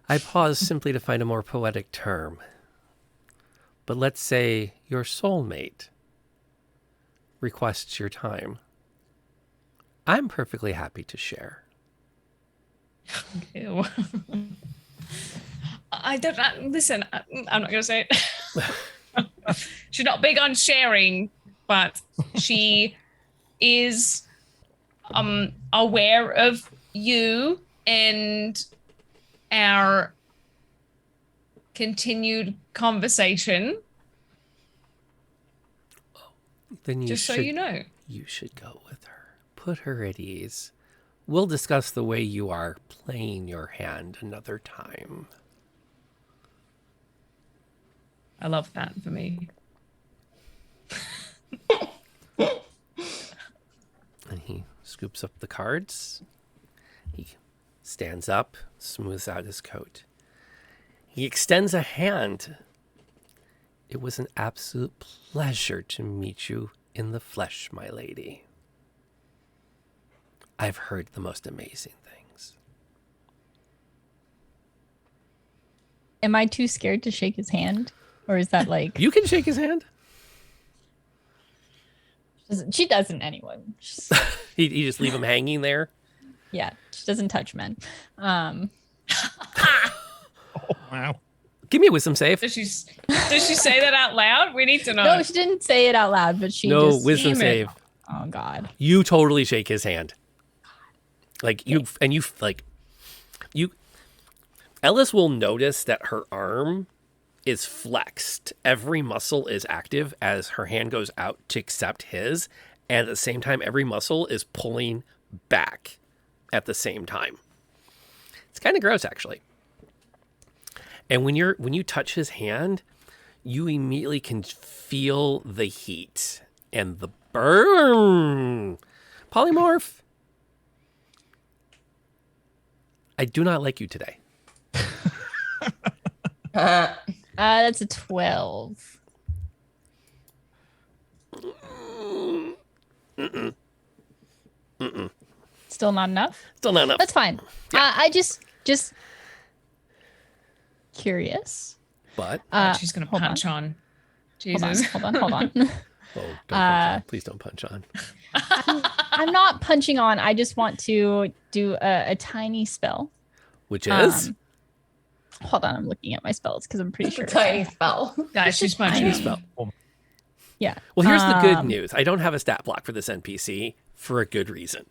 I pause simply to find a more poetic term. But let's say your soulmate requests your time. I'm perfectly happy to share. Ew. I don't listen. I'm not going to say it. She's not big on sharing, but she is aware of you and our continued conversation. Then you Just should, so you know. You should go with her. Put her at ease. We'll discuss the way you are playing your hand another time. I love that for me. And he scoops up the cards. He stands up, smooths out his coat. He extends a hand. It was an absolute pleasure to meet you in the flesh, my lady. I've heard the most amazing things. Am I too scared to shake his hand? Or is that like... You can shake his hand. She doesn't anyway. You just leave him hanging there? Yeah, she doesn't touch men. Wow. Give me a wisdom save. Does she say that out loud? We need to know. No, she didn't say it out loud, but she No, just... wisdom save. Oh, God. You totally shake his hand. Ellis will notice that her arm is flexed. Every muscle is active as her hand goes out to accept his. And at the same time, every muscle is pulling back at the same time. It's kind of gross, actually. And when you touch his hand, you immediately can feel the heat and the burn. Polymorph. I do not like you today. That's a 12. Still not enough? Still not enough. That's fine. Yeah. I just curious. But she's gonna punch on. Jesus. Hold on. Oh, don't punch on. Please don't punch on. I'm not punching on. I just want to do a tiny spell. Which is? Hold on, I'm looking at my spells because I'm pretty sure. Tiny spell. Guys, she's punching. Spell. Yeah. Well, here's the good news. I don't have a stat block for this NPC for a good reason.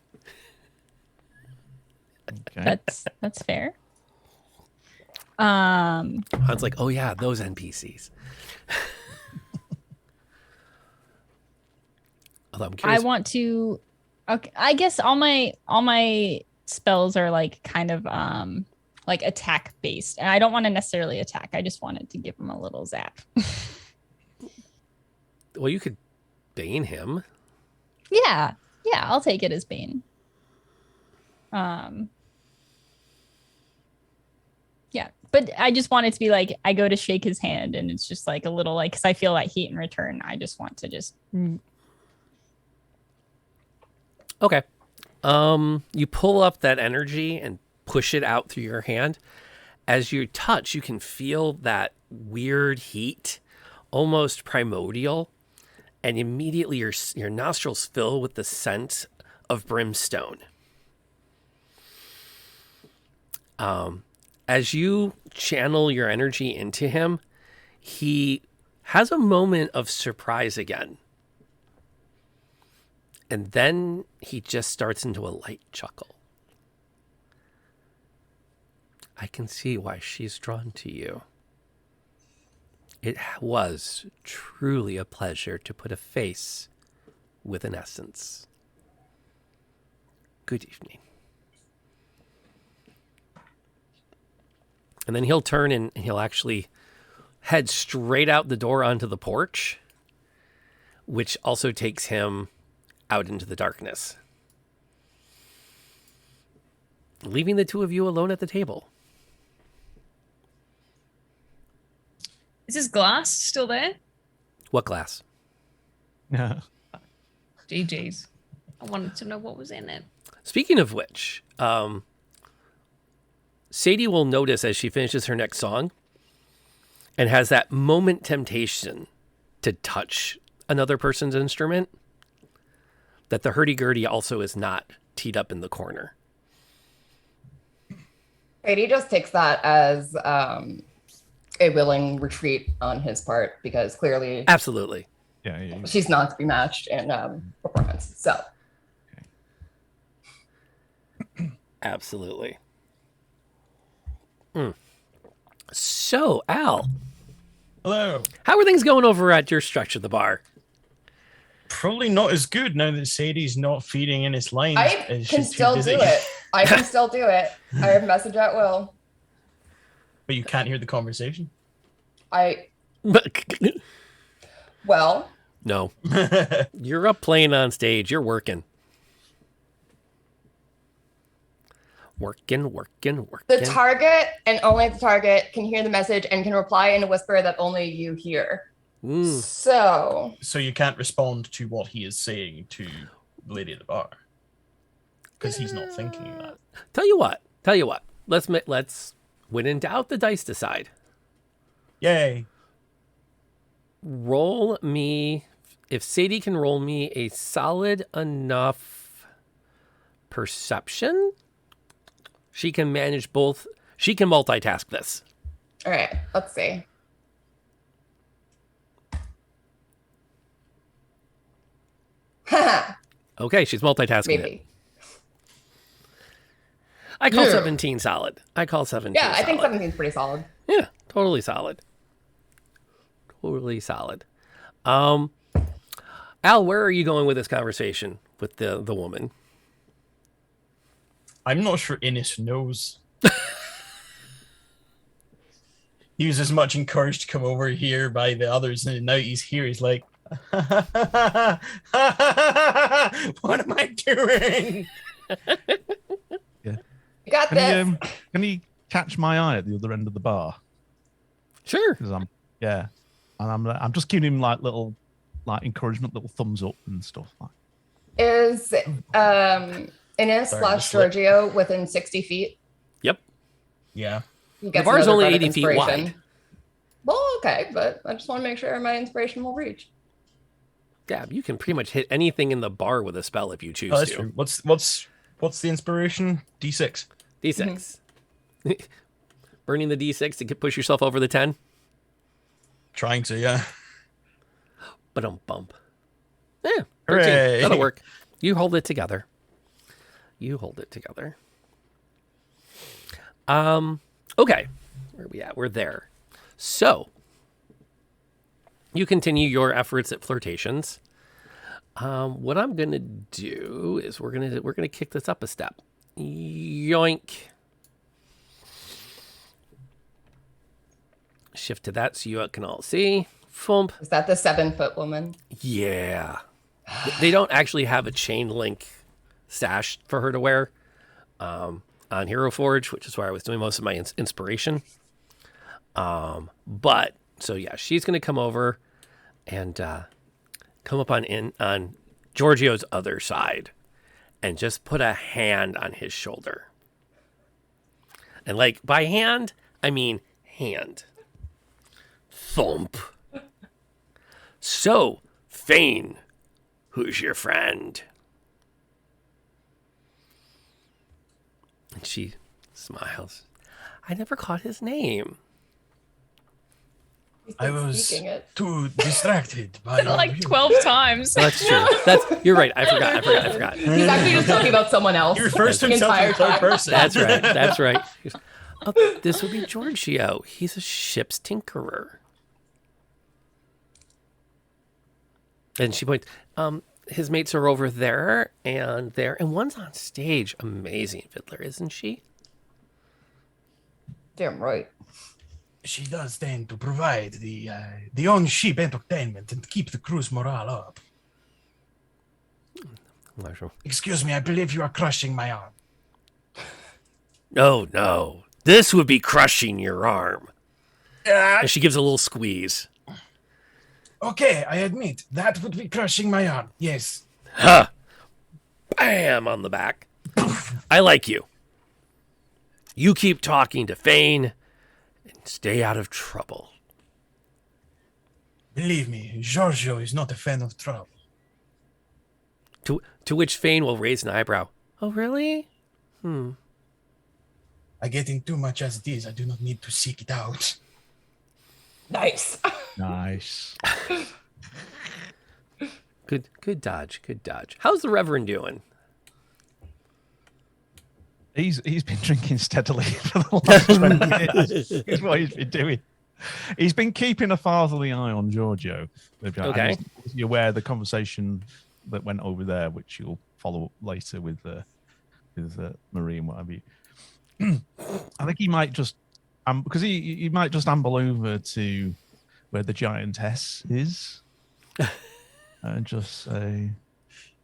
Okay. That's fair. Han's like, oh yeah, those NPCs. Although I'm curious. I want to. Okay, I guess all my spells are like kind of like attack based, and I don't want to necessarily attack. I just wanted to give him a little zap. Well, you could bane him. Yeah, I'll take it as bane. Yeah, but I just want it to be like I go to shake his hand and it's just like a little like because I feel that heat in return. I just want to just Okay. You pull up that energy and push it out through your hand. As you touch, you can feel that weird heat, almost primordial, and immediately your nostrils fill with the scent of brimstone. As you channel your energy into him, he has a moment of surprise again. And then he just starts into a light chuckle. I can see why she's drawn to you. It was truly a pleasure to put a face with an essence. Good evening. And then he'll turn and he'll actually head straight out the door onto the porch, which also takes him out into the darkness, leaving the two of you alone at the table. Is his glass still there? What glass? Yeah. GG's. I wanted to know what was in it. Speaking of which, Sadie will notice as she finishes her next song and has that moment temptation to touch another person's instrument, that the hurdy-gurdy also is not teed up in the corner. Sadie just takes that as a willing retreat on his part because clearly, absolutely, yeah. she's not to be matched in performance. So, absolutely. So, Al. Hello. How are things going over at your stretch of the bar? Probably not as good now that Sadie's not feeding in his lines. I can still do it. I can still do it. I have message at will. But you can't hear the conversation? Well. No. You're up playing on stage. You're working. Working. The target and only the target can hear the message and can reply in a whisper that only you hear. So you can't respond to what he is saying to the lady at the bar because he's not thinking that. Tell you what. Let's when in doubt, the dice decide. Yay. Roll me, if Sadie can roll me a solid enough perception, she can manage both. She can multitask this. All right, let's see. Okay, she's multitasking. Maybe. I call 17 solid. Yeah, I think 17 is pretty solid. Yeah, totally solid. Al, where are you going with this conversation with the woman? I'm not sure Innes knows. He was as much encouraged to come over here by the others, and now he's here. He's like, what am I doing? Yeah. You got this. Can he catch my eye at the other end of the bar? Sure. And I'm just giving him like little encouragement, little thumbs up and stuff. Is Innes / Giorgio within 60 feet? Yep. Yeah. The bar is only 80 feet wide. Well, okay, but I just want to make sure my inspiration will reach. Yeah, you can pretty much hit anything in the bar with a spell if you choose that's to. True. What's the inspiration? D6. D6. Burning the D6 to push yourself over the 10? Trying to, yeah. Bump. Yeah, 13. Hooray. That'll work. You hold it together. Okay. Where are we at? We're there. So, you continue your efforts at flirtations. What I'm gonna do is we're gonna kick this up a step. Yoink. Shift to that so you can all see. Thump. Is that the 7-foot woman? Yeah. They don't actually have a chain link sash for her to wear, on Hero Forge, which is where I was doing most of my inspiration. But so yeah, she's going to come over and come up on Giorgio's other side and just put a hand on his shoulder. And like by hand, I mean hand. Thump. So, Fane, who's your friend? And she smiles. I never caught his name. I was too distracted by like 12 times. That's true. You're right. I forgot. He's actually just talking about someone else. He refers to himself in third person. That's right. Oh, this would be Giorgio. He's a ship's tinkerer. And she points, his mates are over there, and one's on stage. Amazing fiddler, isn't she? Damn right. She does tend to provide the on-ship entertainment and keep the crew's morale up. Excuse me, I believe you are crushing my arm. No. This would be crushing your arm. And she gives a little squeeze. Okay, I admit, that would be crushing my arm, yes. Huh. Bam on the back. I like you. You keep talking to Fane and stay out of trouble. Believe me, Giorgio is not a fan of trouble. To which Fane will raise an eyebrow. Oh, really? I get in too much as it is. I do not need to seek it out. Nice. Nice. Good dodge. How's the Reverend doing? He's been drinking steadily for the last 20 years. Is what he's been doing. He's been keeping a fatherly eye on Giorgio. Okay. You're aware of the conversation that went over there, which you'll follow up later with Marie and what have you. I think he might just because he might just amble over to where the giantess is and just say,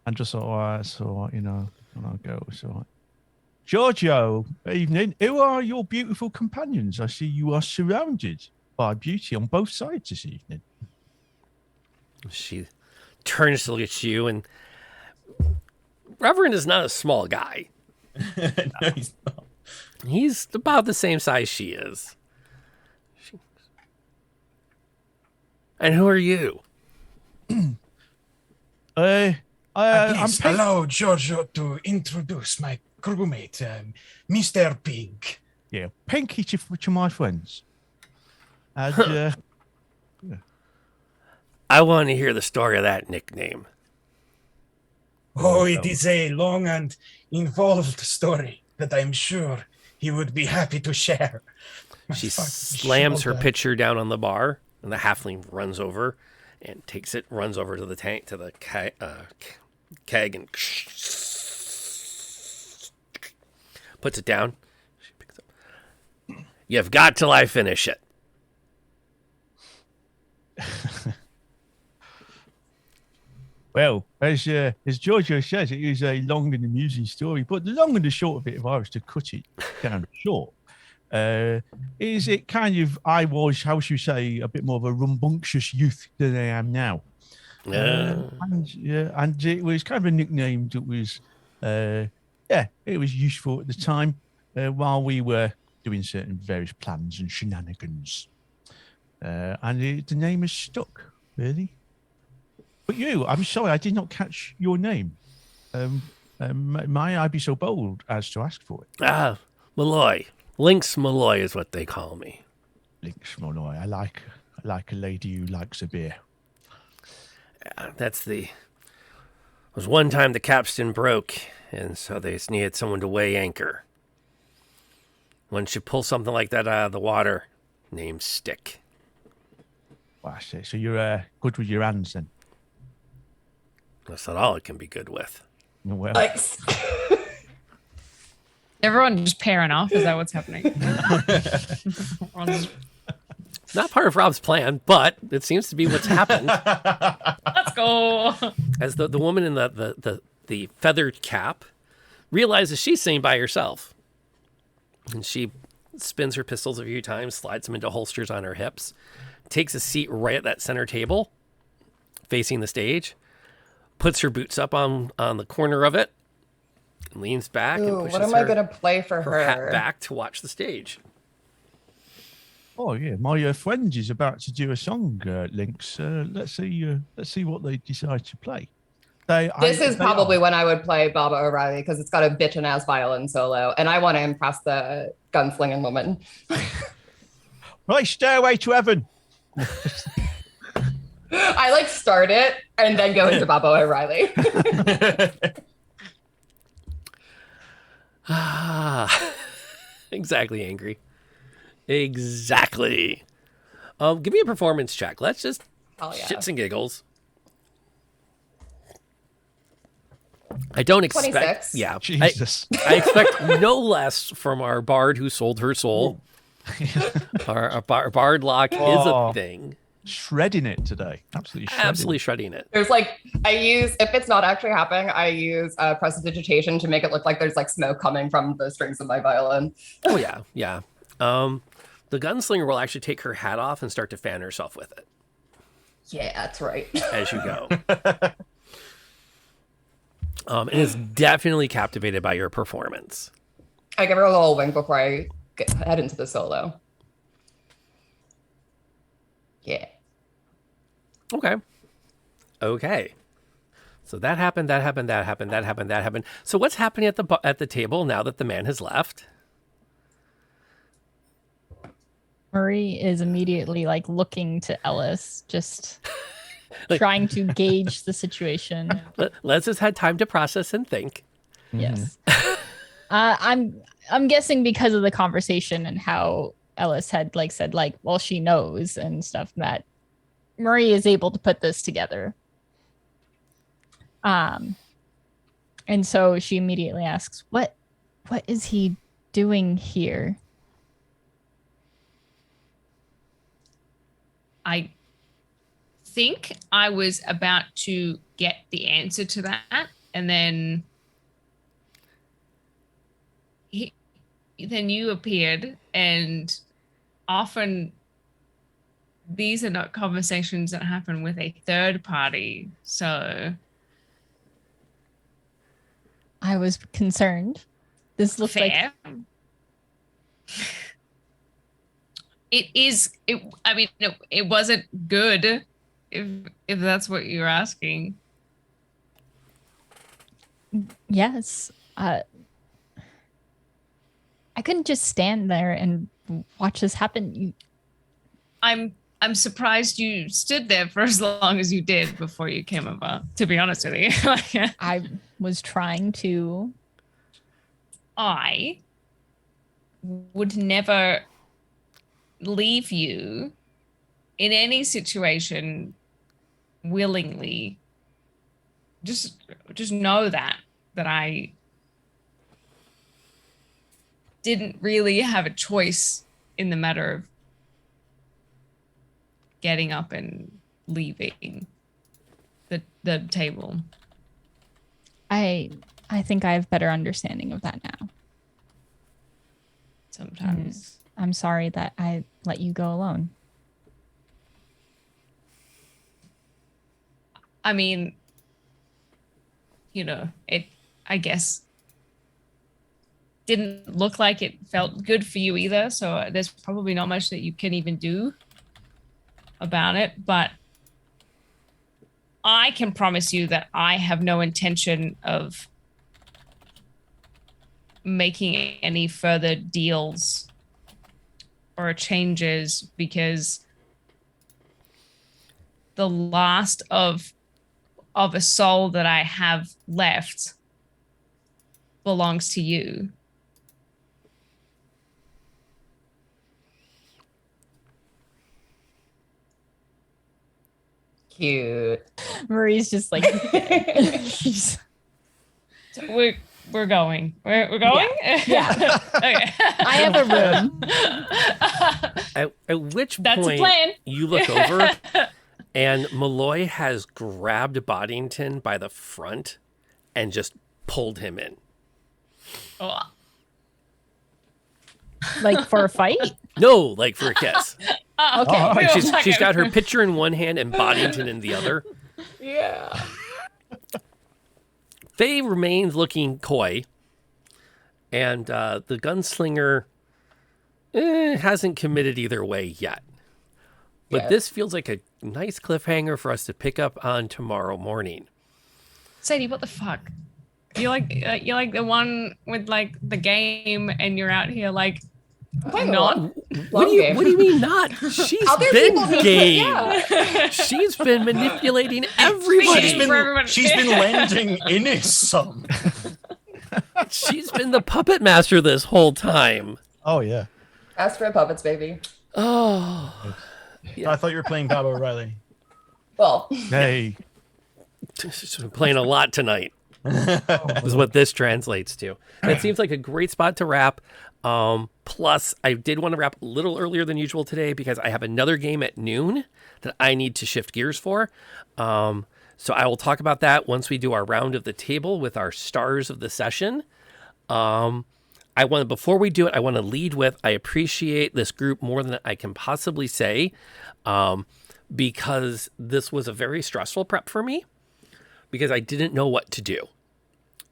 and just sort of, you know, and I'll go, so Giorgio, evening. Who are your beautiful companions? I see you are surrounded by beauty on both sides this evening. She turns to look at you, and Reverend is not a small guy. No, he's not. He's about the same size she is. And who are you? Please allow Giorgio to introduce my crewmate, Mr. Pink. Yeah, Pinky to my friends. And, I want to hear the story of that nickname. Oh, it is a long and involved story that I'm sure he would be happy to share. She slams her pitcher down on the bar, and the halfling runs over and takes it, runs over to the tank, to the keg, and puts it down. She picks up. You've got till I finish it. Well, as Giorgio says, it is a long and amusing story, but the long and the short of it, if I was to cut it down short, is it kind of, I was, how should you say, a bit more of a rambunctious youth than I am now. And it was kind of a nickname that was, it was useful at the time while we were doing certain various plans and shenanigans. And the name has stuck, really. But you, I'm sorry, I did not catch your name. May I be so bold as to ask for it? Malloy. Lynx Malloy is what they call me. Lynx Malloy. I like a lady who likes a beer. Was one time the capstan broke, and so they just needed someone to weigh anchor. Once you pull something like that out of the water, name's stick. Well, I see. So you're good with your hands then? That's not all it can be good with. Well. Nice. Everyone just pairing off? Is that what's happening? Not part of Rob's plan, but it seems to be what's happened. Let's go. As the woman in the feathered cap realizes she's sitting by herself. And she spins her pistols a few times, slides them into holsters on her hips, takes a seat right at that center table, facing the stage, puts her boots up on the corner of it, and leans back and Ooh, pushes what am I gonna play for her hat her? back to watch the stage. Oh yeah, my friend is about to do a song, Lynx. Let's see what they decide to play. This is probably when I would play Baba O'Reilly because it's got a bitchin' ass violin solo, and I want to impress the gunslinging woman. Right, Stairway to Heaven. I like start it and then go into Baba O'Reilly. Exactly, Angry. Exactly. Give me a performance check. Let's just shits and giggles. I don't expect. 26. Yeah, Jesus. I expect no less from our bard who sold her soul. Our bard lock is a thing. Shredding it today. Absolutely shredding it. There's like, I use, if it's not actually happening, I use prestidigitation to make it look like there's like smoke coming from the strings of my violin. Oh yeah, yeah. The gunslinger will actually take her hat off and start to fan herself with it. Yeah, that's right. As you go. And is definitely captivated by your performance. I give her a little wink before I head into the solo. Yeah. Okay. So that happened. So what's happening at the table now that the man has left? Marie is immediately like looking to Ellis, just trying to gauge the situation. Les has had time to process and think. Yes. I'm guessing because of the conversation and how Ellis had like said like, well, she knows and stuff, that Marie is able to put this together. And so she immediately asks, what is he doing here? I think I was about to get the answer to that, and then then you appeared, and often these are not conversations that happen with a third party, so I was concerned. This looks fair. It wasn't good, if that's what you're asking. Yes. I couldn't just stand there and watch this happen. I'm surprised you stood there for as long as you did before you came over, to be honest with you. I was trying to. I would never leave you in any situation willingly. Just know that I didn't really have a choice in the matter of getting up and leaving the table. I think I have better understanding of that now. Sometimes. I'm sorry that I let you go alone. I mean, it, I guess, didn't look like it felt good for you either. So there's probably not much that you can even do about it. But I can promise you that I have no intention of making any further deals or changes, because the last of a soul that I have left belongs to you. Cute. Marie's just like So we're going. We're going? Yeah. Okay. I have a room. At which That's a point plan. you look over and Malloy has grabbed Boddington by the front and just pulled him in. Oh. Like for a fight? No, like for a kiss. Okay. Like she's got her pitcher in one hand and Boddington in the other. Yeah. Faye remains looking coy, and the gunslinger hasn't committed either way yet. But this feels like a nice cliffhanger for us to pick up on tomorrow morning. Sadie, what the fuck? You're like the one with like the game, and you're out here like not. What do you mean not? She's been game. She's been manipulating everybody. She's been lending Innis some. She's been the puppet master this whole time. Oh yeah. Ask for puppets, baby. Oh. I thought you were playing Bob O'Reilly. Well. Hey. She's been playing a lot tonight. Is what this translates to. And it seems like a great spot to wrap. Plus, I did want to wrap a little earlier than usual today because I have another game at noon that I need to shift gears for. So I will talk about that once we do our round of the table with our stars of the session. Before we do it, I want to lead with, I appreciate this group more than I can possibly say, because this was a very stressful prep for me because I didn't know what to do.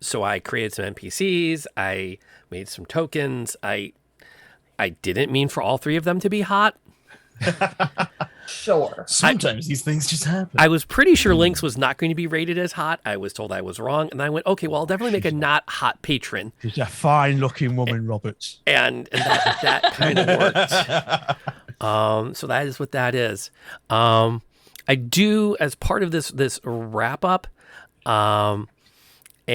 So I created some NPCs. I made some tokens. I didn't mean for all three of them to be hot. Sure. Sometimes these things just happen. I was pretty sure Lynx was not going to be rated as hot. I was told I was wrong. And I went, okay, well, I'll definitely make a not hot patron. She's a fine looking woman, Roberts. And that kind of worked. So that is what that is. I do, as part of this wrap up, and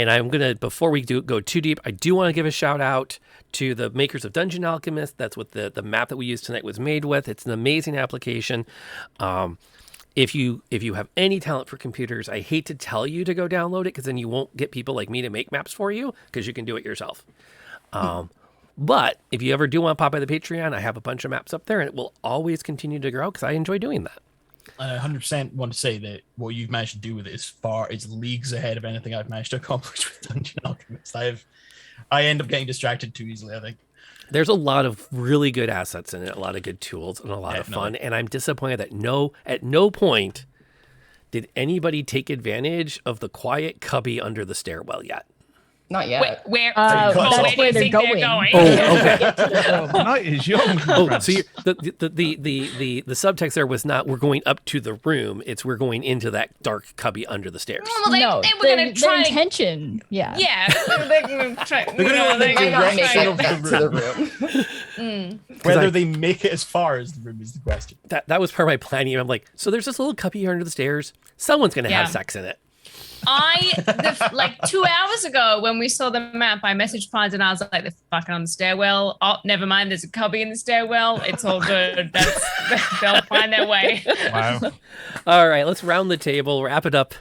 I'm going to, before we go too deep, I do want to give a shout out to the makers of Dungeon Alchemist. That's what the map that we used tonight was made with. It's an amazing application. If you have any talent for computers, I hate to tell you to go download it because then you won't get people like me to make maps for you because you can do it yourself. But if you ever do want to pop by the Patreon, I have a bunch of maps up there and it will always continue to grow because I enjoy doing that. I 100% want to say that what you've managed to do with it is leagues ahead of anything I've managed to accomplish with Dungeon Alchemist. I end up getting distracted too easily, I think. There's a lot of really good assets in it, a lot of good tools, and a lot of fun. And I'm disappointed that at no point did anybody take advantage of the quiet cubby under the stairwell yet. Not yet. Where that's where they're going. Oh, okay. Night is young. Oh, so the subtext there was not we're going up to the room. It's we're going into that dark cubby under the stairs. Well, they were going to try. The intention, yeah. Yeah, they're going to try. They're going to make the direction of the room. Whether they make it as far as the room is the question. That was part of my planning. I'm like, so there's this little cubby here under the stairs. Someone's going to have sex in it. Like 2 hours ago when we saw the map, I messaged Pines and I was like, they're fucking on the stairwell. Oh, never mind, there's a cubby in the stairwell. It's all good. They'll find their way. Wow. All right, let's round the table, wrap it up.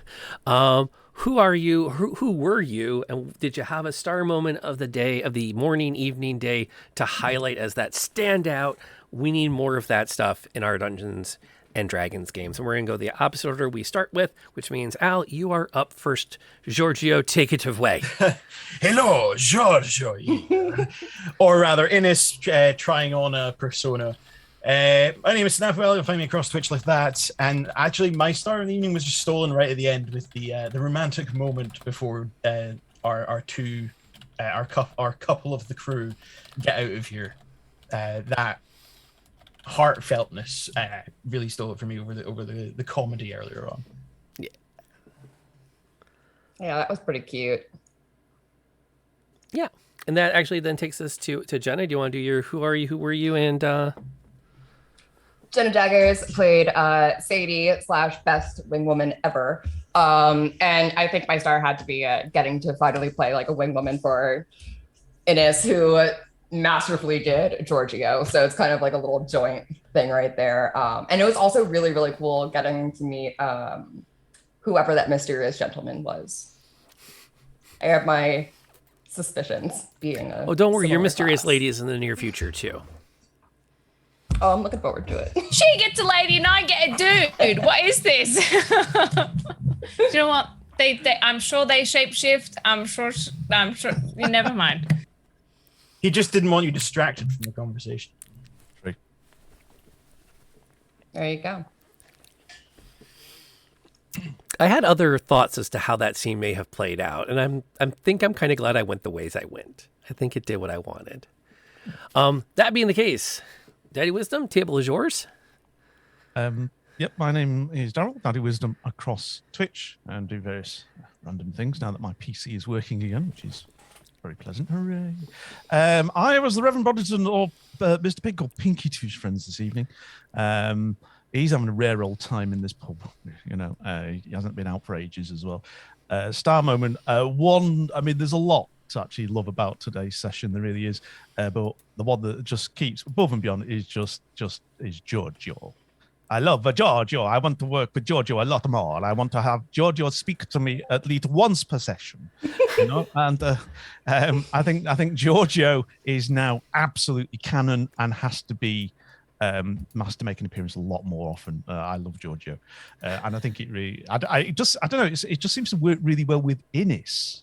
Who are you? Who were you? And did you have a star moment of the day, of the morning, evening, day to highlight as that standout? We need more of that stuff in our Dungeons and Dragons games. And we're going to go the opposite order we start with, which means, Al, you are up first. Giorgio, take it away. Hello, Giorgio. Or rather, Innis trying on a persona. My name is Snaffwell. You'll find me across Twitch like that. And actually, my star of the evening was just stolen right at the end with the romantic moment before our couple of the crew get out of here. That heartfeltness really stole it from me over the comedy earlier on. Yeah, that was pretty cute. Yeah, and that actually then takes us to Jenna. Do you want to do your who are you, who were you, and Jenna Daggers played Sadie / best wingwoman ever. And I think my star had to be getting to finally play like a wingwoman for Innis, who masterfully did Giorgio. So it's kind of like a little joint thing right there. And it was also really, really cool getting to meet whoever that mysterious gentleman was. I have my suspicions being a oh, don't worry, your similar mysterious class. lady is in the near future too. Oh, I'm looking forward to it. She gets a lady and I get a dude. What is this? Do you know what? I'm sure they shapeshift. I'm sure. Never mind. He just didn't want you distracted from the conversation. There you go. I had other thoughts as to how that scene may have played out, and I'm kind of glad I went the ways I went. I think it did what I wanted. That being the case, Daddy Wisdom, table is yours. Yep, my name is Daryl, Daddy Wisdom across Twitch, and do various random things now that my PC is working again, which is very pleasant. Hooray. I was the Reverend Boddington, or Mr. Pink, or Pinky to his friends this evening. He's having a rare old time in this pub. You know, he hasn't been out for ages as well. Star moment. There's a lot to actually love about today's session. There really is. But the one that just keeps above and beyond is just is Giorgio. I love Giorgio. I want to work with Giorgio a lot more. I want to have Giorgio speak to me at least once per session. You know, and I think Giorgio is now absolutely canon and has to make an appearance a lot more often. I love Giorgio, and I think it really. I don't know. It just seems to work really well with Innis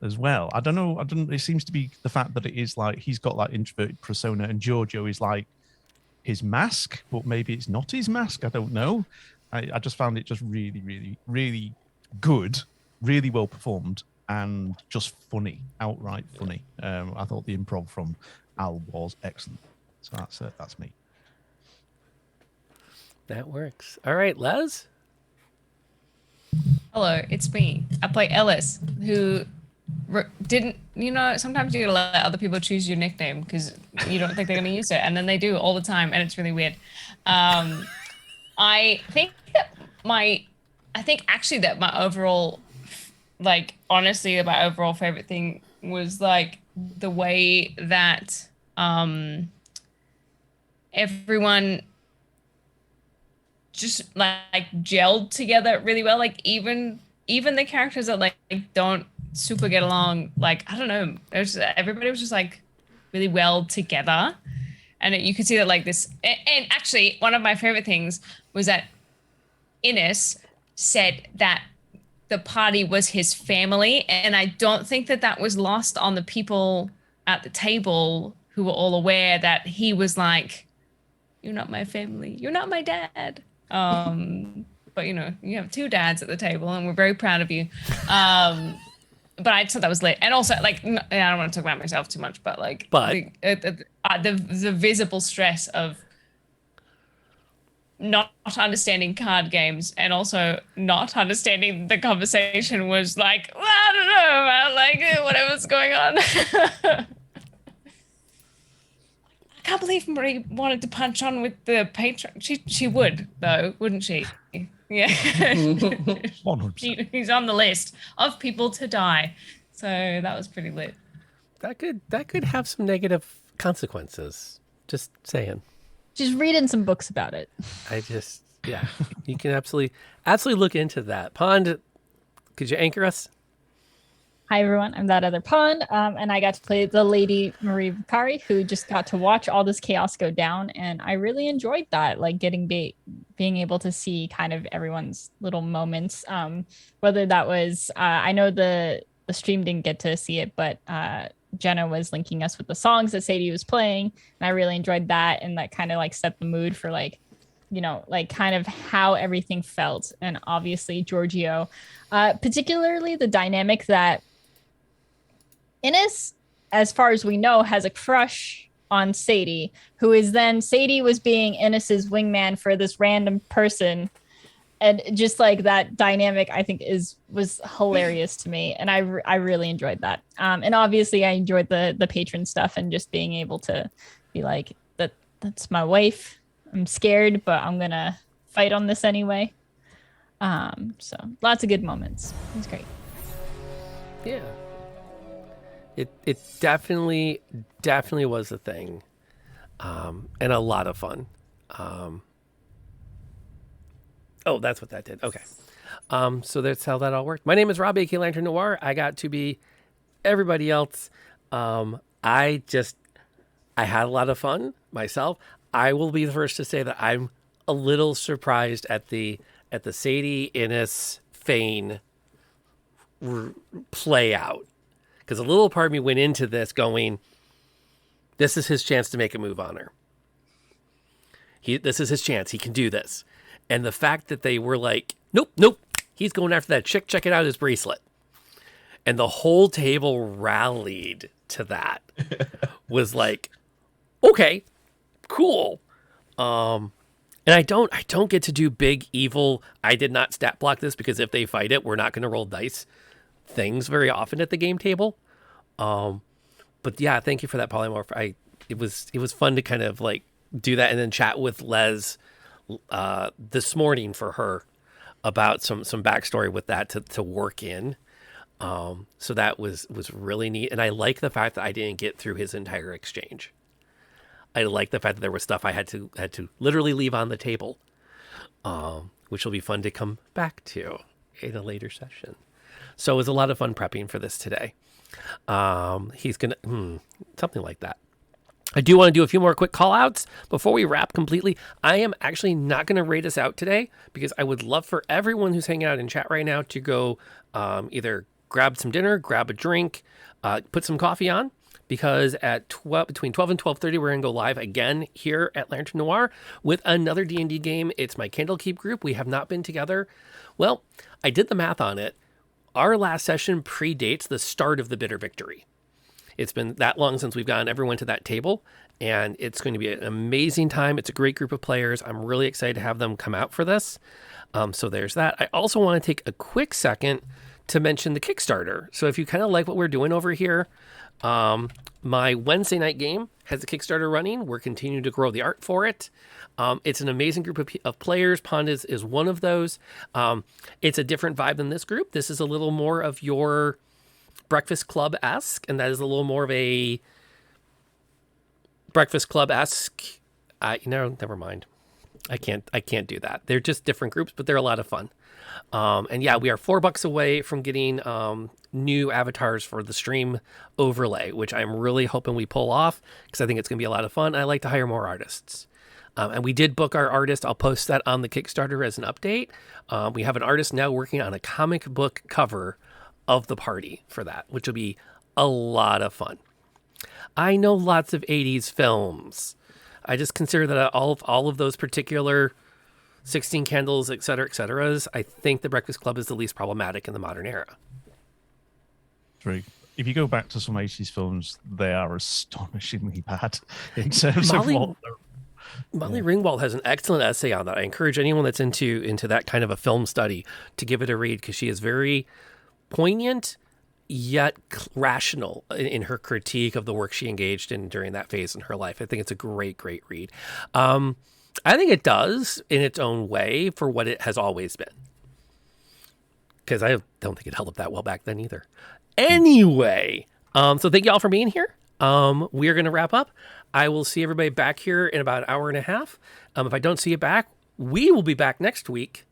as well. I don't know. It seems to be the fact that it is like he's got like introverted persona, and Giorgio is like his mask, but maybe it's not his mask. I don't know. I just found it just really, really, really good, really well performed, and just funny, outright funny. I thought the improv from Al was excellent. So that's me. That works. All right, Les. Hello, it's me. I play Ellis, who didn't, sometimes you gotta let other people choose your nickname because you don't think they're gonna use it, and then they do all the time, and it's really weird. I think actually that my overall, honestly, my overall favorite thing was the way that everyone just gelled together really well. Even the characters that don't super get along, I don't know, everybody was just really well together, and you could see that this. And actually, one of my favorite things was that Innis said that the party was his family, and I don't think that was lost on the people at the table who were all aware that he was "You're not my family. You're not my dad." But you have two dads at the table, and we're very proud of you. But I thought that was lit, and also I don't want to talk about myself too much, but the visible stress of not understanding card games and also not understanding the conversation was I don't know about whatever's going on. I can't believe Marie wanted to punch on with the patron. She would, though, wouldn't she? Yeah. He's on the list of people to die. So that was pretty lit. That could have some negative consequences. Just saying. Just reading some books about it. You can absolutely look into that. Pond, could you anchor us? Hi everyone, I'm that other Pond, and I got to play the Lady Marie Vicari, who just got to watch all this chaos go down, and I really enjoyed that, being able to see kind of everyone's little moments. Whether that was, I know the stream didn't get to see it, but Jenna was linking us with the songs that Sadie was playing, and I really enjoyed that, and that kind of set the mood for kind of how everything felt. And obviously Giorgio, particularly the dynamic that Innis, as far as we know, has a crush on Sadie, who is then Sadie was being Innis's wingman for this random person, and just that dynamic I think was hilarious to me, and I really enjoyed that. And obviously I enjoyed the patron stuff and just being able to be that's my wife. I'm scared, but I'm gonna fight on this anyway. So lots of good moments. It was great. Yeah. It definitely was a thing, and a lot of fun. That's what that did. Okay, so that's how that all worked. My name is Rob, aka Lantern Noir. I got to be everybody else. I had a lot of fun myself. I will be the first to say that I'm a little surprised at the Sadie Innis Fane play out. Because a little part of me went into this going, this is his chance to make a move on her. This is his chance. He can do this. And the fact that they were like, nope, he's going after that chick, checking out his bracelet. And the whole table rallied to that. Was like, okay, cool. And I don't get to do big evil, I did not stat block this because if they fight it, we're not going to roll dice things very often at the game table. But yeah, thank you for that, Polymorph. It was fun to kind of like do that and then chat with Les this morning for her about some backstory with that to work in. So that was really neat. And I like the fact that I didn't get through his entire exchange. I like the fact that there was stuff I had to literally leave on the table, which will be fun to come back to in a later session. So it was a lot of fun prepping for this today. He's going to, something like that. I do want to do a few more quick call outs before we wrap completely. I am actually not going to rate us out today because I would love for everyone who's hanging out in chat right now to go either grab some dinner, grab a drink, put some coffee on, because at between 12 and 12:30, we're going to go live again here at Lantern Noir with another D&D game. It's my Candlekeep group. We have not been together. Well, I did the math on it. Our last session predates the start of the Bitter Victory. It's been that long since we've gotten everyone to that table, and it's going to be an amazing time. It's a great group of players. I'm really excited to have them come out for this. So there's that. I also want to take a quick second to mention the Kickstarter. So if you kind of like what we're doing over here, my Wednesday night game has a Kickstarter running. We're continuing to grow the art for it. It's an amazing group of players. Pond is one of those. It's a different vibe than this group. This is a little more of your Breakfast Club-esque, and that is a little more of a Breakfast Club-esque. Never mind. I can't do that. They're just different groups, but they're a lot of fun. And yeah, we are $4 away from getting new avatars for the stream overlay, which I'm really hoping we pull off because I think it's going to be a lot of fun. I like to hire more artists. And we did book our artist. I'll post that on the Kickstarter as an update. We have an artist now working on a comic book cover of the party for that, which will be a lot of fun. I know lots of 80s films. I just consider that all of those particular 16 Candles, et cetera, I think the Breakfast Club is the least problematic in the modern era. True. If you go back to some 80s films, they are astonishingly bad in terms of what Molly Ringwald has an excellent essay on that. I encourage anyone that's into that kind of a film study to give it a read because she is very poignant yet rational in her critique of the work she engaged in during that phase in her life. I think it's a great read. I think it does in its own way for what it has always been. Because I don't think it held up that well back then either. Anyway, so thank you all for being here. We are going to wrap up. I will see everybody back here in about an hour and a half. If I don't see you back, we will be back next week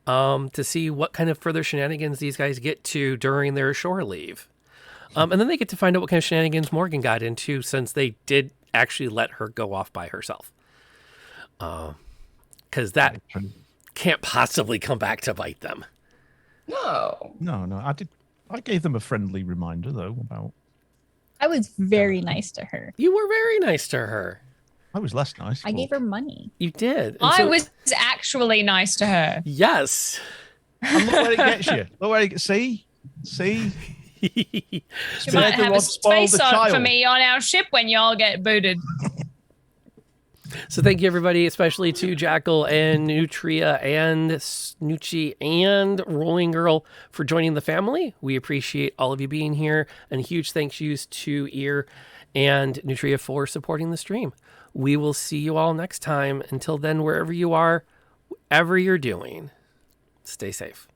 to see what kind of further shenanigans these guys get to during their shore leave. And then they get to find out what kind of shenanigans Morgan got into since they did actually let her go off by herself. Because that can't possibly come back to bite them. No. I gave them a friendly reminder though about. I was very nice to her. You were very nice to her. I was less nice. I gave her money. You did. I was actually nice to her. Yes. And look where it gets you. Look where it see. She might have a space on for me on our ship when y'all get booted. So thank you, everybody, especially to Jackal and Nutria and Snoochie and Rolling Girl for joining the family. We appreciate all of you being here. And huge thank yous to Ear and Nutria for supporting the stream. We will see you all next time. Until then, wherever you are, whatever you're doing, stay safe.